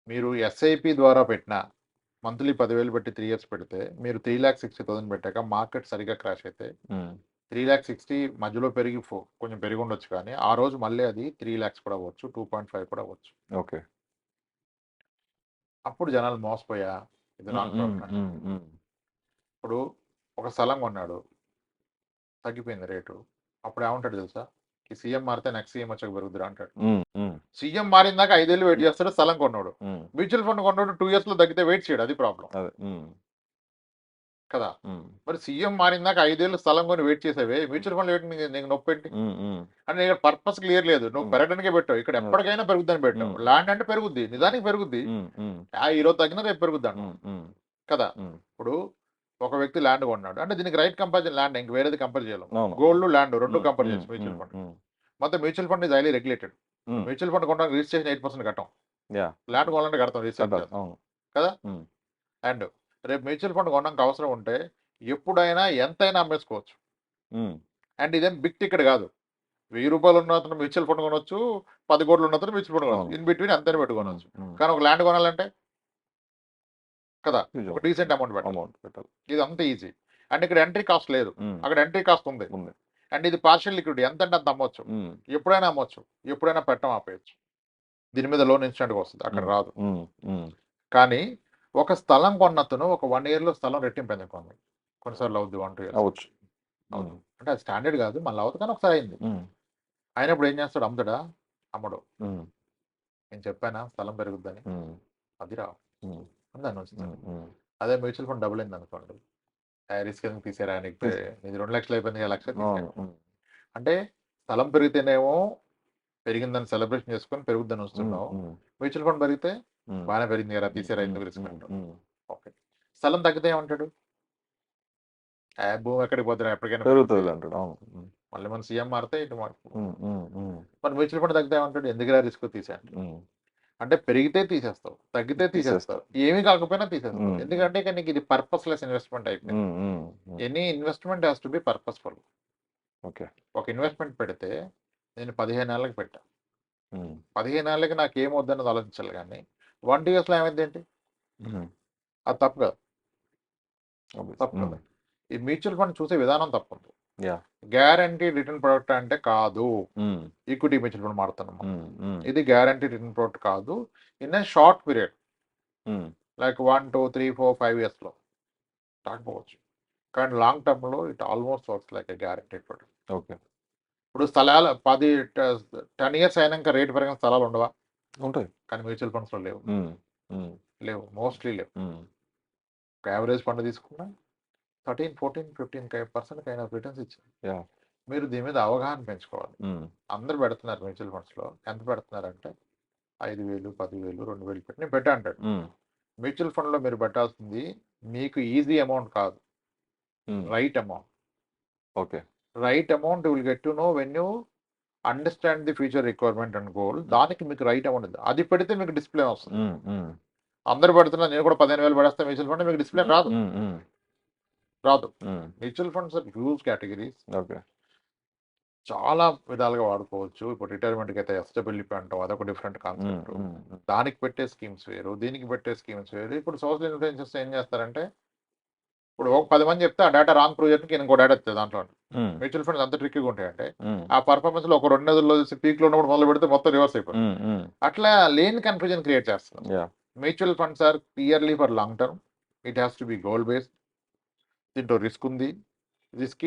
మీరు ఎస్ఐపి ద్వారా పెట్టిన మంత్లీ 10,000 పెట్టి 3 years పెడితే మీరు 3,60,000 పెట్టాక మార్కెట్ సరిగా క్రాష్ అయితే 3,60,000 మధ్యలో పెరిగి కొంచెం పెరిగి ఉండొచ్చు, కానీ ఆ రోజు మళ్ళీ అది 3 lakhs కూడా అవ్వచ్చు, 2.5 కూడా అవ్వచ్చు. ఓకే, అప్పుడు జనాలు మోసపోయా ఇది ఇప్పుడు ఒక స్థలం కొన్నాడు, తగ్గిపోయింది రేటు, అప్పుడు ఏమంటాడు తెలుసా, ఈ సీఎం మారితే నెక్స్ట్ సీఎం వచ్చాక పెరుగుద్దిరా అంటాడు. సీఎం మారిన దాకా 5 ఏళ్ళు వెయిట్ చేస్తాడు స్థలం కొన్నాడు. మ్యూచువల్ ఫండ్ కొన్నాడు 2 years లో తగ్గితే వెయిట్ చేయడు, అది ప్రాబ్లం కదా. మరి సీఎం మారిన దాకా 5 ఏళ్ళు స్థలం కొని వెయిట్ చేసేవే, మ్యూచువల్ ఫండ్ వెయిట్ నీకు నొప్పి ఏంటి అంటే నీకు పర్పస్ క్లియర్ లేదు. నువ్వు పెరగడానికే పెట్టావు, ఇక్కడ ఎప్పటికైనా పెరుగుద్దని పెట్టావు. ల్యాండ్ అంటే పెరుగుద్ది, నిజానికి పెరుగుద్ది, ఈ రోజు తగ్గినా రేపు పెరుగుద్ది అంటావు కదా. ఇప్పుడు ఒక వ్యక్తి ల్యాండ్ కొన్నాడు అంటే దీనికి రైట్ కంపేర్ ల్యాండ్, ఇంక వేరేది కంపేర్ చేయలేం. గోల్డ్ ల్యాండ్ రెండు కంపేర్ చేయొచ్చు మ్యూచువల్ ఫండ్. మొత్తం mutual fund is highly regulated. Mutual fund కొనడానికి రిజిస్ట్రేషన్ 8% కట్టాం, ల్యాండ్ కొనాలంటే కడతాం రిజిస్ట్రేషన్ కదా. అండ్ రేపు మ్యూచువల్ ఫండ్ కొనడానికి అవసరం ఉంటే ఎప్పుడైనా ఎంతైనా అమ్మేసుకోవచ్చు. అండ్ ఇదేం బిగ్ టికెట్ కాదు, 1000 రూపాయలు ఉన్న అతను మ్యూచువల్ ఫండ్ కొనవచ్చు, 10 కోట్లు ఉన్న అతను మ్యూచువల్ ఫండ్ కొనవచ్చు, ఇన్ బిట్వీన్ ఎంతైనా పెట్టుకోవచ్చు. కానీ ఒక ల్యాండ్ కొనాలంటే కదా ఒక డీసెంట్ అమౌంట్ పెట్టాలి. ఇది అంత ఈజీ. అండ్ ఇక్కడ ఎంట్రీ కాస్ట్ లేదు, అక్కడ ఎంట్రీ కాస్ట్ ఉంది. అండ్ ఇది పార్షియల్ లిక్విడిటీ, ఎంత అంటే అంత అమ్మొచ్చు, ఎప్పుడైనా అమ్మొచ్చు, ఎప్పుడైనా పెట్టడం ఆపేయచ్చు. దీని మీద లోన్ ఇన్స్టెంట్గా వస్తుంది, అక్కడ రాదు. కానీ ఒక స్థలం కొన్నతను ఒక 1 year లో స్థలం రెట్టింపు ఎందుకు కొన్నిసార్లు అవుద్ది, 1, 2 years అవ్వచ్చు. అంటే అది స్టాండర్డ్ కాదు, మళ్ళీ అవుతుంది, కానీ ఒకసారి అయింది. అయినప్పుడు ఏం చేస్తాడు, అమ్ముతాడా? అమ్మడు. నేను చెప్పానా స్థలం పెరుగుద్దని, అది రా దాన్ని వచ్చింది. అదే మ్యూచువల్ ఫండ్ డబుల్ అయింది అనుకోండి, రిస్క్ ఎందుకు తీసారా, నీకు ఇది 2 లక్షలు అయిపోయింది, 1,00,000 అంటే స్థలం పెరిగితేనేమో పెరిగిందని సెలబ్రేషన్ చేసుకొని పెరుగుద్దని వస్తున్నావు. మ్యూచువల్ ఫండ్ పెరిగితే బాగానే పెరిగింది కదా, తీసారా ఎందుకు రిస్క్ అంటావు. ఓకే, స్థలం తగ్గితే ఏమంటాడు, భూమి ఎక్కడికి పోతున్నా ఎప్పటికైనా పెరుగుతుంది అంటాడు. మళ్ళీ మన సీఎం మారితే ఇటు ఉమ్, ఉమ్, ఉమ్, మరి మ్యూచువల్ ఫండ్ తగ్గితే ఏమంటాడు, ఎందుకురా రిస్క్ తీసేయండి. ఉమ్. అంటే పెరిగితే తీసేస్తావు, తగ్గితే తీసేస్తావు, ఏమీ కాకపోయినా తీసేస్తావు. ఉమ్. ఎందుకంటే ఇక నీకు ఇది పర్పస్లెస్ ఇన్వెస్ట్మెంట్ అయిపోయింది. Um, um, um. Any investment has to be purposeful. Okay. ఒక ఇన్వెస్ట్మెంట్ పెడితే నేను 15 ఏళ్ళకి పెట్టా, ఉమ్, 15 ఏళ్ళకి నాకు ఏం వద్దన్నది ఆలోచించాలి, కానీ 1 yearsలో ఏమైంది ఏంటి, ఉమ్. అది తప్పు కదా. Obvious. తప్పు కదా. ఈ మ్యూచువల్ ఫండ్ చూసే విధానం తప్పుంది. Yeah. గ్యారంటీ రిటర్న్ ప్రొడక్ట్ అంటే కాదు, ఉమ్, ఈక్విటీ మ్యూచువల్ ఫండ్ మారుతున్నాము. ఉమ్, ఉమ్, ఇది గ్యారంటీ రిటర్న్ ప్రొడక్ట్ కాదు. In a short period um. Like 1, 2, 3, 4, 5 yearsలో రాకపోవచ్చు, కానీ లాంగ్ టర్మ్లో it almost works like a guarantee product. Okay. ఇప్పుడు స్థలాలు 10 years అయినాక రేటు పెరిగిన స్థలాలు ఉండవా, ఉంటాయి. కానీ మ్యూచువల్ ఫండ్స్లో లేవు. ఉమ్, ఉమ్, లేవు, మోస్ట్లీ లేవు. ఉమ్. ఒక యావరేజ్ ఫండ్ తీసుకున్నా 13, 14, 15% కైండ్ ఆఫ్ రిటర్న్స్ ఇచ్చింది. Yeah. మీరు దీని మీద అవగాహన పెంచుకోవాలి. ఉమ్, అందరు పెడుతున్నారు మ్యూచువల్ ఫండ్స్లో, ఎంత పెడుతున్నారంటే 5,000, 10,000, 2,000 పెట్టి నేను పెట్టా అంటాడు. ఉమ్, మ్యూచువల్ ఫండ్లో మీరు పెట్టాల్సింది మీకు ఈజీ అమౌంట్ కాదు, um. Right amount. Okay. Right amount will get to know when you understand the future requirement and goal. దానికి మీకు రైట్ అమౌంట్ ఉంది, అది పెడితే మీకు డిస్ప్లే వస్తుంది. ఉమ్, ఉమ్, అందరు పెడుతున్నారు, నేను కూడా 15,000 పడేస్తాను మ్యూచువల్ ఫండ్, మీకు డిస్ప్లే రాదు. ఉమ్, ఉమ్, రాదు. Um. Mutual funds huge categories, okay. చాలా విధాలుగా వాడుకోవచ్చు. ఇప్పుడు రిటైర్మెంట్కి అయితే ఎస్డబ్ల్యూపీ అంటాం, అదొక డిఫరెంట్ ఉమ్, కాన్సెప్ట్. ఉమ్, ఉమ్. దానికి పెట్టే స్కీమ్స్ వేరు, దీనికి పెట్టే స్కీమ్స్ వేరు. ఇప్పుడు సోషల్ ఇన్ఫ్లుయెన్సర్స్ ఏం చేస్తారంటే, ఇప్పుడు ఒక 10 మంది చెప్తే ఆ డేటా రాంగ్ ప్రూవ్ చేయడానికి ఇంకో డేటా వస్తుంది దాంట్లో. ఉమ్, మ్యూచువల్ ఫండ్స్ అంత ట్రిక్కీగా ఉంటాయంటే ఉమ్, ఆ పర్ఫార్మెన్స్ లో ఒక 2 నెలల్లో పీక్ లో ఉన్నప్పుడు మొదలు పెడితే మొత్తం రివర్స్ అయిపోయింది. Um, um. అట్లా లేని కన్ఫ్యూజన్ క్రియేట్ చేస్తారు. Yeah. Mutual funds are clearly for long term. It has to be goal based. దీంట్లో రిస్క్ ఉంది. Risk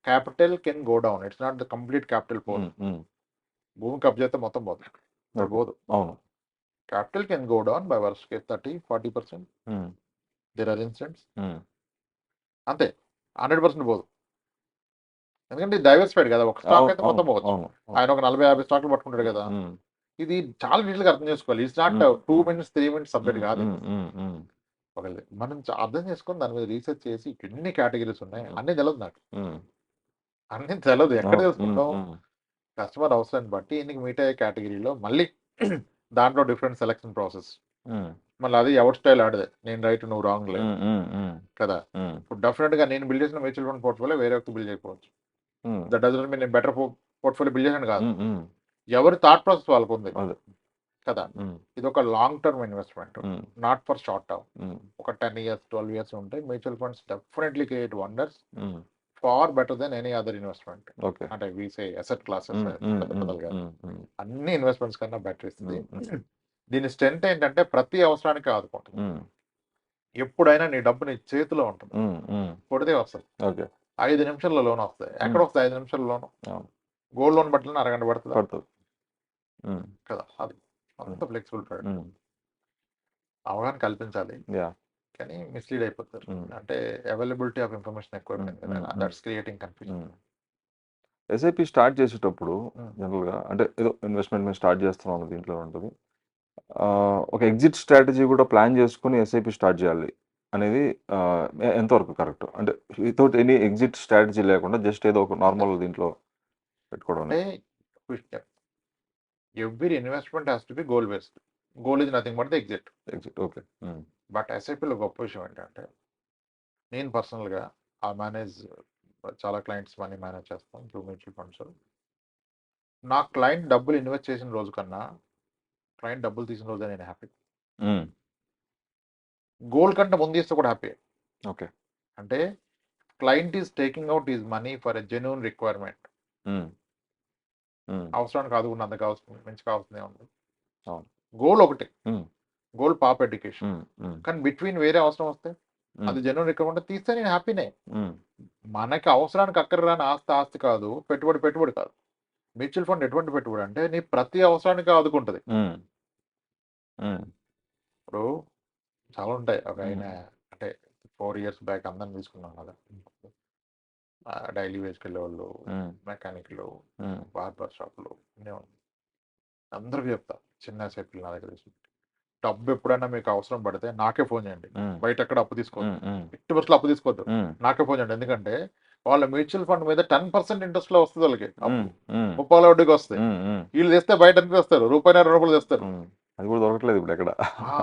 capital can go down, it's not the complete capital పోదు. ఉమ్, ఉమ్. భూమి కబ్జా అయితే మొత్తం పోతుంది, Okay. పోదు. అవును. Capital can go down by worst case 30-40%. Um, there are instants. Um. అంతే, 100% పోదు. ఎందుకంటే డైవర్సిఫైడ్ కదా, ఒక స్టాక్ అవును, అయితే మొత్తం అవును, పోవచ్చు. అవును. ఆయన ఒక 40-50 స్టాక్లు పట్టుకుంటాడు కదా. ఉమ్, ఇది చాలా నీట్గా అర్థం చేసుకోవాలి. It's not 2 minutes 3 minutes subject కాదు. ఉమ్, ఉమ్, ఉమ్. ఒకవేళ మనం అర్థం చేసుకొని దాని మీద రీసెర్చ్ చేసి ఎన్ని కేటగిరీస్ ఉన్నాయి అన్ని తెలియదు నాకు, ఉమ్. అన్ని తెలియదు. ఎక్కడ అవును. తెలుసుకుంటాం? ఉమ్, కస్టమర్ అవసరాన్ని బట్టి ఇందుకు మీట్ అయ్యే కేటగిరీలో మళ్ళీ దాంట్లో డిఫరెంట్ సెలక్షన్ ప్రాసెస్. ఉమ్, మళ్ళీ అది ఎవరి స్టైల్ ఆడదే, నేను రైట్ నువ్వు రాంగ్ లేదు ఉమ్, ఉమ్, ఉమ్, కదా. ఉమ్, ఇప్పుడు డెఫినెట్గా నేను బిల్డ్ చేసిన మ్యూచువల్ ఫండ్ పోర్ట్ఫోలియో వేరే వ్యక్తి బిల్డ్ చేయకపోవచ్చు. ఉమ్, దట్ డజంట్ మీన్ నేను బెటర్ పోర్ట్ఫోలియో బిల్డ్ చేశాను కాదు. ఉమ్, ఉమ్. ఎవరి థాట్ ప్రాసెస్ వాళ్ళకు ఉంది అదే. కదా. ఉమ్, ఇది ఒక long term investment, um, not for short term. Um, ఒక 10 years 12 years ఉంటాయి. Mutual funds definitely create wonders, um. Far better than any other investment. Okay. అంటే వీసే అసెట్ క్లాసెస్ ఉమ్, ఉమ్, పెద్ద ఉమ్, పెద్దలుగా ఉమ్, ఉమ్, అన్ని ఇన్వెస్ట్మెంట్స్ కన్నా బెటర్ ఇస్తుంది. ఉమ్, దీని స్ట్రెంత్ ఏంటంటే ప్రతి అవసరానికి ఆదుకుంటుంది. ఉమ్, ఎప్పుడైనా నీ డబ్బు నీ చేతిలో ఉంటుంది, ఉమ్, ఉమ్. కొడితే వస్తుంది. ఓకే. 5 నిమిషాల్లో లోన్ వస్తాయి. ఎక్కడ వస్తాయి 5 నిమిషాల లోన్? అవును. గోల్డ్ లోన్ బట్టలు అరగంట పడుతుంది పడుతుంది. ఉమ్, కదా. అది అంత ఫ్లెక్సిబుల్ ట్రేడ్. ఉమ్. అవగాహన కల్పించాలి, యా. కానీ మిస్లీడ్ అయిపోతారు. ఉమ్. అంటే అవైలబిలిటీ ఆఫ్ ఇన్ఫర్మేషన్ ఎక్కువ అయిపోయింది కదా, um. That's creating confusion. SIP start చేసేటప్పుడు ఉమ్. జనరల్గా అంటే ఏదో ఇన్వెస్ట్మెంట్ మేము స్టార్ట్ చేస్తున్నాం దీంట్లో ఉంటుంది. ఒక ఎగ్జిట్ స్ట్రాటజీ కూడా ప్లాన్ చేసుకుని ఎస్ఐపి స్టార్ట్ చేయాలి అనేది ఎంతవరకు కరెక్ట్? అంటే వితౌట్ ఎనీ ఎగ్జిట్ స్ట్రాటజీ లేకుండా జస్ట్ ఏదో ఒక నార్మల్ దీంట్లో పెట్టుకోవడం. అంటే every investment has to be goal based. Goal is nothing but the exit. Exit. Okay. But ఎస్ఐపిలో గొప్ప విషయం ఏంటంటే, నేను పర్సనల్గా చాలా క్లయింట్స్ మనీ మేనేజ్ చేస్తాను త్రూ మ్యూచువల్ ఫండ్స్. నా క్లయింట్ డబ్బులు ఇన్వెస్ట్ చేసిన రోజు కన్నా క్లయింట్ డబ్బులు తీసిన రోజే నేను హ్యాపీ. గోల్ కంటే ముందు ఇస్తే కూడా హ్యాపీ. ఓకే. అంటే client is taking out is money for a genuine requirement. అవసరానికి ఆదుకున్న అంత కావాల్సింది మంచి కావాల్సిందే ఉంది. అవును. గోల్ ఒకటి, Hmm. గోల్ పాప ఎడ్యుకేషన్. కానీ బిట్వీన్ వేరే అవసరం వస్తే అది జెన్యూన్ రిక్వైర్మెంట్ తీస్తే నేను హ్యాపీనే. మనకి అవసరానికి అక్కర రాని ఆస్తి కాదు, పెట్టుబడి కాదు. మ్యూచువల్ ఫండ్ ఎటువంటి పెట్టుబడి అంటే నీ ప్రతి అవసరానికి ఆదుకుంటుంది. ఇప్పుడు చాలా ఉంటాయి. ఒక ఆయన అంటే 4 years బ్యాక్ అందరిని తీసుకున్నాం కదా, డైలీ వేజ్కి వెళ్ళే వాళ్ళు, మెకానిక్లు, బార్బర్ షాపులు అన్నీ ఉన్నాయి. అందరికీ చెప్తా, చిన్న సెట్లు నా దగ్గర తీసుకుంటే డబ్బు ఎప్పుడైనా మీకు అవసరం పడితే నాకే ఫోన్ చేయండి. బయట ఎక్కడ అప్పు తీసుకోవద్దు, ఎట్టి బస్సులో అప్పు తీసుకోవద్దు, నాకే ఫోన్ చేయండి. ఎందుకంటే వాళ్ళ మ్యూచువల్ ఫండ్ మీద 10% ఇంట్రెస్ట్ లో వస్తుంది వాళ్ళకి, ఉమ్, ఉమ్, ముప్పాల వడ్డీకి వస్తాయి. ఉమ్, ఉమ్, వీళ్ళు తెస్తే బయట ఎంత తెస్తారు, రూపాయి 2 రూపాయలు తెస్తారు. ఉమ్. అది కూడా దొరకట్లేదు ఇప్పుడు ఎక్కడ. ఆ,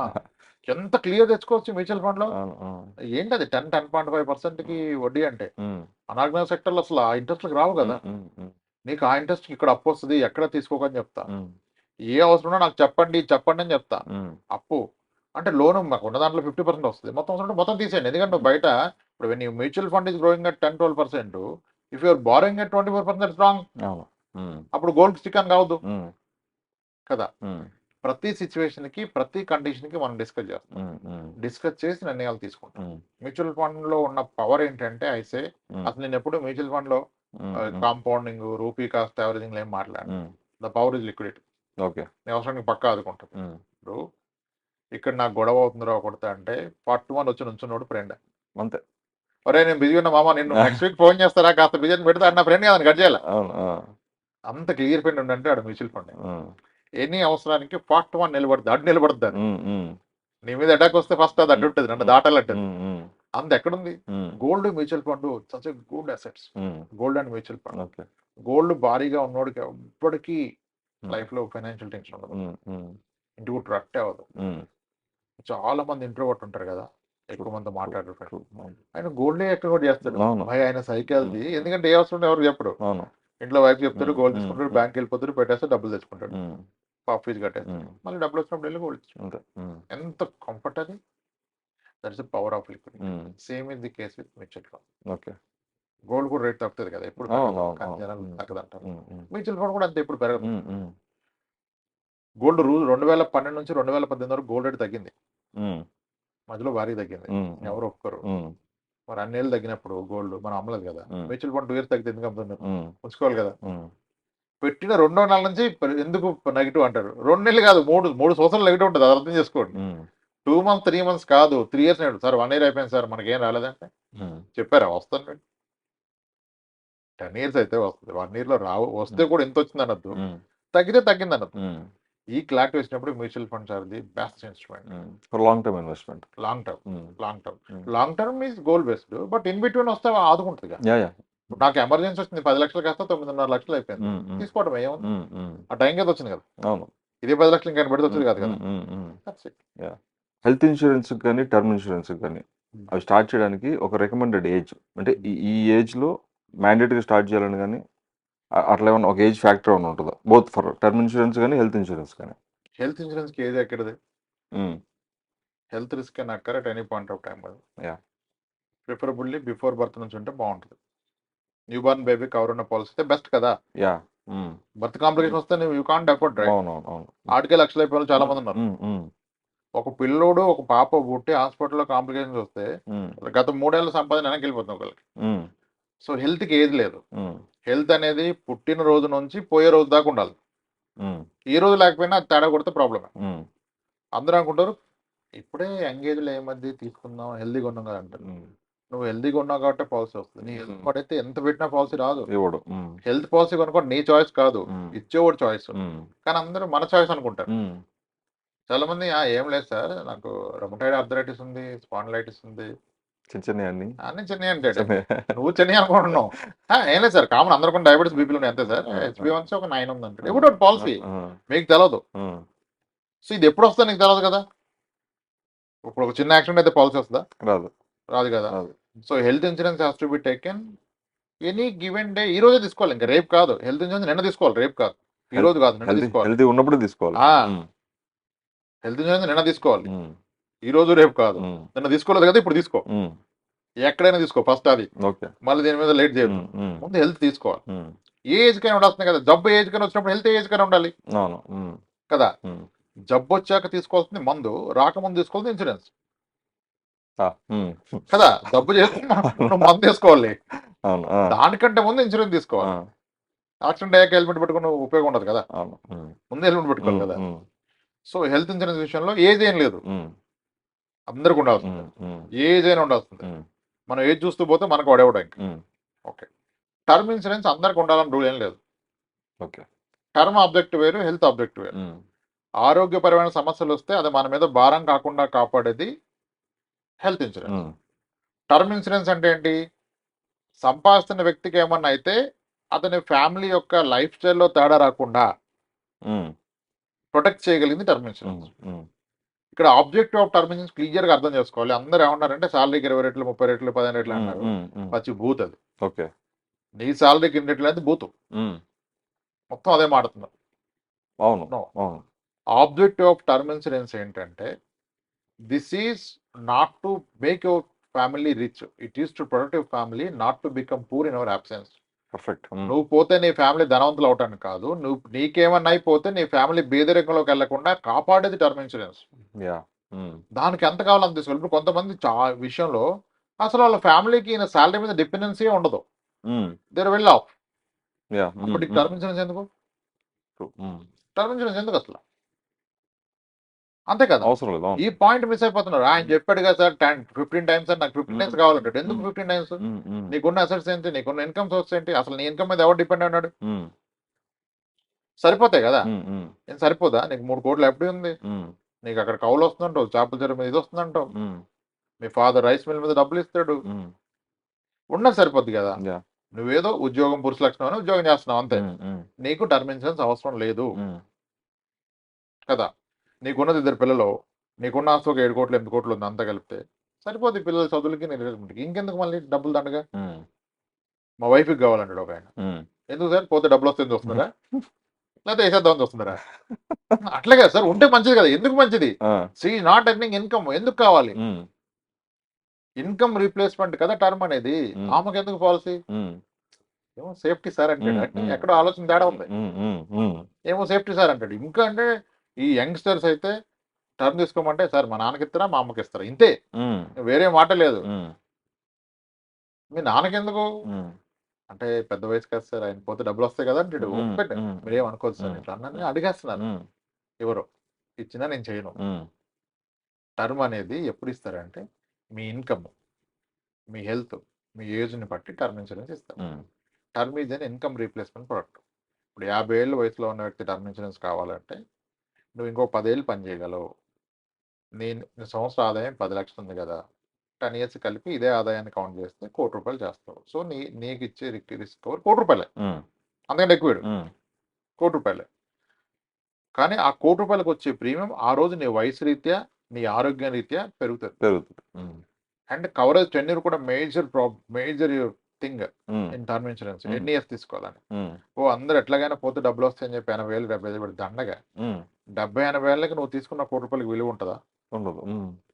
ఎంత క్లియర్ తెచ్చుకోవచ్చు మ్యూచువల్ ఫండ్ లో. అవును, అవును. ఏంటి అది 10.5% కి వడ్డీ అంటే ఉమ్, అనార్గనైజ్ సెక్టర్ లో అసలు ఆ ఇంట్రెస్ట్ రావు కదా. ఉమ్, ఉమ్, నీకు ఆ ఇంట్రెస్ట్ ఇక్కడ అప్పు వస్తుంది, ఎక్కడ తీసుకోకని చెప్తా. ఉమ్, ఏ అవసరం నాకు చెప్పండి చెప్పండి అని చెప్తా. ఉమ్, అప్పు అంటే లోన్ మాకు ఉన్న దాంట్లో 50% వస్తుంది, మొత్తం అవసరం ఉంటే మొత్తం తీసేయండి. ఎందుకంటే నువ్వు బయట ఇప్పుడు నీ mutual fund is growing at 10-12%, if you're borrowing at 24% wrong. అవును. ఉమ్, అప్పుడు గోల్డ్ స్టిక్ అని కావద్దు ఉమ్, కదా. ఉమ్, ప్రతి సిచ్యువేషన్ కి ప్రతి కండిషన్ కి మనం డిస్కస్ చేస్తాం, ఉమ్, ఉమ్, డిస్కస్ చేసి నిర్ణయాలు తీసుకుంటాం. ఉమ్, మ్యూచువల్ ఫండ్ లో ఉన్న పవర్ ఏంటంటే ఐసే, ఉమ్, అసలు నేను ఎప్పుడు మ్యూచువల్ ఫండ్ లో um, um, compounding, rupee cost averaging ఏం మాట్లాడు. Um. The power is liquidity. Okay. నేను అవసరానికి పక్కా ఆదుకుంటాను. ఉమ్, ఇప్పుడు ఇక్కడ నాకు గొడవ అవుతుందిరా కొడతా అంటే పార్ట్ 1 వచ్చి నుంచున్నోడు ఫ్రెండ్. అంతే. ఒరే నేను బిజీ ఉన్నా మామ, నేను నెక్స్ట్ వీక్ ఫోన్ చేస్తారా, కాస్త బిజీ పెడతా నా ఫ్రెండ్ కదా కట్ చేయాలి. అవును. అంత క్లియర్ ఫ్రెండ్ ఉండంటే ఆడ మ్యూచువల్ ఫండ్. ఉమ్, ఎనీ అవసరానికి పార్ట్ 1 నిలబడుతుంది, అడ్డు నిలబడుతుంది అది. ఉమ్, ఉమ్, నీ మీద అటాక్ వస్తే ఫస్ట్ అది అడ్డు ఉంటుంది, నన్ను దాటాలంటది. ఉమ్, ఉమ్, అంత ఎక్కడుంది. Um, gold mutual fund such good assets. Um. Gold and mutual fund. Okay. Gold భారీగా ఉన్నోడికి ఎప్పటికీ ఉమ్, లైఫ్ లో ఫైనాన్షియల్ టెన్షన్ ఉండదు, ఉమ్, ఉమ్, ఇంటి కూడా రట్టే అవ్వదు. ఉమ్. చాలా మంది ఇంట్రోవర్ట్ ఉంటారు కదా, ఎక్కువ మంది మాట్లాడరు. True. అవును. ఆయన గోల్డే ఎక్కడ కూడా చేస్తాడు అవును. భయ, ఆయన సైకాలజీ. ఎందుకంటే ఏ అవసరం ఎవరు చెప్పరు. అవును. ఇంట్లో వైఫ్ చెప్తారు, గోల్డ్ ఉమ్, తీసుకుంటాడు, ఉమ్, బ్యాంక్ వెళ్ళిపోతాడు, పెట్టేస్తే డబ్బులు తెచ్చుకుంటాడు, ఉమ్, పాప్ ఫీజు కట్టేస్తాడు, ఉమ్. మళ్ళీ డబ్బులు వచ్చినప్పుడు వెళ్ళి గోల్డ్ తెచ్చుకుంటాడు. అంతే. ఉమ్, ఎంత కంఫర్ట్ అది. That is the power of liquidity. Um. Same is the case with mutual fund. Okay. Gold కూడా రేట్ తగ్గుతుంది కదా, ఎప్పుడు అవును, తగ్గదు, అవును, కానీ అవును. జనాలు ఉమ్, తగ్గదంటారు. ఉమ్, ఉమ్, మ్యూచువల్ ఫండ్ కూడా అంతే, ఎప్పుడు పెరగదు. ఉమ్, ఉమ్, గోల్డ్ 2012 నుంచి 2018 వరకు గోల్డ్ రేట్ తగ్గింది, ఉమ్, మధ్యలో భారీ తగ్గింది, ఉమ్, ఎవరు ఒప్పుకోరు. ఉమ్, మరి అన్నేళ్ళు తగ్గినప్పుడు గోల్డ్ మనం అమ్మలేదు కదా. ఉమ్, మ్యూచువల్ ఫండ్ 2 ఇయర్స్ తగ్గితే ఎందుకు అమ్ముతున్నారు, ఉమ్, ఉంచుకోవాలి కదా. ఉమ్. పెట్టిన 2వ నెల నుంచి ఎందుకు నెగిటివ్ అంటారు. 2 నెలలు కాదు, 3 సంవత్సరాలు నెగిటివ్ ఉంటుంది, అది అర్థం చేసుకోండి. ఉమ్, 2 మంత్స్ 3 మంత్స్ కాదు, 3 ఇయర్స్ నేడు సార్, 1 ఇయర్ అయిపోయింది సార్, మనకి ఏం రాలేదంటే ఉమ్. చెప్పారా వస్తాను. 10 ఇయర్స్ అయితే వస్తుంది, 1 ఇయర్ లో రావు, వస్తే కూడా ఎంత వచ్చింది అనొద్దు, ఉమ్, తగ్గితే తగ్గింది అనొద్దు. ఉమ్, ఈ క్లారిటీ వచ్చినప్పుడు mutual funds are the best instrument. Um. For long term investment. Long term. Um, long term. Um. Long term is goal based, but in between వస్తే ఆదుకుంటుంది. Yeah, yeah. ఇప్పుడు నాకు ఎమర్జెన్సీ వచ్చింది, 10 లక్షలు కాస్త 9.5 లక్షలు అయిపోయింది, ఉమ్, ఉమ్, తీసుకోవడం ఏముంది. ఉమ్, ఉమ్. ఆ టైం కదా వచ్చింది కదా, అవును. ఇదే 10 లక్షలు ఇంకా పెడితే వచ్చేది కాదు కదా. ఉమ్, um, um. That's it. Yeah. Health insurance కానీ టర్మ్ ఇన్సూరెన్స్ కానీ అవి స్టార్ట్ చేయడానికి ఒక రికమెండెడ్ ఏజ్ అంటే ఈ ఏజ్లో మ్యాండేటరీగా స్టార్ట్ చేయాలని కానీ అట్లా ఏమన్నా ఒక ఏజ్ ఫ్యాక్టర్ ఏమైనా ఉంటుందా, బోత్ ఫర్ టర్మ్ ఇన్సూరెన్స్ కానీ హెల్త్ ఇన్సూరెన్స్ కానీ? హెల్త్ ఇన్సూరెన్స్ కి ఏది ఎక్కడది, ఉమ్, హెల్త్ రిస్క్ అని occur at any point of time కదా. Yeah. ప్రిఫరబుల్లీ బిఫోర్ బర్త్ నుంచి ఉంటే బాగుంటుంది. న్యూ బార్న్ బేబీ కవర్ ఉన్న పాలసీ అయితే బెస్ట్ కదా. యా. బర్త్ కాంప్లికేషన్ వస్తే నువ్వు యూ కాంట్ అఫోర్డ్ రైట్. అవును, అవును, అవును. ఆడికే లక్షలు అయిపోయిన చాలా మంది ఉన్నారు. ఉమ్, ఉమ్, ఒక పిల్లోడు ఒక పాప పుట్టి హాస్పిటల్లో కాంప్లికేషన్స్ వస్తే ఉమ్, గత 3 ఏళ్ల సంపాదన వెనక్కి వెళ్ళిపోతుంది ఒకళ్ళకి. ఉమ్, సో హెల్త్ కి ఏది లేదు. ఉమ్, హెల్త్ అనేది పుట్టిన రోజు నుంచి పోయే రోజు దాకా ఉండాలి. ఉమ్, ఈ రోజు లేకపోయినా అది తేడా కొడితే ప్రాబ్లమే. ఉమ్, అందరూ అనుకుంటారు ఇప్పుడే ఎంగేజ్ లో ఏమద్ది తీసుకుందాం, హెల్దీగా ఉన్నాం కదా అంటారు. ఉమ్. నువ్వు హెల్దీగా ఉన్నావు కాబట్టి పాలసీ వస్తుంది. నీ హెల్త్ పడితే ఎంత పెట్టినా పాలసీ రాదు. ఇవ్వడు. ఉమ్, హెల్త్ పాలసీ కొనుక్కోండి, నీ చాయిస్ కాదు, ఉమ్, ఇచ్చేవాడు చాయిస్. ఉమ్, కానీ అందరూ మన చాయిస్ అనుకుంటారు. ఉమ్, చాలా మంది ఏం లేదు సార్, నాకు రొమటైడ్ ఆర్థరైటిస్ ఉంది, స్పాండిలైటిస్ ఉంది, చిన్న చిన్న అన్ని అన్ని చెన్నై అంటాడు. నువ్వు చెన్నై అనుకుంటున్నావు. ఏం లేదు సార్, కామన్ అందరికీ డయాబెటీస్ బీపీలు ఉన్నాయి అంతే సార్, HbA1c ఒక 9 ఉంది అంటాడు. ఇప్పుడు పాలసీ మీకు తెలియదు. సో ఇది ఎప్పుడు వస్తుందో నీకు తెలియదు కదా. ఇప్పుడు ఒక చిన్న యాక్సిడెంట్ అయితే పాలసీ వస్తుందా? రాదు. రాదు కదా. రాదు. So health insurance has to be taken any given day. ఈ రోజే తీసుకోవాలి, ఇంకా రేపు కాదు. హెల్త్ ఇన్సూరెన్స్ నిన్న తీసుకోవాలి, రేపు కాదు. ఈ రోజు కాదు, నిన్న తీసుకోవాలి. హెల్తీ ఉన్నప్పుడు తీసుకోవాలి. హెల్త్ ఇన్సూరెన్స్ నిన్న తీసుకోవాలి, ఉమ్, ఈ రోజు రేపు కాదు. ఉమ్, నిన్న తీసుకోలేదు కదా, ఇప్పుడు తీసుకో. ఉమ్. ఎక్కడైనా తీసుకో ఫస్ట్ అది, ఓకే. మళ్ళీ దీని మీద లేట్ చేయొద్దు. ఉమ్, ఉమ్, ముందు హెల్త్ తీసుకోవాలి. ఉమ్. ఏ ఏజ్ కైనా ఉండాల్సిందే కదా. జబ్బు ఏజ్ కైనా వచ్చినప్పుడు హెల్త్ ఏజ్ కైనా ఉండాలి అవును. ఉమ్, కదా. ఉమ్. జబ్బు వచ్చాక తీసుకోవాల్సింది మందు, రాకముందు తీసుకోవాల్సింది ఇన్సూరెన్స్ ఉమ్. కదా. జబ్బు చేసుకుని నువ్వు మందు తీసుకోవాలి, అవును. దానికంటే ముందు ఇన్సూరెన్స్ తీసుకోవాలి. యాక్సిడెంట్ అయ్యాక హెల్మెట్ పెట్టుకుని ఉపయోగం ఉండదు కదా, అవును. ఉమ్, ముందు హెల్మెట్ పెట్టుకోవాలి కదా. ఉమ్, సో హెల్త్ ఇన్సూరెన్స్ విషయంలో ఏజ్ ఏం లేదు, ఉమ్, అందరికి ఉండాల్సింది. ఉమ్, ఏజ్ అయినా ఉండాల్సింది. ఉమ్, మనం ఏజ్ చూస్తూ పోతే మనకు వాడేవాడు ఇంకా. ఉమ్. ఓకే. టర్మ్ ఇన్సూరెన్స్ అందరికి ఉండాలని రూల్ ఏం లేదు. ఓకే. టర్మ్ ఆబ్జెక్ట్ వేరు, హెల్త్ ఆబ్జెక్ట్ వేరు. ఉమ్, ఆరోగ్యపరమైన సమస్యలు వస్తే అది మన మీద భారం కాకుండా కాపాడేది హెల్త్ ఇన్సూరెన్స్. ఉమ్, టర్మ్ ఇన్సూరెన్స్ అంటే ఏంటి, సంపాదిస్తున్న వ్యక్తికి ఏమన్నా అయితే అతని ఫ్యామిలీ యొక్క లైఫ్ స్టైల్లో తేడా రాకుండా ప్రొటెక్ట్ చేయగలిగింది టర్మ్ ఇన్సూరెన్స్. ఇక్కడ objective of term insurance clear గా అర్థం చేసుకోవాలి. అందరూ ఏమన్నారంటే శాలరీకి 20 రెట్లు 30 రెట్లు 15 రెట్లు అన్నారు. పచ్చి బూత్ అది. ఓకే, నీ శాలరీకి 2 రెట్లు అయితే బూత్. మొత్తం అదే మాడుతున్నారు. అవును అవును. ఆబ్జెక్టివ్ ఆఫ్ టర్మ్ ఇన్సూరెన్స్ ఏంటంటే this is not to make your family rich, it is to protect your family, not to become poor in our absence. Perfect. నువ్వు పోతే నీ ఫ్యామిలీ ధనవంతులు అవటానికి కాదు, నువ్వు నీకేమన్నా అయిపోతే నీ ఫ్యామిలీ పేదరికంలోకి వెళ్లకుండా కాపాడేది టర్మ్ ఇన్సూరెన్స్. దానికి ఎంత కావాలో అంత తీసుకోవాలి. ఇప్పుడు కొంతమంది విషయంలో అసలు వాళ్ళ ఫ్యామిలీకి శాలరీ మీద డిపెండెన్సీ ఉండదు, దేర్ వెల్ ఆఫ్. అప్పుడు టర్మ్ ఇన్సూరెన్స్ ఎందుకు? టర్మ్ ఇన్సూరెన్స్ ఎందుకు అసలు? అంతే కదా, అవసరం లేదు. ఈ పాయింట్ మిస్ అయిపోతున్నారు. ఆయన చెప్పాడు కదా సార్ 15 టైమ్స్ సార్, నాకు 15 టైమ్స్ కావాలంటాడు. ఎందుకు 15 టైమ్స్? నీకున్న అసెట్స్ ఏంటి, నీకున్న ఇన్కమ్ సోర్స్ ఏంటి, అసలు నీ ఇన్కమ్ మీద ఎవరు డిపెండ్ అన్నాడు? సరిపోతాయి కదా, ఏం సరిపోదా? నీకు 3 కోట్లు ఎప్పుడు ఉంది, నీకు అక్కడ కౌలు వస్తుందంటావు, చేపల చెరువు మీద ఇది వస్తుందంటావు, మీ ఫాదర్ రైస్ మిల్ మీద డబ్బులు ఇస్తాడు, ఉన్నది సరిపోద్ది కదా. నువ్వేదో ఉద్యోగం పురుష లక్షణం అని ఉద్యోగం చేస్తున్నావు అంతే, నీకు టర్మ్ ఇన్సూరెన్స్ అవసరం లేదు కదా. నీకున్నది 2 పిల్లలు, నీకున్న ఆస్తి ఒక 7 కోట్లు 8 కోట్లు ఉంది, అంతా కలిపితే సరిపోద్ది పిల్లల చదువులకి రిలేషన్కి. ఇంకెందుకు మళ్ళీ డబ్బులు దండగా? మా వైఫ్కి కావాలంటాడు ఒక ఆయన. ఎందుకు సార్? పోతే డబ్బులు వస్తే ఎందుకు వస్తున్నారా, లేకపోతే వేసేద్దామని వస్తున్నారా? అట్లే కదా సార్, ఉంటే మంచిది కదా. ఎందుకు మంచిది? సీ నాట్ ఎర్నింగ్ ఇన్కమ్, ఎందుకు కావాలి? ఇన్కమ్ రీప్లేస్మెంట్ కదా టర్మ్ అనేది. ఆమెకు ఎందుకు పాలసీ? ఏమో సేఫ్టీ సార్ అంటాడు. అంటే ఎక్కడో ఆలోచన తేడా ఉంది. ఏమో సేఫ్టీ సార్ అంటాడు. ఇంకా అంటే ఈ యంగ్స్టర్స్ అయితే టర్మ్ తీసుకోమంటే సార్ మా నాన్నకి ఇస్తారా మా అమ్మకి ఇస్తారా, ఇంతే, వేరే మాట లేదు. మీ నాన్నకెందుకు అంటే పెద్ద వయసు కదా సార్, ఆయన పోతే డబ్బులు వస్తాయి కదా అంటాడు. మీరేం అనుకోవచ్చు సార్, ఇట్లా అన్నీ అడిగేస్తున్నారు. ఎవరు ఇచ్చినా నేను చేయను. టర్మ్ అనేది ఎప్పుడు ఇస్తారంటే మీ ఇన్కమ్, మీ హెల్త్, మీ ఏజ్ని బట్టి టర్మ్ ఇన్సూరెన్స్ ఇస్తారు. Term is an income replacement product. ఇప్పుడు 50 ఏళ్ళ వయసులో ఉన్న వ్యక్తి టర్మ్ ఇన్సూరెన్స్ కావాలంటే నువ్వు ఇంకో 10 ఏళ్ళు పని చేయగలవు. నీ సంవత్సర ఆదాయం 10 లక్షలు ఉంది కదా, 10 ఇయర్స్ కలిపి ఇదే ఆదాయాన్ని కౌంట్ చేస్తే ₹1,00,00,000 చేస్తావు. సో నీకు ఇచ్చే రిస్క్ కవర్ ₹1,00,00,000, అంతకంటే ఎక్కువ ₹1,00,00,000. కానీ ఆ ₹1,00,00,000 వచ్చే ప్రీమియం ఆ రోజు నీ వయసు రీత్యా, నీ ఆరోగ్యం రీత్యా పెరుగుతుంది. అండ్ కవరేజ్ టెన్యూర్ కూడా major thing in term insurance. ఎన్ని ఇయర్స్ తీసుకోవాలని. అందరూ ఎట్లాగైనా పోతే డబ్బులు వస్తాయని చెప్పి 80,000 70,000 దండగా 70-80 ఏళ్ళకి నువ్వు తీసుకున్న ₹1,00,00,000 విలువ ఉంటుందా? ఉండదు.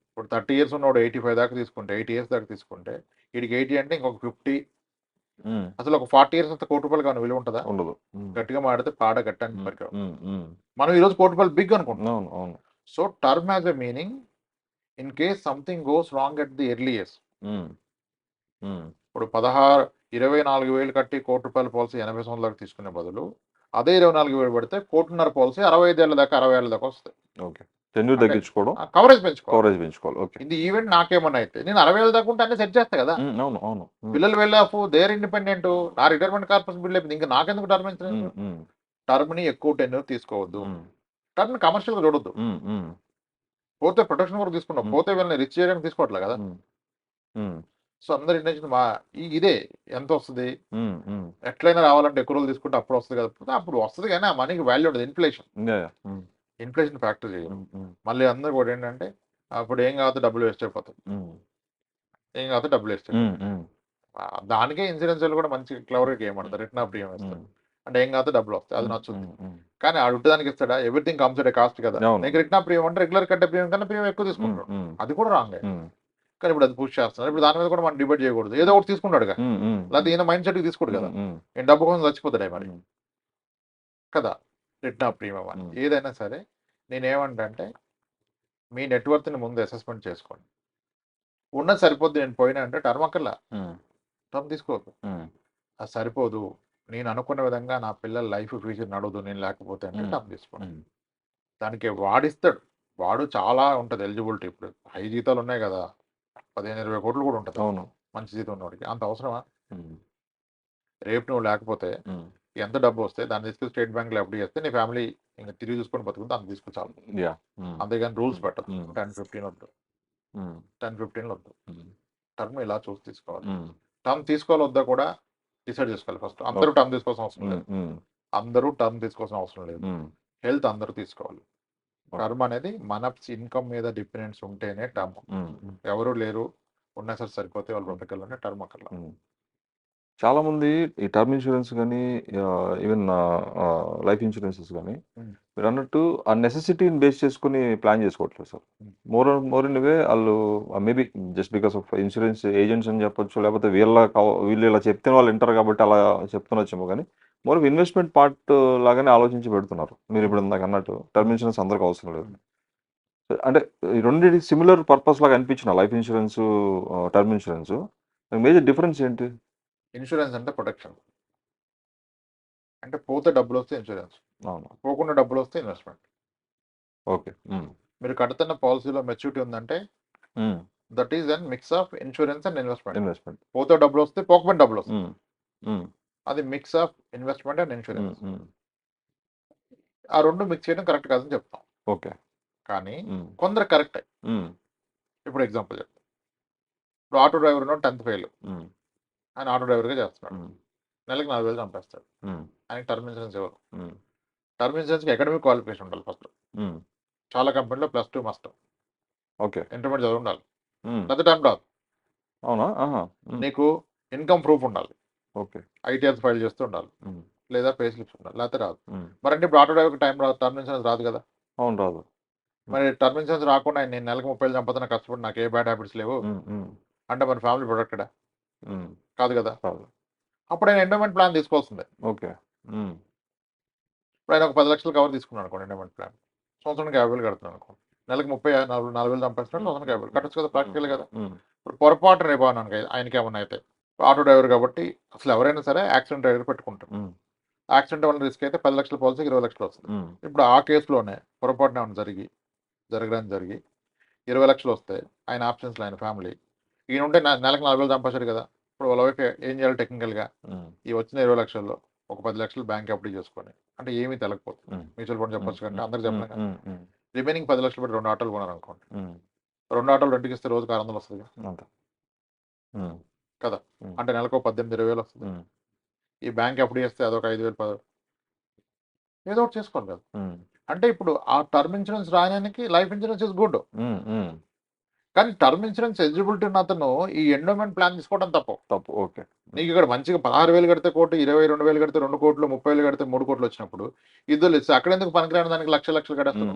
ఇప్పుడు 30 ఇయర్స్ ఉన్నవాడు 85 దాకా తీసుకుంటే, 80 ఇయర్స్ దాకా తీసుకుంటే, వీడికి 80 అంటే ఇంకొక 50, అసలు ఒక 40 ఇయర్స్ అంతా ₹1,00,00,000 కానీ విలువ ఉంటుందా? ఉండదు. గట్టిగా మాడితే పాడ గట్టని పరికరం. మనం ఈరోజు ₹1,00,00,000 బిగ్ అనుకుంటున్నాం. So term has a meaning in case something goes wrong at the early years. ఇప్పుడు 24,000 కట్టి ₹1,00,00,000 పాలసీ 80 సంవత్సరాలకు తీసుకునే బదులు అదే 24,000 పడితే 1,50,000 పాలసీ 65 ఏళ్ళ దాకా 60 ఏళ్ళ దాకా వస్తాయి. ఓకే, టెన్యూర్ తగ్గించుకోవడం, కవరేజ్ పెంచుకోవాలి. ఓకే, ఇది ఈవెంట్ నాకేమన్నా అయితే నేను 60 ఏళ్ళ దాకా ఉంటే అన్ని సెట్ చేస్తా కదా. అవును. పిల్లలు వెళ్ళాపు దేర్ ఇండిపెండెంట్, నా రిటైర్మెంట్ కార్పస్ బిల్ అయిపోయింది, ఇంకా నాకెందుకు టర్మ్ ఇన్సూరెన్స్? టర్మ్ ని ఎక్కువ టెన్యూర్ తీసుకోవద్దు, టర్మ్ కమర్షియల్ గా చూడొద్దు. పోతే ప్రొటెక్షన్ వరకు తీసుకున్నాం, పోతే వీళ్ళని రిచ్ చేయడానికి తీసుకోవట్లే కదా. సో అందరి ఇంటెన్షన్ ఇదే ఎంత వస్తుంది, ఎట్లయినా రావాలంటే ఎక్కువ రోజులు తీసుకుంటే అప్పుడు వస్తుంది కదా. అప్పుడు వస్తుంది కానీ ఆ మనీకి వాల్యూ ఉండదు. ఇన్ఫ్లేషన్ ఫ్యాక్టర్ చేయడం. మళ్ళీ అందరూ కూడా ఏంటంటే అప్పుడు ఏం కాదు డబ్బులు వేస్ట్ అయిపోతాయి, ఏం కాదు డబ్బులు వేస్ట్ అయిపోతాయి. దానికే ఇన్సూరెన్స్ కూడా మంచి క్లవర్గా గేమ్ ఆడతారు, రిటర్న్ ఆఫ్ ప్రీమియం ఇస్తారు. అంటే ఏం కాదు డబ్బులు వస్తాయి, అది నచ్చుతుంది. కానీ ఆడు దానికి ఇస్తాడా? ఎవ్రీథింగ్ కమ్స్ ఎట్ కాస్ట్ కదా. నీకు రిటర్న్ ఆఫ్ ప్రీమియం అంటే రెగ్యులర్ కట్టే ప్రీమియం కన్నా ప్రీమియం ఎక్కువ తీసుకుంటాడు, అది కూడా రాంగ్. కానీ ఇప్పుడు అది పుష్ చేస్తున్నారు. ఇప్పుడు దాని మీద కూడా మనం డిబేట్ చేయకూడదు, ఏదో ఒకటి తీసుకుంటాడు కదా, లేకపోతే ఈయన మైండ్ సెట్ తీసుకోడు కదా, నేను డబ్బు కోసం చచ్చిపోతాడే మరి కదా. రిటర్న్ ఆఫ్ ప్రీమియం అని ఏదైనా సరే నేనేమంటే మీ నెట్వర్క్ని ముందు అసెస్మెంట్ చేసుకోండి. ఉన్నది సరిపోద్ది, నేను పోయినా అంటే టర్మ్ అక్కర్లా, టర్మ్ తీసుకోవద్దు. అది సరిపోదు, నేను అనుకున్న విధంగా నా పిల్లల లైఫ్ ఫ్యూచర్ నడవదు నేను లేకపోతే అంటే టర్మ్ తీసుకోండి. దానికి వాడిస్తాడు, వాడు చాలా ఉంటుంది ఎలిజిబిలిటీ. ఇప్పుడు హై జీతాలు ఉన్నాయి కదా, 15-20 కోట్లు కూడా ఉంటుంది. అవును, మంచి జీతం ఉన్నవాడికి. అంత అవసరమా? రేపు నువ్వు లేకపోతే ఎంత డబ్బు వస్తే దాన్ని తీసుకుని స్టేట్ బ్యాంక్ లో ఎఫ్డీ చేస్తే నీ ఫ్యామిలీ ఇంకా తిరిగి చూసుకొని బతుకుంటే అంత తీసుకొచ్చాలి. అంతేగాని రూల్స్ పెట్టదు. 10-15 వద్దు, 10-15 వద్దు. టర్మ్ ఇలా చూసి తీసుకోవాలి. టర్మ్ తీసుకోవాలి వద్దా కూడా డిసైడ్ చేసుకోవాలి ఫస్ట్. అందరూ టర్మ్ తీసుకోవాల్సిన అవసరం లేదు. అందరూ టర్మ్ తీసుకోవాల్సిన అవసరం లేదు. హెల్త్ అందరూ తీసుకోవాలి. టర్మ్ అనేది మన ఇన్కమ్ మీద డిపెండెన్స్ ఉంటేనే టర్మ్. ఎవరు లేరు ఉన్నా సరే సరిపోతే వాళ్ళు బ్రతకాలంటే టర్మ్ అక్కర్లా. చాలా మంది ఈ టర్మ్ ఇన్సూరెన్స్ కానీ ఈవెన్ లైఫ్ ఇన్సూరెన్సెస్ కానీ మీరు అన్నట్టు ఆ నెసెసిటీని బేస్ చేసుకుని ప్లాన్ చేసుకోవట్లేదు సార్. మోర్ ఇన్ వే వాళ్ళు maybe just because of insurance agents అని చెప్పొచ్చు, లేకపోతే వీళ్ళు ఇలా చెప్తే వాళ్ళు వింటారు కాబట్టి అలా చెప్తున్నచ్చేమో కానీ మోర్ ఇన్వెస్ట్మెంట్ పార్ట్ లాగానే ఆలోచించి పెడుతున్నారు. మీరు ఇప్పుడు ఇందాక అన్నట్టు టర్మ్ ఇన్సూరెన్స్ అందరికి అవసరం లేదు. అంటే ఈ రెండింటి సిమిలర్ పర్పస్ లాగా అనిపించిన life insurance, term insurance major difference ఏంటి? ఇన్సూరెన్స్ అంటే ప్రొటెక్షన్. అంటే పోతే డబ్బులు వస్తే ఇన్సూరెన్స్, అవును, పోకుండా డబ్బులు వస్తే ఇన్వెస్ట్మెంట్. ఓకే. మీరు కడుతున్న పాలసీలో మెచ్యూరిటీ ఉందంటే that is an mix of insurance and investment. పోతే డబ్బులు వస్తే, పోకపోయిన డబ్బులు వస్తాయి. అది mix of investment and insurance. ఆ రెండు మిక్స్ చేయడం కరెక్ట్ కాదని చెప్తాం. ఓకే, కానీ కొందరు కరెక్ట్. ఇప్పుడు ఎగ్జాంపుల్ చెప్తాం. ఇప్పుడు ఆటో డ్రైవర్ ఉన్నాడు, 10th ఫెయిల్. ఆయన ఆటో డ్రైవర్గా చేస్తున్నాడు. నెలకి 4,000 చంపేస్తాడు. ఆయనకి టర్మ్ ఇన్సూరెన్స్ ఎవరు? టర్మ్ ఇన్సూరెన్స్కి అకాడమిక్ క్వాలిఫికేషన్ ఉండాలి ఫస్ట్. చాలా కంపెనీలో +2 మస్ట్. ఓకే, ఇంటర్మీడియట్ చదువు ఉండాలి. పెద్ద టర్మ్ రాదు. అవునా? నీకు ఇన్కమ్ ప్రూఫ్ ఉండాలి. ఓకే, ఐటీఆర్ ఫైల్ చేస్తూ ఉండాలి, లేదా పే స్లిప్స్ ఉండాలి, లేకపోతే రాదు. మరి అంటే ఇప్పుడు ఆటో డ్రైవర్కి టైం రాదు, టర్మ్ ఇన్సూరెన్స్ రాదు కదా. అవును, రాదు. మరి టర్మ్ ఇన్సూరెన్స్ రాకుండా నేను నెలకు 30,000 చంపుతున్నా, కష్టపడి నాకు ఏ బ్యాడ్ హ్యాబిట్స్ లేవు అంటే మరి ఫ్యామిలీ ప్రొటెక్టెడా? కాదు కదా. అప్పుడు ఆయన ఎండోమెంట్ ప్లాన్ తీసుకోవాల్సిందే. ఓకే, ఇప్పుడు ఆయన ఒక 10 లక్షలు కవర్ తీసుకున్నాను అనుకోండి, ఎండోమెంట్ ప్లాన్. సంవత్సరానికి 50,000 కడుతున్నాను అనుకోండి. నెలకు 4,000 చంపేస్తున్నాడు, సంవత్సరానికి 50,000 కట్టచ్చు కదా. ప్రాక్టికల్ కదా. ఇప్పుడు పొరపాటు రేపు ఆయనకి ఏమన్నా అయితే, ఆటో డ్రైవర్ కాబట్టి అసలు ఎవరైనా సరే యాక్సిడెంట్ డ్రైవర్ పెట్టుకుంటారు. యాక్సిడెంట్ వల్ల రిస్క్ అయితే 10 లక్షల పాలసీకి 20 లక్షలు వస్తుంది. ఇప్పుడు ఆ కేసులోనే పొరపాటున ఏమైనా జరిగి 20 లక్షలు వస్తే ఆయన ఆప్షన్స్లో ఆయన ఫ్యామిలీ ఈయన ఉంటే నెలకు 4,000 చంపేశాడు కదా. ఇప్పుడు వాళ్ళ వైఫ్ ఏం చేయాలి టెక్నికల్గా? ఈ వచ్చిన 20 లక్షల్లో ఒక 10 లక్షలు బ్యాంక్ అప్లై చేసుకొని, అంటే ఏమీ తెలకపోతుంది, మ్యూచువల్ ఫండ్ చెప్పొచ్చు కంటే అందరికి చెప్పలేం కదా. రిమైనింగ్ 10 లక్షలు పెట్టి 2 ఆటోలు కొన్నారు అనుకోండి. 2 ఆటోలు రెంట్కి ఇస్తే రోజుకి 600 వస్తుంది కదా. అంటే నెలకు 18,000-20,000 వస్తుంది. ఈ బ్యాంక్ అప్లై చేస్తే అదొక 5,000-10,000 ఏదో ఒకటి చేసుకోవాలి కదా. అంటే ఇప్పుడు ఆ టర్మ్ ఇన్సూరెన్స్ రాయడానికి లైఫ్ ఇన్సూరెన్స్ ఇస్ గుడ్. కానీ టర్మ్ ఇన్సూరెన్స్ ఎలిజిబిలిటీ ఉన్న అతను ఈ ఎండోమెంట్ ప్లాన్ తీసుకోవడం తప్పు. ఓకే, నీకు ఇక్కడ మంచిగా 16,000 కడితే కోటి, 22,000 కడితే 2 కోట్లు, 30,000 కడితే 3 కోట్లు వచ్చినప్పుడు ఇద్దరు ఇస్తే అక్కడ ఎందుకు పనికిరాని దానికి లక్షలు కడేస్తాను.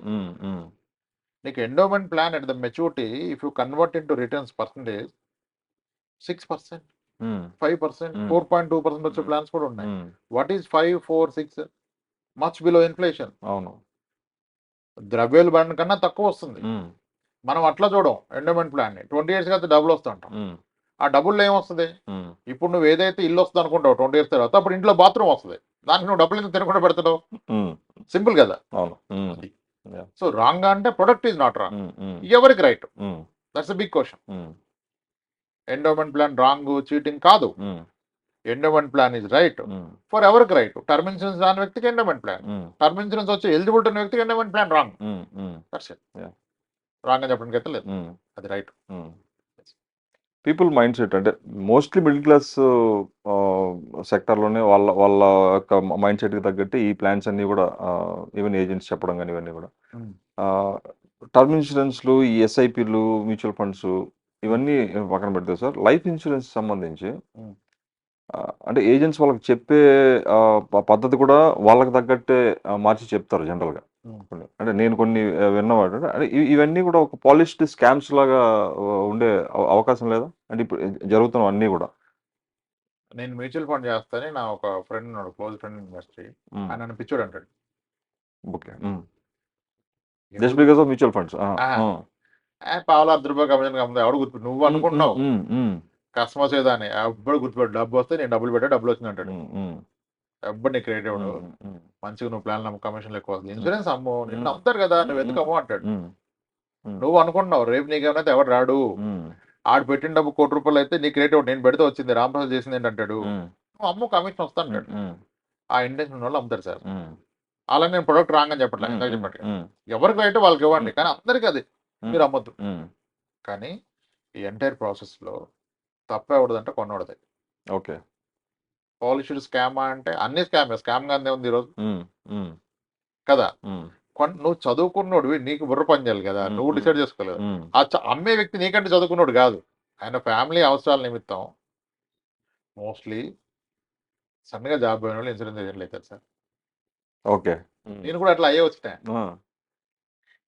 నీకు endowment plan at the maturity if you convert in to returns percentage 6%, 5%, 4.2% వచ్చే ప్లాన్స్ కూడా ఉన్నాయి. What is 5, 4, 6? Much below inflation. అవును, ద్రవ్యోల్బణం కన్నా తక్కువ వస్తుంది. మనం అట్లా చూడం ఎండోమెంట్ ప్లాన్ ని. 20 years అయితే డబ్బులు వస్తూ ఉంటాం. ఆ డబ్బుల్లో ఏమొస్తుంది? ఇప్పుడు నువ్వు ఏదైతే ఇల్లు వస్తుంది అనుకుంటావు 20 years తర్వాత, అప్పుడు ఇంట్లో బాత్రూమ్ వస్తుంది. దానికి నువ్వు డబ్బులు ఎందుకు తినకుండా పెడతావు? సింపుల్ కదా. సో రాంగ్ అంటే ప్రొడక్ట్ ఈజ్ నాట్ రాంగ్. ఎవరికి right? That's big question. Endowment plan wrong, cheating కాదు. Endowment plan is right for ఎవరికి రైట్. టర్మ్ ఇన్సూరెన్స్ రాని వ్యక్తికి ఎండోమెంట్ ప్లాన్, టర్మ్ ఇన్సూరెన్స్ వచ్చి ఎలిజిబిలిటీ ఉన్న వ్యక్తికి endowment plan wrong. That's it. Wrong అని చెప్పడానికి అయితే లేదు, అది రైట్. పీపుల్ మైండ్ సెట్ అంటే మోస్ట్లీ మిడిల్ క్లాస్ సెక్టర్లోనే వాళ్ళ వాళ్ళ యొక్క మైండ్ సెట్కి తగ్గట్టు ఈ ప్లాన్స్ అన్నీ కూడా ఈవెన్ ఏజెంట్స్ చెప్పడం కానీ ఇవన్నీ కూడా టర్మ్ ఇన్సూరెన్స్లు, ఈ ఎస్ఐపిలు, మ్యూచువల్ ఫండ్స్ ఇవన్నీ పక్కన పెడితే సార్, లైఫ్ ఇన్సూరెన్స్ సంబంధించి అంటే ఏజెంట్స్ వాళ్ళకి చెప్పే పద్ధతి కూడా వాళ్ళకి తగ్గట్టే మార్చి చెప్తారు జనరల్గా. అంటే నేను కొన్ని విన్నవాడు అంటే ఇవన్నీ కూడా ఒక పాలిష్డ్ స్కామ్స్ లాగా ఉండే అవకాశం లేదా? అంటే ఇప్పుడు జరుగుతున్న అన్నీ కూడా. నేను మ్యూచువల్ ఫండ్ చేస్తానే నా ఒక ఫ్రెండ్ ఉన్నాడు, క్లోజ్ ఫ్రెండ్ ఇండస్ట్రీ, ఆయన నన్ను పిచ్చోడు అంటాడు. Okay, just because of mutual funds. పావులు ₹10 కమిషన్ కమ్ముతుంది ఎవడు గుర్తు, నువ్వు అనుకుంటున్నావు కస్టమర్స్ ఏదా అని. ఎప్పుడు గుర్తుపెట్టు, డబ్బు వస్తే నేను డబ్బులు పెట్టా, డబ్బులు వచ్చింది అంటాడు. ఎప్పుడు నీ క్రెడిట్ ఇవ్వడు, మంచిగా నువ్వు ప్లాన్ కమిషన్లు ఎక్కువ వస్తుంది, ఇన్సూరెన్స్ అమ్ము, నిన్ను నమ్ముతారు కదా, నువ్వు ఎందుకు అమ్ము అంటాడు. నువ్వు అనుకుంటున్నావు రేపు నీకేమైనా ఎవరు రాడు, ఆడు పెట్టిన డబ్బు ₹1,00,00,000 అయితే నీ క్రెడిట్ ఇవ్వడు, నేను పెడితే వచ్చింది, రాంప్రసాద్ చేసింది ఏంటంటాడు. నువ్వు అమ్ము, కమిషన్ వస్తా అంటాడు. ఆ ఇంటెన్షన్ వాళ్ళు అమ్ముతారు సార్. అలా నేను ప్రొడక్ట్ రాంగ్ అని చెప్పట్లేదు, ఇందాక చెప్పట్లేదు. ఎవరికి రైట్ వాళ్ళకి ఇవ్వండి, కానీ అందరికీ అది మీరు అమ్మొద్దు. కానీ ఈ ఎంటైర్ ప్రాసెస్లో తప్ప ఎవడదంటే కొన్నోడదే. ఓకే. పాలిష్డ్ స్కామా అంటే అన్ని స్కామ్ గానే ఉంది ఈరోజు హ్మ్. హ్మ్. కదా. హ్మ్. నువ్వు చదువుకున్నోడివి, నీకు బుర్ర పని చేయాలి కదా, హ్మ్. నువ్వు హ్మ్. డిసైడ్ చేసుకోలేదు. హ్మ్. అమ్మే వ్యక్తి నీకంటే చదువుకున్నోడు కాదు, ఆయన ఫ్యామిలీ అవసరాల నిమిత్తం మోస్ట్లీ సన్నగా జాబ్ పోయిన వాళ్ళు ఇన్సూరెన్స్ ఏజెంట్లు అవుతారు సార్. ఓకే. హ్మ్. నేను కూడా అట్లా అయ్యే వచ్చిన, ఆ!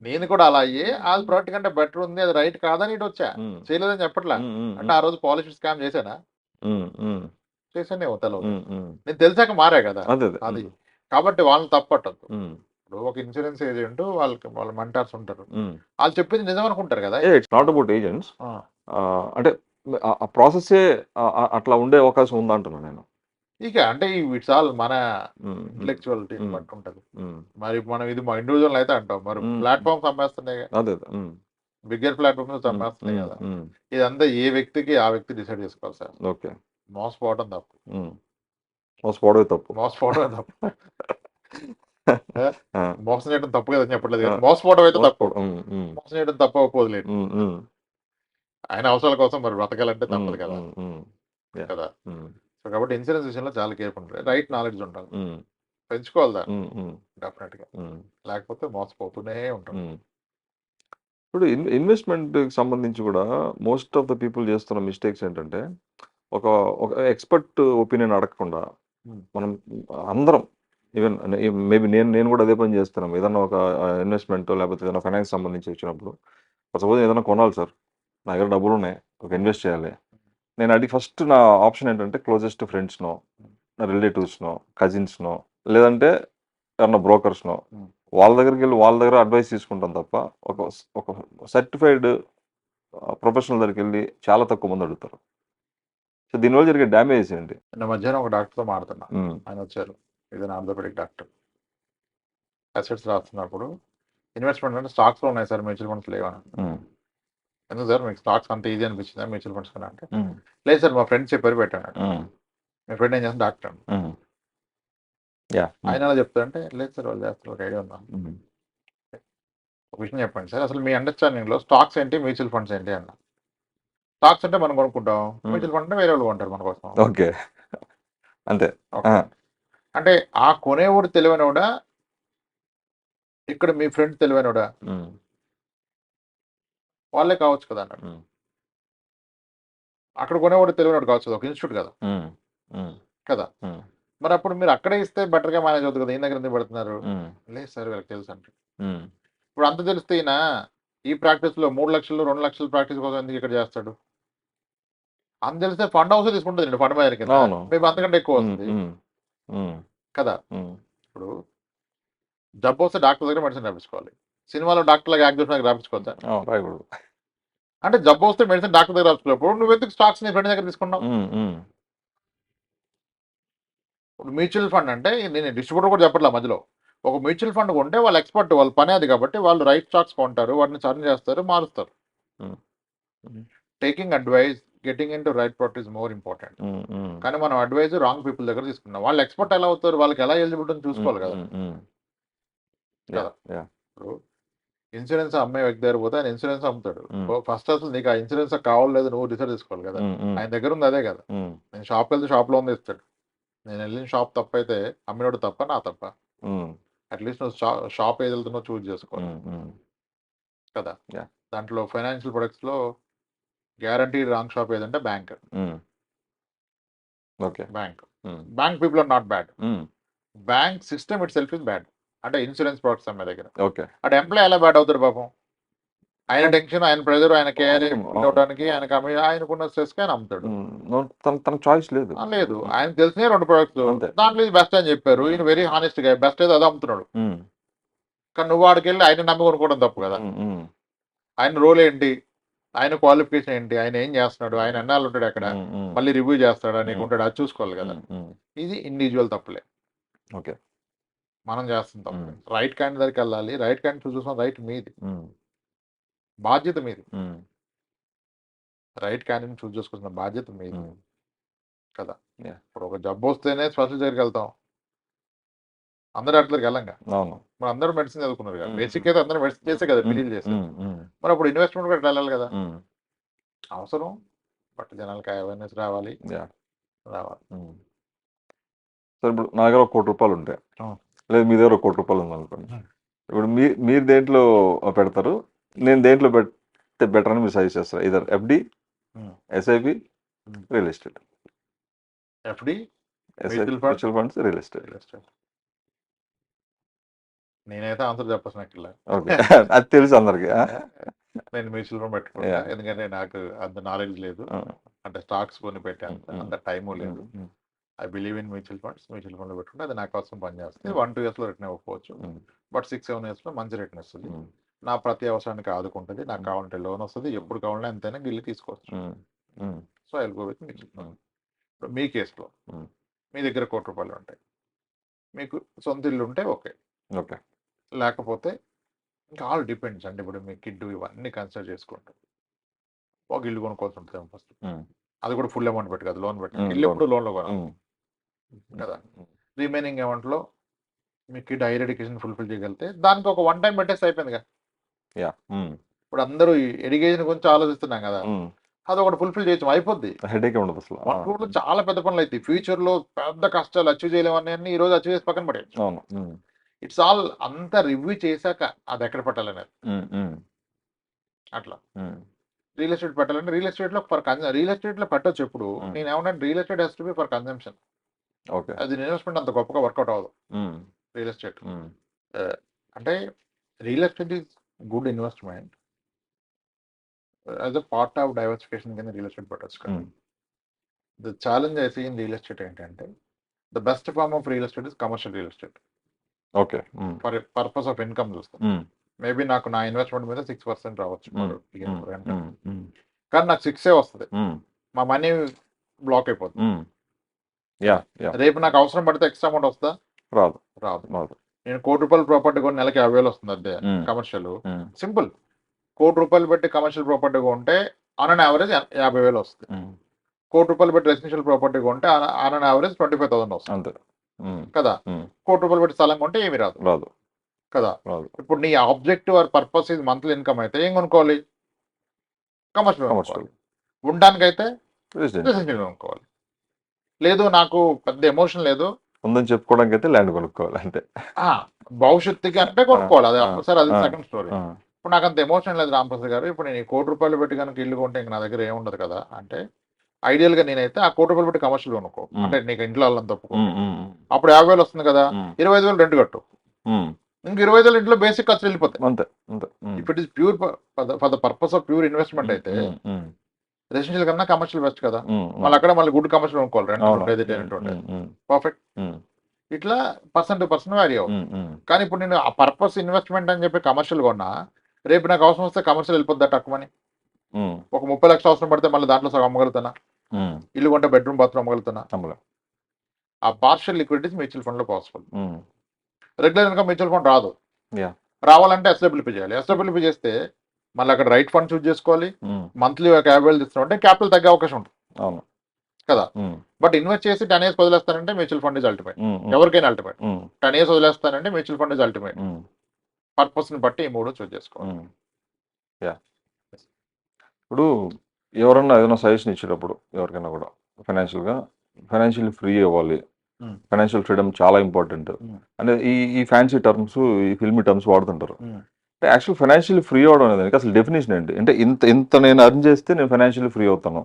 నేను కూడా అలా అయ్యి అది ప్రోడక్ట్ కంటే బెటర్ ఉంది, అది రైట్ కాదని ఇటు వచ్చా. హ్మ్. చేయలేదని చెప్పట్లా. హ్మ్. హ్మ్. అంటే ఆ రోజు పాలిష్డ్ స్కామ్ చేశానా? హ్మ్. హ్మ్. చేశానే తెలవదు. హ్మ్. హ్మ్. నేను తెలిసాక మారా కదా అదే. అదే. అది. హ్మ్. కాబట్టి వాళ్ళని తప్పట్టద్దు. హ్మ్. ఇప్పుడు ఒక ఇన్సూరెన్స్ ఏజెంట్ వాళ్ళ మెంటార్స్ ఉంటారు, హ్మ్. వాళ్ళు చెప్పింది నిజం అనుకుంటారు కదా. It's not about agents. ఆ, అంటే ఆ ప్రాసెసే అట్లా ఉండే అవకాశం ఉందంటున్నా నేను. ఇక అంటే ఇట్స్ ఆల్ మన హ్మ్. హ్మ్. ఇంటలెక్చువాలిటీని హ్మ్. బట్టి ఉంటుంది. హ్మ్. మరి మనం ఇది మా ఇండివిజువల్ అయితే అంటాం, మరి హ్మ్. ప్లాట్ఫామ్స్ అమ్మేస్తున్నాయి, అదే. అదే. హ్మ్. బిగ్గర్ ప్లాట్ఫామ్స్ హ్మ్. అమ్మేస్తున్నాయి హ్మ్. కదా. హ్మ్. ఇదంతా ఏ వ్యక్తికి ఆ వ్యక్తి డిసైడ్ చేసుకోవాలి సార్. ఓకే. మోసపోవడం తప్పు, హ్మ్. మోసపోవడమే తప్పు. మోసపోవడమే తప్పు. ఆ, ఆ! మోసం చేయడం తప్పు కదని చెప్పట్లేదు, ఆ! కానీ మోసపోవడం అయితే తప్పు. మోసపోవడం. హ్మ్. హ్మ్. మోసం చేయడం తప్పు అవ్వకపోదులేదు. హ్మ్. హ్మ్. ఆయన అవసరాల కోసం మరి బ్రతకాలంటే హ్మ్. తప్పదు కదా. హ్మ్. హ్మ్. యాహ్! కదా. హ్మ్. సో కాబట్టి ఇన్సూరెన్స్ విషయంలో చాలా కేర్ఫుల్ ఉండాలి, రైట్ నాలెడ్జ్ ఉండాలి, హ్మ్. పెంచుకోవాలి దాన్ని హ్మ్. హ్మ్. డెఫినెట్ గా. హ్మ్. లేకపోతే మోసపోతూనే ఉంటాం. హ్మ్. ఇప్పుడు ఇన్వెస్ట్‌మెంట్‌కి సంబంధించి గూడా మోస్ట్ ఆఫ్ ద పీపుల్ చేస్తున్న మిస్టేక్స్ ఏంటంటే, ఒక ఒక ఎక్స్‌పర్ట్ ఒపీనియన్ అడగకుండా ఉమ్, మనం అందరం ఈవెన్ మేబీ నేను నేను గూడా అదే పని చేస్తున్నాం. ఏదన్నా ఒక ఇన్వెస్ట్‌మెంటో లేకపోతే ఏదైనా ఫైనాన్స్ సంబంధించి వచ్చినప్పుడు, సపోజ్ ఏదైనా కొనాలి సార్. నా దగ్గర డబ్బులున్నాయి. ఒక ఇన్వెస్ట్ చేయాలి. నేను అడిగి ఫస్ట్ నా ఆప్షన్ ఏంటంటే క్లోజెస్ట్ ఫ్రెండ్స్‌నో, నా రిలేటివ్స్‌నో, కజిన్స్‌నో లేదంటే ఎవరన్నా బ్రోకర్స్‌నో ఉమ్. వాళ్ళ దగ్గరికెళ్ళి వాళ్ళ దగ్గర అడ్వైస్ తీసుకుంటాం తప్ప, ఒక సర్టిఫైడ్ ప్రొఫెషనల్ దగ్గరికెళ్ళి చాలా తక్కువ మంది అడుగుతారు. సో, దీనివల్ల జరిగే డ్యామేజెస్ ఏంటి? నిన్న మధ్యాహ్నం ఒక డాక్టర్తో మాడుతున్నా, హ్మ్. ఆయన వచ్చారు, ఏదైనా ఆర్థోపెడిక్ డాక్టర్. అసెట్స్ రాస్తున్నప్పుడు ఇన్వెస్ట్మెంట్ అంటే స్టాక్స్ లో ఉన్నాయి సార్, మ్యూచువల్ ఫండ్స్ లేవని. హ్మ్. ఎందుకు సార్ మీకు స్టాక్స్ అంత ఈజీ అనిపించిందా మ్యూచువల్ ఫండ్స్ కన్నా అంటే, హ్మ్. లేదు సార్ మా ఫ్రెండ్ చెప్పారు పెట్టాను. హ్మ్. మీ ఫ్రెండ్ ఏం చేస్తాను డాక్టర్ అండి. హ్మ్. యాహ్! హ్మ్. ఆయన ఎలా చెప్తారంటే, లేదు సార్ వాళ్ళు చేస్తారు, ఒక ఐడియా ఉందా. హ్మ్. ఒక విషయం చెప్పండి సార్, అసలు మీ అండర్స్టాండింగ్ లో స్టాక్స్ ఏంటి మ్యూచువల్ ఫండ్స్ ఏంటి అన్న. స్టాక్స్ అంటే మనం కొనుక్కుంటాం, హ్మ్. మ్యూచువల్ ఫండ్ అంటే వేరే వాళ్ళు కొంటారు మన కోసం. ఓకే. అంతే. ఆ! ఓకే, అంటే ఆ కొనేవాడు తెలివైనోడా, ఇక్కడ మీ ఫ్రెండ్ తెలివైనోడా, హ్మ్. వాళ్ళే కావచ్చు కదా అన్నాడు. హ్మ్. అక్కడ కొనేవాడు తెలివైనోడు కావచ్చు కదా, ఒక ఇన్స్టిట్యూట్ కదా. హ్మ్. హ్మ్. కదా. హ్మ్. మరి అప్పుడు మీరు అక్కడే ఇస్తే బెటర్ గా మేనేజ్ అవుతుంది కదా, ఈయన దగ్గర ఎందుకు పెడుతున్నారు. హ్మ్. లేదు సార్ వీళ్ళకి తెలుసు అంటారు. హ్మ్. ఇప్పుడు అంత తెలిస్తే ఈయన ఈ ప్రాక్టీస్ లో 3 లక్షలు 2 లక్షలు ప్రాక్టీస్ కోసం ఎందుకు ఇక్కడ చేస్తాడు. అంత తెలిస్తే ఫండ్ హౌస్ తీసుకుంటుంది ఫండ్ మేనేజర్ కింద, అవును. మేము అంతకంటే ఎక్కువ హ్మ్. వస్తుంది హ్మ్. హ్మ్. కదా. హ్మ్. ఇప్పుడు జబ్బు వస్తే డాక్టర్ దగ్గర మెడిసిన్ రాపించుకోవాలి, సినిమాలో డాక్టర్ లాగా యాక్ట్ చేసిన రాపించుకోవచ్చా. అవును. రాయకూడదు. అంటే జబ్బు వస్తే మెడిసిన్ డాక్టర్ దగ్గర రాపించుకోవాలి, నువ్వు ఎందుకు స్టాక్స్ నీ ఫ్రెండ్ దగ్గర తీసుకున్నావు. హ్మ్. హ్మ్. ఇప్పుడు మ్యూచువల్ ఫండ్ అంటే నేను డిస్ట్రిబ్యూటర్ కూడా చెప్పట్లా మధ్యలో, ఒక మ్యూచువల్ ఫండ్ కొంటే వాళ్ళు ఎక్స్పర్ట్, వాళ్ళ పని అది కాబట్టి వాళ్ళు రైట్ స్టాక్స్ కొంటారు, వాటిని చర్న్ చేస్తారు, మారుస్తారు. హ్మ్. హ్మ్. Taking advice, getting in to right product is more important. హ్మ్. హ్మ్. కానీ మనం అడ్వైజ్ రాంగ్ పీపుల్ దగ్గర తీసుకున్నాం, వాళ్ళు ఎక్స్పర్ట్ ఎలా అవుతారు, వాళ్ళకి ఎలా ఎలిజిబిలిటీ అని హ్మ్. చూసుకోవాలి కదా. హ్మ్. హ్మ్. కదా. యాహ్! యాహ్! ఇప్పుడు ఇన్సూరెన్స్ అమ్మే వ్యక్తి దగ్గర పోతే ఆయన ఇన్సూరెన్స్ అమ్ముతాడు, హ్మ్. ఫస్ట్ అసలు నీకు ఆ ఇన్సూరెన్స్ కావాలి లేదు నువ్వు డిసైడ్ చేసుకోవాలి కదా. హ్మ్. హ్మ్. ఆయన దగ్గర ఉంది అదే కదా. హ్మ్. నేను షాప్కి వెళ్తే షాప్లో ఉంది ఇస్తాడు, నేను వెళ్ళిన షాప్ తప్పైతే అమ్మినోడు తప్ప నా తప్ప. హ్మ్. అట్లీస్ట్ నువ్వు షాప్ ఏది వెళ్తున్నావు చూజ్ చేసుకోవాలి హ్మ్. హ్మ్. కదా. యాహ్! దాంట్లో ఫైనాన్షియల్ ప్రొడక్ట్స్ లో గ్యారంటీ రాంగ్ షాప్ ఏదంటే bank. Hmm. Okay. Bank hmm. Bank people are not bad, hmm. Bank system itself is bad. అంటే ఇన్సూరెన్స్ ప్రొడక్ట్స్ అమ్మే దగ్గర ఓకే. అటు ఎంప్లాయ్ ఎలా బ్యాడ్ అవుతాడు పాపం. ఆయన అవును. టెన్షన్, ఆయన ప్రెజర్, ఆయన కేర్ అవును. ఫీల్ అవును. అవడానికి, ఆయన ఆయనకున్న స్ట్రెస్ కి ఆయన అమ్ముతాడు. హ్మ్. తనకు చాయిస్ లేదు. లేదు, హ్మ్. ఆయన తెలిసిన 2 ప్రొడక్ట్స్, అంతే. దాంట్లో ఇది బెస్ట్ అని చెప్పారు, ఈయన వెరీ హానెస్ట్ గా బెస్ట్ ఏదో అదే అమ్ముతున్నాడు. హ్మ్. కానీ నువ్వు వాడికి వెళ్ళి ఆయన నమ్మి కొనుక్కోవడం తప్పు కదా. హ్మ్. హ్మ్. ఆయన రోల్ ఏంటి, ఆయన క్వాలిఫికేషన్ ఏంటి, ఆయన ఏం చేస్తున్నాడు, ఆయన ఎన్నాళ్ళు ఉంటాడు అక్కడ, హ్మ్. హ్మ్. మళ్ళీ రివ్యూ చేస్తాడా, నీకు హ్మ్. ఉంటాడు, అది చూసుకోవాలి కదా. హ్మ్. హ్మ్. ఇది ఇండివిజువల్ తప్పులే, ఓకే. మనం చేస్తుంది తప్పులే. హ్మ్. రైట్ క్యాండ్ దగ్గరికి వెళ్ళాలి, రైట్ క్యాండ్ చూసిన రైట్ మీది, హ్మ్. బాధ్యత మీది. హ్మ్. రైట్ క్యాండిడేట్ చూస్ చేసుకోవాల్సిన బాధ్యత మీది హ్మ్. కదా. యాహ్! ఇప్పుడు ఒక జబ్బు వస్తేనే స్పెషల్ దగ్గరికి వెళ్తాం, అందరు డాక్టర్కి వెళ్ళంగా. అవును. మరి అందరూ మెడిసిన్ చదువుకున్నారు కదా, హ్మ్. బేసిక్ అయితే అందరూ మెడిసిన్ చేసే కదా హ్మ్. డిగ్రీలు చేసేది. హ్మ్. హ్మ్. మరి అప్పుడు ఇన్వెస్ట్మెంట్ కూడా ఇట్లా వెళ్ళాలి కదా. హ్మ్. అవసరం, బట్ జనాలకి అవేర్నెస్ రావాలి. యాహ్! రావాలి. సార్ ఇప్పుడు నా దగ్గర 1 కోటి రూపాయలు ఉంటాయి, అవును. లేదు మీ దగ్గర 1 కోటి రూపాయలు ఉందనుకోండి, Hmm. ఇప్పుడు మీరు దేంట్లో పెడతారు, నేను దేంట్లో పెడితే బెటర్ అని మీరు సజెస్ట్ చేస్తారు? Either FD, Hmm. SIP, Hmm. Real estate. FD, SIP, Mutual fund. Mutual funds, real estate. Real estate. నేనైతే ఆన్సర్ చెప్పాల్సిన అక్కర్లే. ఓకే. అది తెలుసు అందరికి. నేను మ్యూచువల్ ఫండ్ పెట్టుకుంటా, Yeah. ఎందుకంటే నాకు అంత నాలెడ్జ్ లేదు, అంటే స్టాక్స్ కొని పెట్టేంత అంత టైము లేదు. I believe in mutual funds. Mutual fund లో పెట్టుకుంటే అది నా కోసం పనిచేస్తుంది. 1-2 ఇయర్స్ లో రిటర్న్ ఇవ్వకపోవచ్చు, బట్ 6-7 ఇయర్స్ లో మంచి రిటర్న్ ఇస్తుంది. నా ప్రతి అవసరానికి ఆదుకుంటుంది. నాకు కావాలంటే లోన్ వస్తుంది, ఎప్పుడు కావాలంటే ఎంతైనా గిల్లి తీసుకోవచ్చు. So I will go with mutual fund. ఇప్పుడు మీ కేసులో మీ దగ్గర 1 కోటి రూపాయలు ఉంటాయి, మీకు సొంత ఇల్లు ఉంటే ఓకే, ఓకే. లేకపోతే ఇంకా ఆల్ డిపెండ్స్ అంటే ఇప్పుడు మీ కిడ్ ఇవన్నీ కన్సిడర్ చేసుకుంటారు. ఒక ఇల్లు కొనుక్కోవాల్సి ఉంటుంది ఫస్ట్, అది కూడా ఫుల్ అమౌంట్ పెట్టి కదా, లోన్ పెట్టి. ఇల్లు ఎప్పుడు లోన్లో కొనాలి కదా. రిమైనింగ్ అమౌంట్లో మీ కిడ్ హైయర్ ఎడ్యుకేషన్ ఫుల్ఫిల్ చేయగలిగితే దానికి ఒక 1 టైం పెట్టేసి అయిపోయింది కదా. ఇప్పుడు అందరూ ఎడ్యుకేషన్ గురించి ఆలోచిస్తున్నాం కదా, అది ఒకటి ఫుల్ఫిల్ చేయొచ్చు, అయిపోద్ది. హెడేక్ ఉండదు అసలు. 1 crore లో చాలా పెద్ద పనులు అవుతాయి. ఫ్యూచర్ లో పెద్ద కష్టాలు అచీవ్ చేయలేమని ఈ రోజు అచీవ్ చేసి పక్కన పడేయచ్చు. అవును. ఇట్స్ ఆల్ అంతా రివ్యూ చేశాక అది ఎక్కడ పెట్టాలనేది. అట్లా రియల్ ఎస్టేట్ పెట్టాలంటే రియల్ ఎస్టేట్ లో రియల్ ఎస్టేట్ లో పెట్టొచ్చు. ఎప్పుడు నేను ఏమన్నా real estate has to be for consumption. Okay. అది ఇన్వెస్ట్మెంట్ అంత గొప్పగా వర్కౌట్ అవ్వదు. రియల్ ఎస్టేట్ అంటే real estate is good investment as a part of diversification కింద రియల్ ఎస్టేట్ పెట్టచ్చు. కానీ ద ఛాలెంజ్ అయితే ఇన్ రియల్ ఎస్టేట్ ఏంటంటే the best form of real estate is commercial real estate. Okay. For purpose of income చూస్తాం. Maybe నాకు నా investment మీద 6% రావచ్చు, కానీ నాకు 6 వస్తుంది, మా మనీ బ్లాక్ అయిపోతుంది. రేపు నాకు అవసరం పడితే ఎక్స్ట్రా అమౌంట్ వస్తుందా? రాదు. రాదు. నేను 1 కోటి రూపాయల ప్రాపర్టీ కొని నెలకి 50,000 వస్తుంది అదే కమర్షియల్. సింపుల్, 1 కోటి రూపాయలు పెట్టి కమర్షియల్ ప్రాపర్టీ కొంటే ఆన్ అన్ యావరేజ్ 50,000 వస్తుంది. 1 కోటి రూపాయలు పెట్టి రెసిడెన్షియల్ ప్రాపర్టీ కొంటే ఆన్ అన్ యావరేజ్ 25,000 వస్తుంది కదా. 1 కోటి రూపాయలు పెట్టి స్థలం కొంటే ఏమి రాదు కదా. ఇప్పుడు నీ ఆబ్జెక్టివ్ ఆర్ పర్పస్ ఇది మంత్లీ ఇన్కమ్ అయితే ఏం కొనుక్కోవాలి? కమర్షియల్. ఉండడానికైతే రెసిడెన్షియల్ కొనుక్కోవాలి. లేదు నాకు పెద్ద ఎమోషన్ లేదు ఉందని చెప్పుకోవడానికి అయితే ల్యాండ్ కొనుక్కోవాలి అంటే, భవిష్యత్తుకి అంటే కొనుక్కోవాలి, అది సార్ అది సెకండ్ స్టోరీ. ఇప్పుడు నాకు అంత ఎమోషన్ లేదు రామప్రసాద్ గారు, ఇప్పుడు నేను 1 కోటి రూపాయలు పెట్టి కనుక ఇల్లు కొంటే ఇంక నా దగ్గర ఏముండదు కదా అంటే, ఐడియల్ గా నేనైతే ఆ 1 కోటి రూపాయలు పెట్టి కమర్షియల్ కొనుక్కో, అంటే నీకు ఇంట్లో వాళ్ళని తప్పుకో, అప్పుడు 50,000 వస్తుంది కదా, 25,000 రెంట్ కట్టు, ఇంక 25,000 ఇంట్లో బేసిక్ ఖర్చులు వెళ్ళిపోతాయి. అంతే. If it is pure for the purpose of pure investment అయితే రెసిడెన్షియల్ కన్నా కమర్షియల్ బెస్ట్ కదా. మళ్ళీ అక్కడ మళ్ళీ గుడ్ కమర్షియల్ కొనుక్కోవాలి, రెంట్ పర్ఫెక్ట్. ఇట్లా పర్సన్ టు పర్సన్ వ్యారీ అవుతుంది. కానీ ఇప్పుడు నేను ఆ పర్పస్ ఇన్వెస్ట్మెంట్ అని చెప్పి కమర్షియల్ కొన్నా, రేపు నాకు అవసరం వస్తే కమర్షియల్ వెళ్ళిపోద్దా తక్కువని. ఒక 30 లక్షలు అవసరం పడితే మళ్ళీ దాంట్లో సగం అమ్మగలుగుతానా? ఇల్లు కొంటే బెడ్రూమ్ బాత్రూమ్ అమ్మగలుగుతానా? ఆ పార్షియల్ లిక్విడిటీస్ మ్యూచువల్ ఫండ్ లో possible. Regular income mutual fund రాదు. రావాలంటే ఎస్డబ్ల్యూపీ చేయాలి. ఎస్డబ్ల్యూపీ చేస్తే మళ్ళీ అక్కడ రైట్ ఫండ్ చూస్ చేసుకోవాలి. మంత్లీ ఒక 50,000 తీసుకుంటే క్యాపిటల్ తగ్గే అవకాశం ఉంటుంది కదా. బట్ ఇన్వెస్ట్ చేసి 10 years వదిలేస్తానంటే మ్యూచువల్ ఫండ్ ఇస్ అల్టిమేట్. ఎవరికైనా అల్టిమేట్. 10 years వదిలేస్తానంటే mutual fund is ultimate. Purpose ని బట్టి ఈ 3 చూస్ చేసుకోవాలి. ఇప్పుడు ఎవరన్నా ఏదైనా సజెషన్ ఇచ్చేటప్పుడు ఎవరికైనా కూడా ఫైనాన్షియల్లీ ఫ్రీ అవ్వాలి, ఫైనాన్షియల్ ఫ్రీడమ్ చాలా ఇంపార్టెంట్ అంటే ఈ ఫ్యాన్సీ టర్మ్స్, ఈ ఫిల్మీ టర్మ్స్ వాడుతుంటారు. అంటే యాక్చువల్ ఫైనాన్షియల్లీ ఫ్రీ అవ్వడం అనేది అసలు డెఫినేషన్ ఏంటి? అంటే ఇంత నేను అర్న్ చేస్తే నేను ఫైనాన్షియల్లీ ఫ్రీ అవుతాను,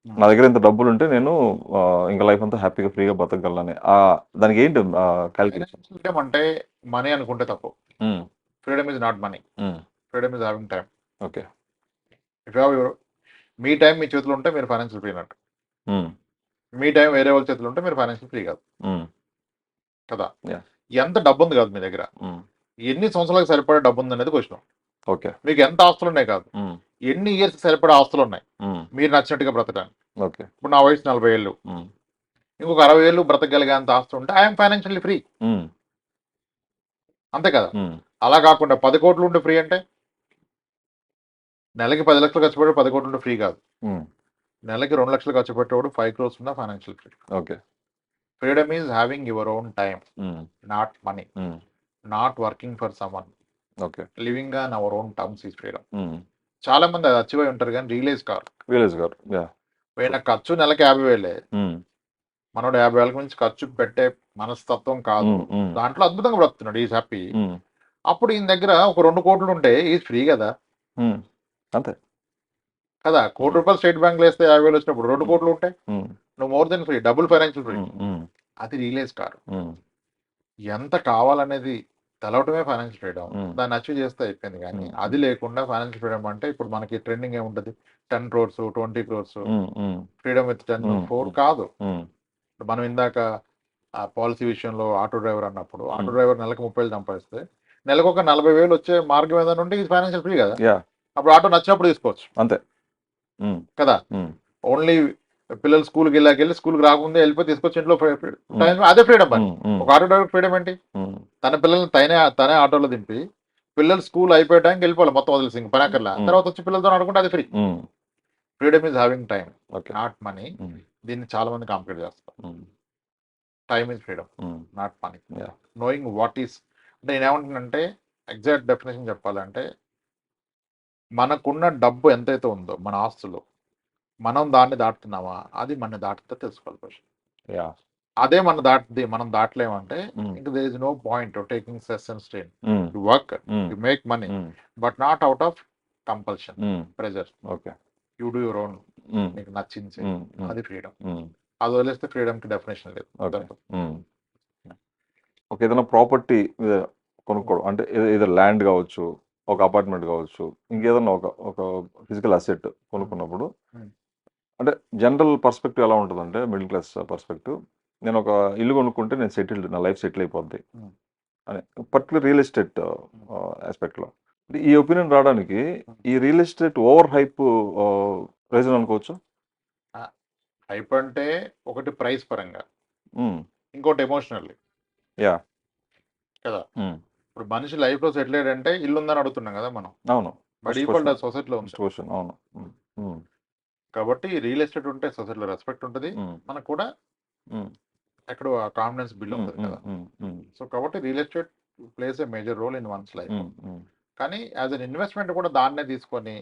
నా దగ్గర ఇంత డబ్బులు ఉంటే నేను ఇంకా లైఫ్ అంతా హ్యాపీగా ఫ్రీగా బతకగలని, దానికి ఏంటి క్యాలిక్యులేషన్? ఫ్రీడమ్ అంటే మనీ అనుకుంటే తప్పు. Freedom is not money. Freedom is having time. Okay. If you have మీ టైం మీ చేతిలో ఉంటే మీరు ఫైనాన్షియల్ ఫ్రీ అన్నట్టు. మీ టైం వేరే వాళ్ళ చేతిలో ఉంటే మీరు ఫైనాన్షియల్ ఫ్రీ కాదు కదా. ఎంత డబ్బు ఉంది కాదు మీ దగ్గర, ఎన్ని సంవత్సరాలకు సరిపడే డబ్బు ఉంది అనేది క్వశ్చన్. ఓకే. మీకు ఎంత ఆస్తులు ఉన్నాయి కాదు, ఎన్ని ఇయర్స్ సరిపడే ఆస్తులు ఉన్నాయి మీరు నచ్చినట్టుగా బ్రతకడానికి. ఓకే. ఇప్పుడు నా వయసు 40 ఏళ్ళు, ఇంకొక 60 ఏళ్ళు బ్రతకగలిగే అంత ఆస్తులు ఉంటే ఐఎమ్ ఫైనాన్షియల్లీ ఫ్రీ, అంతే కదా. అలా కాకుండా 10 కోట్లు ఉంటే ఫ్రీ అంటే, నెలకి 10 లక్షలు ఖర్చు పెట్టి 10 కోట్లు ఉంటే ఫ్రీ కాదు. నెలకి 2 లక్షలు ఖర్చు పెట్టేవాడు 5 crores ఉన్న financial free. Okay. Freedom is having your own time, not money, not working for someone. Okay. Living on our own terms is freedom. చాలా మంది అది అచీవ్ అయి ఉంటారు కానీ రియలైజ్ కారు. గారు పోయిన ఖర్చు నెలకి 50,000, మనోడు 50,000 నుంచి ఖర్చు పెట్టే మనస్తత్వం కాదు. దాంట్లో అద్భుతంగా బ్రతుకుతున్నాడు, ఈజ్ హ్యాపీ. అప్పుడు ఈయన దగ్గర ఒక 2 కోట్లు ఉంటే ఈజ్ ఫ్రీ కదా. అంతే కదా, ₹1,00,00,000 స్టేట్ బ్యాంక్ లో వేస్తే 50,000 వచ్చినప్పుడు 2 కోట్లు ఉంటాయి, నువ్వు more than free, double financial free. అది రియలైజ్ కారు. ఎంత కావాలనేది తెలవటమే ఫైనాన్షియల్ ఫ్రీడమ్. దాన్ని అచీవ్ చేస్తే అయిపోయింది. కానీ అది లేకుండా ఫైనాన్షియల్ ఫ్రీడమ్ అంటే ఇప్పుడు మనకి ట్రెండింగ్ ఏముంటది, 10 crores 20 crores ఫ్రీడమ్ విత్ 10 కాదు. ఇప్పుడు మనం ఇందాక ఆ పాలసీ విషయంలో ఆటో డ్రైవర్ అన్నప్పుడు, ఆటో డ్రైవర్ నెలకు 30,000 సంపాదిస్తే నెలకు ఒక 40,000 వచ్చే మార్గం ఏదైనా ఉంటే ఇది ఫైనాన్షియల్ ఫ్రీ కదా. అప్పుడు ఆటో నచ్చినప్పుడు తీసుకోవచ్చు అంతే కదా. ఓన్లీ పిల్లలు స్కూల్కి వెళ్ళి స్కూల్కి రాకుండా వెళ్ళిపోయి తీసుకొచ్చి ఇంట్లో అదే ఫ్రీడమ్. అని ఒక ఆటో డ్రైవర్ ఫ్రీడమ్ ఏంటి, తన పిల్లల్ని తనే ఆటోలో దింపి పిల్లలు స్కూల్ అయిపోయే టైంకి వెళ్ళిపోవాలి, మొత్తం వదిలేసి ఇంక పనాకర్లా, తర్వాత వచ్చి పిల్లలతో ఆడుకుంటే అది free. Freedom is having time, not money. దీన్ని చాలా మంది కాంప్లికేట్ చేస్తారు. Time is freedom, not money. Knowing what is అంటే నేను ఏమంటున్నానంటే, ఎగ్జాక్ట్ డెఫినేషన్ చెప్పాలంటే, మనకున్న డబ్బు ఎంతైతే ఉందో మన ఆస్తులు, మనం దాన్ని దాటుతున్నామా, అది మన దాటితే తెలుసుకోవాలి ఫస్ట్. అదే మనం దాటలేమంటే ఇంకా there is no point taking సెస్ and strain. You work, you make money, but not out of compulsion, pressure. You do your own, నీకు నచ్చింది, అది ఫ్రీడమ్. అది వదిలేస్తే ఫ్రీడమ్ కి డెఫినేషన్ లేదు. ఓకే, ఏదైనా ప్రాపర్టీ కొనుక్కోవడం అంటే ఏదో ల్యాండ్ కావచ్చు, ఒక అపార్ట్మెంట్ కావచ్చు, ఇంకేదన్నా ఒక ఫిజికల్ అసెట్ కొనుక్కున్నప్పుడు అంటే జనరల్ పర్స్పెక్టివ్ ఎలా ఉంటుందంటే, మిడిల్ క్లాస్ పర్స్పెక్టివ్, నేను ఒక ఇల్లు కొనుక్కుంటే నేను సెటిల్డ్, నా లైఫ్ సెటిల్ అయిపోద్ది అని పర్టికులర్ రియల్ ఎస్టేట్ ఆస్పెక్ట్లో. ఈ ఒపీనియన్ రావడానికి ఈ real estate over hype reason అనుకోవచ్చు. హైప్ అంటే ఒకటి ప్రైస్ పరంగా, ఇంకోటి ఎమోషనల్లీ కదా. ఇప్పుడు మనిషి లైఫ్ లో సెటిల్ అయ్యాడంటే ఇల్లు ఉందని అడుగుతున్నాం కదా మనం. అవును, బట్ ఈక్వల్ సొసైటీలో ఉంది. అవును. కాబట్టి రియల్ ఎస్టేట్ ఉంటే సొసైటీలో రెస్పెక్ట్ ఉంటుంది, మనకు కూడా ఎక్కడ కాన్ఫిడెన్స్ బిల్డ్ ఉంటుంది కదా. సో కాబట్టి real estate plays a major role in one's life. కానీ యాజ్ అన్ ఇన్వెస్ట్మెంట్ కూడా దాన్నే తీసుకొని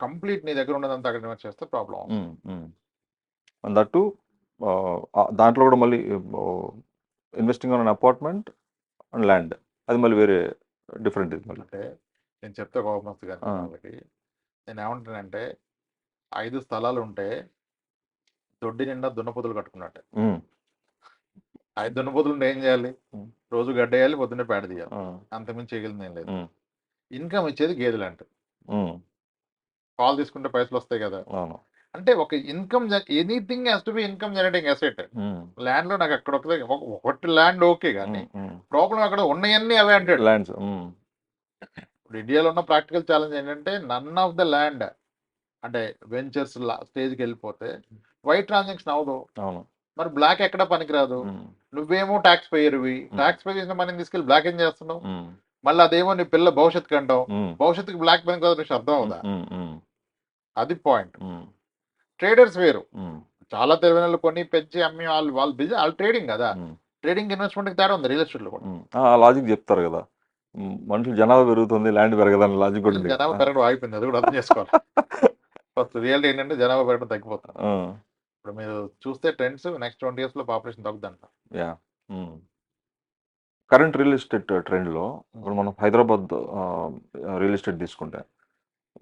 కంప్లీట్ నీ దగ్గర ఉన్నదంతా అక్కడ ఇన్వెస్ట్ చేస్తే ప్రాబ్లం. దట్టు దాంట్లో కూడా మళ్ళీ investing on apartment and land, అది మళ్ళీ వేరే డిఫరెంట్. అంటే నేను చెప్తే కోపం వస్తుంది కానీ వాళ్ళకి, నేను ఏమంటానంటే 5 స్థలాలు ఉంటే దొడ్డి నిండా దున్నపోతులు కట్టుకున్నట్టే. 5 దున్నపోతులు ఏం చేయాలి, రోజు గడ్డేయాలి, పొద్దున్నే పేడ తీయాలి, అంతకుమించి చేయగలిగింది ఏం లేదు. ఇన్కమ్ ఇచ్చేది గేదెలు అంటే, పాలు తీసుకుంటే పైసలు వస్తాయి కదా. అంటే ఒక income, anything has to B income generating asset. Land లో నాకు అక్కడ ఒకటి ల్యాండ్ ఓకే, కానీ ప్రాబ్లం అక్కడ ఉన్నాయన్నీ అవే అంటే ల్యాండ్స్. ఇప్పుడు ఇండియాలో ఉన్న ప్రాక్టికల్ ఛాలెంజ్ ఏంటంటే, నన్ ఆఫ్ ద ల్యాండ్ అంటే వెంచర్స్ స్టేజ్కి వెళ్ళిపోతే వైట్ ట్రాన్సాక్షన్ అవ్వదు, మరి బ్లాక్ ఎక్కడ పనికిరాదు. నువ్వేమో ట్యాక్స్ పేయర్వి, ట్యాక్స్ పే చేసిన మనీని తీసుకెళ్ళి బ్లాక్ ఏం చేస్తున్నావు, మళ్ళీ అదేమో నీ పిల్ల భవిష్యత్తుకి అంటావు, భవిష్యత్తుకి బ్లాక్ పని కదా, నీకు అర్థం అవుదా. అది పాయింట్. ట్రేడర్స్ వేరు, చాలా తెలివైన కొన్ని పెంచి అమ్మి వాళ్ళు బిజినెస్, వాళ్ళు ట్రేడింగ్ కదా. ట్రేడింగ్ ఇన్వెస్ట్మెంట్ తేడా ఉంది రియల్ ఎస్టేట్ లో కూడా. లాజిక్ చెప్తారు కదా, మనుషులు జనాభా పెరుగుతుంది, ల్యాండ్ పెరగదని లాజిక్ కూడా. జనాభా పెరగడం ఆగిపోయింది, అది కూడా అర్థం చేసుకోవాలి. ఫస్ట్ రియాలిటీ ఏంటంటే జనాభా పెరగడం తగ్గిపోతుంది. ఇప్పుడు మీరు చూస్తే ట్రెండ్స్ నెక్స్ట్ 20 years లో పాపులేషన్ తగ్గుదంట. కరెంట్ రియల్ ఎస్టేట్ ట్రెండ్లో ఇప్పుడు మనం హైదరాబాద్ రియల్ ఎస్టేట్ తీసుకుంటే,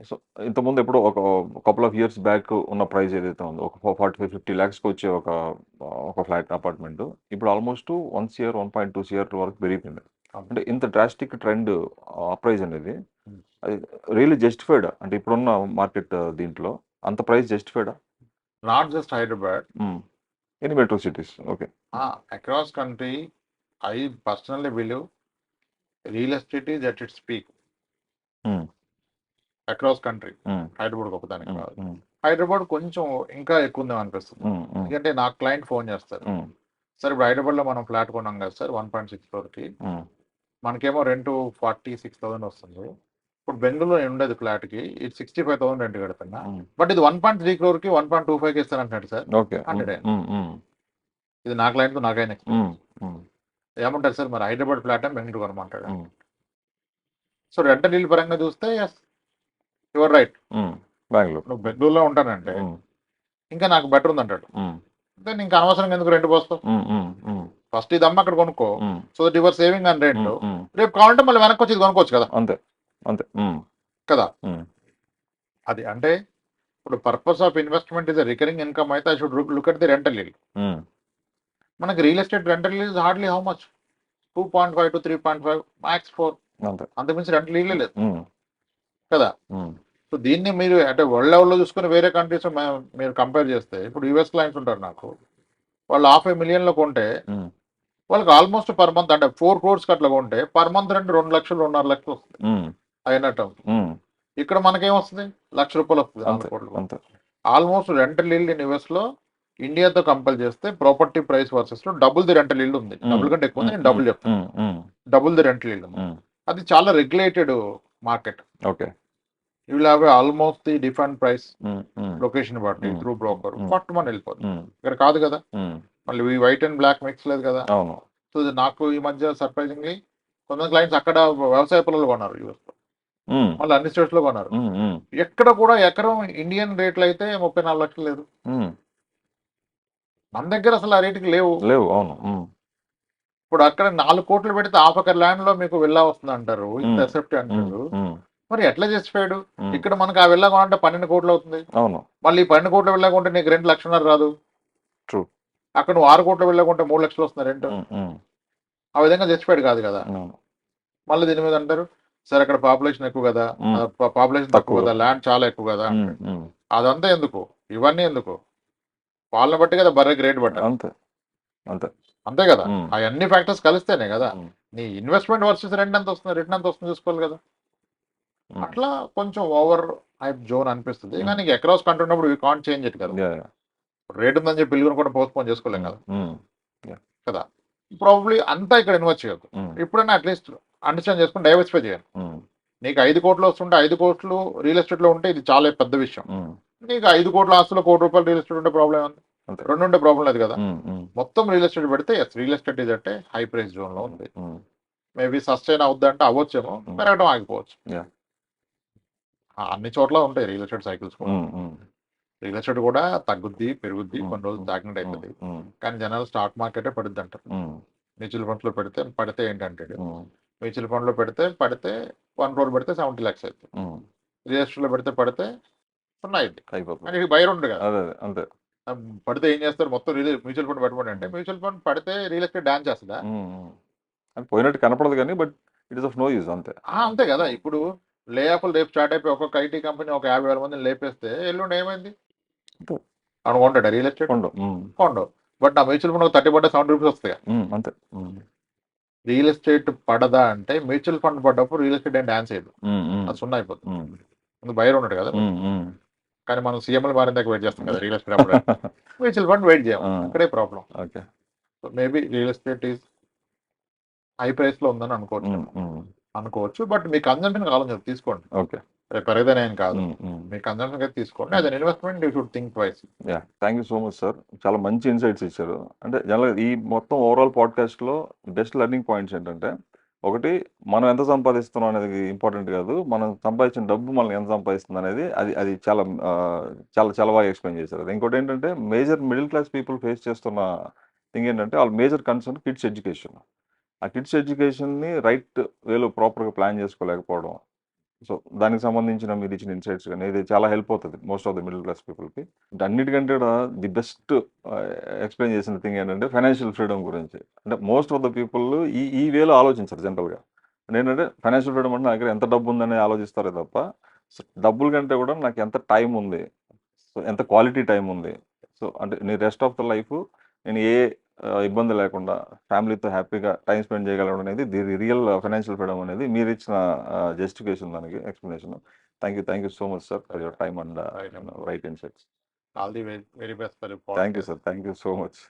సో ఇంతకుముందు ఎప్పుడు ఒక కపుల్ ఆఫ్ ఇయర్స్ బ్యాక్ ఉన్న ప్రైస్ ఏదైతే ఉందో, ఒక 45-50 lakhsకి వచ్చే ఒక ఫ్లాట్ అపార్ట్మెంట్, ఇప్పుడు ఆల్మోస్ట్ 1 CR 1.2 CR వరకు పెరిగిపోయింది. అంటే ఇంత డ్రాస్టిక్ ట్రెండ్ ప్రైస్ అనేది అది రియల్లీ జస్టిఫైడ్ అంటే ఇప్పుడున్న మార్కెట్ దీంట్లో అంత ప్రైస్ జస్టిఫైడా? Not just Hyderabad, any metro cities. Okay, across country I personally believe real estate is at its peak across country. Hyderabad గొప్పదానికి కాదు, హైదరాబాద్ కొంచెం ఇంకా ఎక్కువ ఉందేమో అనిపిస్తుంది. ఎందుకంటే నాకు క్లయింట్ ఫోన్ చేస్తారు, సార్ ఇప్పుడు హైదరాబాద్ లో మనం ఫ్లాట్ కొన్నాం కదా సార్ 1.6 crore, మనకేమో రెంట్ 46,000 వస్తుంది. ఇప్పుడు బెంగళూరులో ఉండేది ఫ్లాట్ కి ఇది 65,000 రెంట్ కడుతున్నా, బట్ ఇది 1.3 crore 1.25 ఇస్తానంటున్నాడు సార్. ఇది నా క్లయింట్ తో నాకైనా ఏమంటారు సార్, మరి హైదరాబాద్ ఫ్లాట్ బెంగళూరు కొనమంటాడు. సో రెంటల్ ఇల్లు పరంగా చూస్తే యువర్ రైట్, బెంగళూరు నువ్వు బెంగళూరులో ఉంటానంటే ఇంకా నాకు బెటర్ ఉంది అంటాడు. దెన్ ఇంకా అనవసరంగా ఎందుకు రెంట్ పోస్తావు? ఫస్ట్ ఇది అమ్మ అక్కడ కొనుక్కో, so that your saving on rent. రేపు కావాలంటే మళ్ళీ వెనక్కి వచ్చి ఇది కొనుక్కోవచ్చు కదా. అంతే అంతే కదా. అది అంటే ఇప్పుడు purpose of investment is recurring income అయితే I should look at the rental ఇల్లు. మనకి రియల్ ఎస్టేట్ రెంటల్ ఇల్లు hardly how much, 2.5 to 3.5 max 4, అంతకుమించి రెంటల్ ఇల్లే లేదు కదా. సో దీన్ని మీరు అంటే వరల్డ్ లెవెల్లో చూసుకుని వేరే కంట్రీస్ మీరు కంపేర్ చేస్తే, ఇప్పుడు యూఎస్ క్లయింట్స్ ఉంటారు నాకు, వాళ్ళు 500,000 లో కొంటే వాళ్ళకి ఆల్మోస్ట్ పర్ మంత్ అంటే 4 crores అట్లా కొంటే పర్ మంత్ రెంట్ 2 లక్షలు 2.5 లక్షలు వస్తుంది అయినట్టు. ఇక్కడ మనకేమొస్తుంది, ₹1,00,000 వస్తుంది, 4 కోట్లు. ఆల్మోస్ట్ రెంటల్ ఇల్లు ఇన్ యుఎస్ లో ఇండియాతో కంపేర్ చేస్తే ప్రాపర్టీ ప్రైస్ వర్సెస్ లో డబుల్ ది రెంటల్ ఇల్లు ఉంది. డబుల్ కంటే ఎక్కువ ఉంది, నేను డబుల్ చెప్తాను. డబుల్ ది రెంటల్ ఇల్లు ఉంది. అది చాలా regulated market. Okay, you will have almost the different price location బట్టి త్రూ బ్రోకర్ ఫస్ట్ మనం వెళ్ళిపోతుంది. ఇక్కడ కాదు కదా, మళ్ళీ వైట్ అండ్ బ్లాక్ మిక్స్ లేదు కదా. సో నాకు ఈ మధ్య సర్ప్రైజింగ్లీ కొంతమంది క్లయింట్స్ అక్కడ వ్యవసాయ పొలాలు కొన్నారు యూఎస్ లో, మళ్ళీ అన్ని స్టేట్స్ లో కొన్నారు. ఎక్కడ కూడా ఎకరం ఇండియన్ రేట్లు అయితే 34 లక్షలు లేదు. మన దగ్గర అసలు ఆ రేటుకి లేవు. అవును. ఇప్పుడు అక్కడ 4 కోట్లు పెడితే హాఫ్ ఎకర్ ల్యాండ్ లో మీకు విల్లా వస్తుంది అంటారు, ఇంత ఎసెప్ట్ అంటారు. మరి ఎట్లా చేసిపోయాడు? ఇక్కడ మనకు ఆ విల్లా కొనంటే 12 కోట్లు అవుతుంది. అవును. మళ్ళీ 12 కోట్ల విల్లా కొంటే నీకు 2 లక్షలు రాదు. అక్కడ నువ్వు 6 కోట్ల విల్లా కొంటే 3 లక్షలు వస్తుంది రెంట్. ఆ విధంగా చచ్చిపోయాడు కాదు కదా. మళ్ళీ దీని మీద అంటారు, సార్ అక్కడ పాపులేషన్ ఎక్కువ కదా, పాపులేషన్ తక్కువ కదా, ల్యాండ్ చాలా ఎక్కువ కదా. అదంతా ఎందుకు, ఇవన్నీ ఎందుకు? వాళ్ళని బట్టి కదా బర్రెకి రేట్ పట్టాలి. అంతే కదా. అవన్నీ ఫ్యాక్టర్స్ కలిస్తేనే కదా నీ ఇన్వెస్ట్మెంట్ వర్సెస్ రెంట్ ఎంత వస్తుంది, రిటర్న్ ఎంత వస్తుంది చూసుకోవాలి కదా. అట్లా కొంచెం ఓవర్ హైప్ జోన్ అనిపిస్తుంది. కానీ అక్రాస్ కంట్రీ ఉన్నప్పుడు వీ కాంట్ చేంజ్ ఇట్ కదా. రేట్ ఉందని చెప్పి పిల్లలు కూడా పోస్ట్పోన్ చేసుకోలేం కదా. కదా, ప్రాబ్లీ అంతా ఇక్కడ ఇన్వెస్ట్ చేయొద్దు. ఇప్పుడైనా అట్లీస్ట్ అండర్స్టాండ్ చేసుకుని డైవర్సిఫై చేయాలి. నీకు 5 కోట్లు వస్తుంటే 5 కోట్లు రియల్ ఎస్టేట్ లో ఉంటే ఇది చాలా పెద్ద విషయం. నీకు 5 కోట్ల ఆస్తులు ₹1 కోటి రియల్ ఎస్టేట్ ఉంటే ప్రాబ్లం ఉంది, 2 ఉంటే ప్రాబ్లం లేదు కదా. మొత్తం రియల్ ఎస్టేట్ పెడితే రియల్ ఎస్టేట్ ఇది అంటే హై ప్రైస్ జోన్ లో ఉంది. మేబీ సస్టైన్ అవుద్దంటే అవ్వచ్చేమో, పెరగడం ఆగిపోవచ్చు. అన్ని చోట్ల ఉంటాయి రియల్ ఎస్టేట్ సైకిల్స్ కూడా. రియల్ ఎస్టేట్ కూడా తగ్గుద్ది పెరుగుద్ది, కొన్ని రోజులు తాగినట్టు అవుతుంది. కానీ జనాలు స్టాక్ మార్కెటే పడుద్ది అంటారు. మ్యూచువల్ ఫండ్స్ లో పడితే ఏంటంటే, మ్యూచువల్ ఫండ్ లో పడితే 1 crore పెడితే 70 lakhs అవుతుంది. రియల్ ఎస్టేట్ లో పడితే 0 అయిపోతుంది. బయర్ ఉంది కదా. అంతే. పడితే ఏం చేస్తారు, మొత్తం మ్యూచువల్ ఫండ్ పెట్టుకోండి అంటే మ్యూచువల్ ఫండ్ పడితే రియల్ ఎస్టేట్ డాన్స్ చేస్తుందా? పోయినట్టు కనపడదు కానీ but it is of no use. అంతే కదా. ఇప్పుడు లే ఆఫ్లు రేపు స్టార్ట్ అయిపోయి ఒక్కొక్క ఐటీ కంపెనీ ఒక 50,000 మందిని లేపేస్తే ఎల్లుండి ఏమైంది అనుకుంటాడు రియల్ ఎస్టేట్ కొండవు. బట్ నా మ్యూచువల్ ఫండ్ 30 పడ్డా 70 రూపీస్ వస్తాయి. అంతే. రియల్ ఎస్టేట్ పడదా అంటే మ్యూచువల్ ఫండ్ పడ్డప్పుడు రియల్ ఎస్టేట్ ఏం డాన్స్ అయ్యదు, అది 0 అయిపోతుంది. బయర్ ఉన్నాడు కదా. కానీ మనం సీఎంఎల్ మారిన దాకా వెయిట్ చేస్తాం కదా రియల్ ఎస్టేట్ అప్పుడు. మ్యూచువల్ ఫండ్ వెయిట్ చేయం, అక్కడే problem. So maybe real estate is high price లో ఉందని అనుకోవచ్చు. బట్ మీ కన్జంప్షన్ కావాలని తీసుకోండి. రేపు పెరగదని ఏం కాదు, మీ కన్జంప్షన్ అయితే తీసుకోండి. As an investment you should think twice. Thank you so much sir, చాలా మంచి ఇన్సైట్స్ ఇచ్చారు. అంటే జనరల్గా ఈ మొత్తం ఓవరాల్ పాడ్కాస్ట్ లో బెస్ట్ లెర్నింగ్ పాయింట్స్ ఏంటంటే, ఒకటి మనం ఎంత సంపాదిస్తున్నాం అనేది ఇంపార్టెంట్ కాదు, మనం సంపాదించిన డబ్బు మనం ఎంత సంపాదిస్తుంది అనేది అది చాలా చాలా చాలా బాగా ఎక్స్ప్లెయిన్ చేశారు. ఇంకోటి ఏంటంటే, major middle class people face చేస్తున్న థింగ్ ఏంటంటే, వాళ్ళ మేజర్ కన్సర్న్ కిడ్స్ ఎడ్యుకేషన్. ఆ కిడ్స్ ఎడ్యుకేషన్ని రైట్ వేలో ప్రాపర్గా ప్లాన్ చేసుకోలేకపోవడం. సో దానికి సంబంధించిన మీరు ఇచ్చిన ఇన్సైట్స్ కానీ ఇది చాలా హెల్ప్ అవుతుంది most of the middle class పీపుల్కి. అన్నిటికంటే కూడా ది బెస్ట్ ఎక్స్ప్లెయిన్ చేసిన థింగ్ ఏంటంటే ఫైనాన్షియల్ ఫ్రీడమ్ గురించి. అంటే మోస్ట్ ఆఫ్ ద పీపుల్ ఈ వేలో ఆలోచించారు జనరల్గా. ఏంటంటే ఫైనాన్షియల్ ఫ్రీడమ్ అంటే నా దగ్గర ఎంత డబ్బు ఉందని ఆలోచిస్తారే తప్ప, డబ్బుల కంటే కూడా నాకు ఎంత టైం ఉంది, సో ఎంత క్వాలిటీ టైం ఉంది, సో అంటే నీ రెస్ట్ ఆఫ్ ద లైఫ్ నేను ఏ ఇబ్బంది లేకుండా ఫ్యామిలీతో హ్యాపీగా టైం స్పెండ్ చేయగలడం అనేది ది రియల్ ఫైనాన్షియల్ ఫ్రీడమ్ అనేది మీరు ఇచ్చిన జస్టిఫికేషన్, దానికి explanation. Thank you so much sir for your time and right insights. All the very best for you. Thank you sir, thank you so much.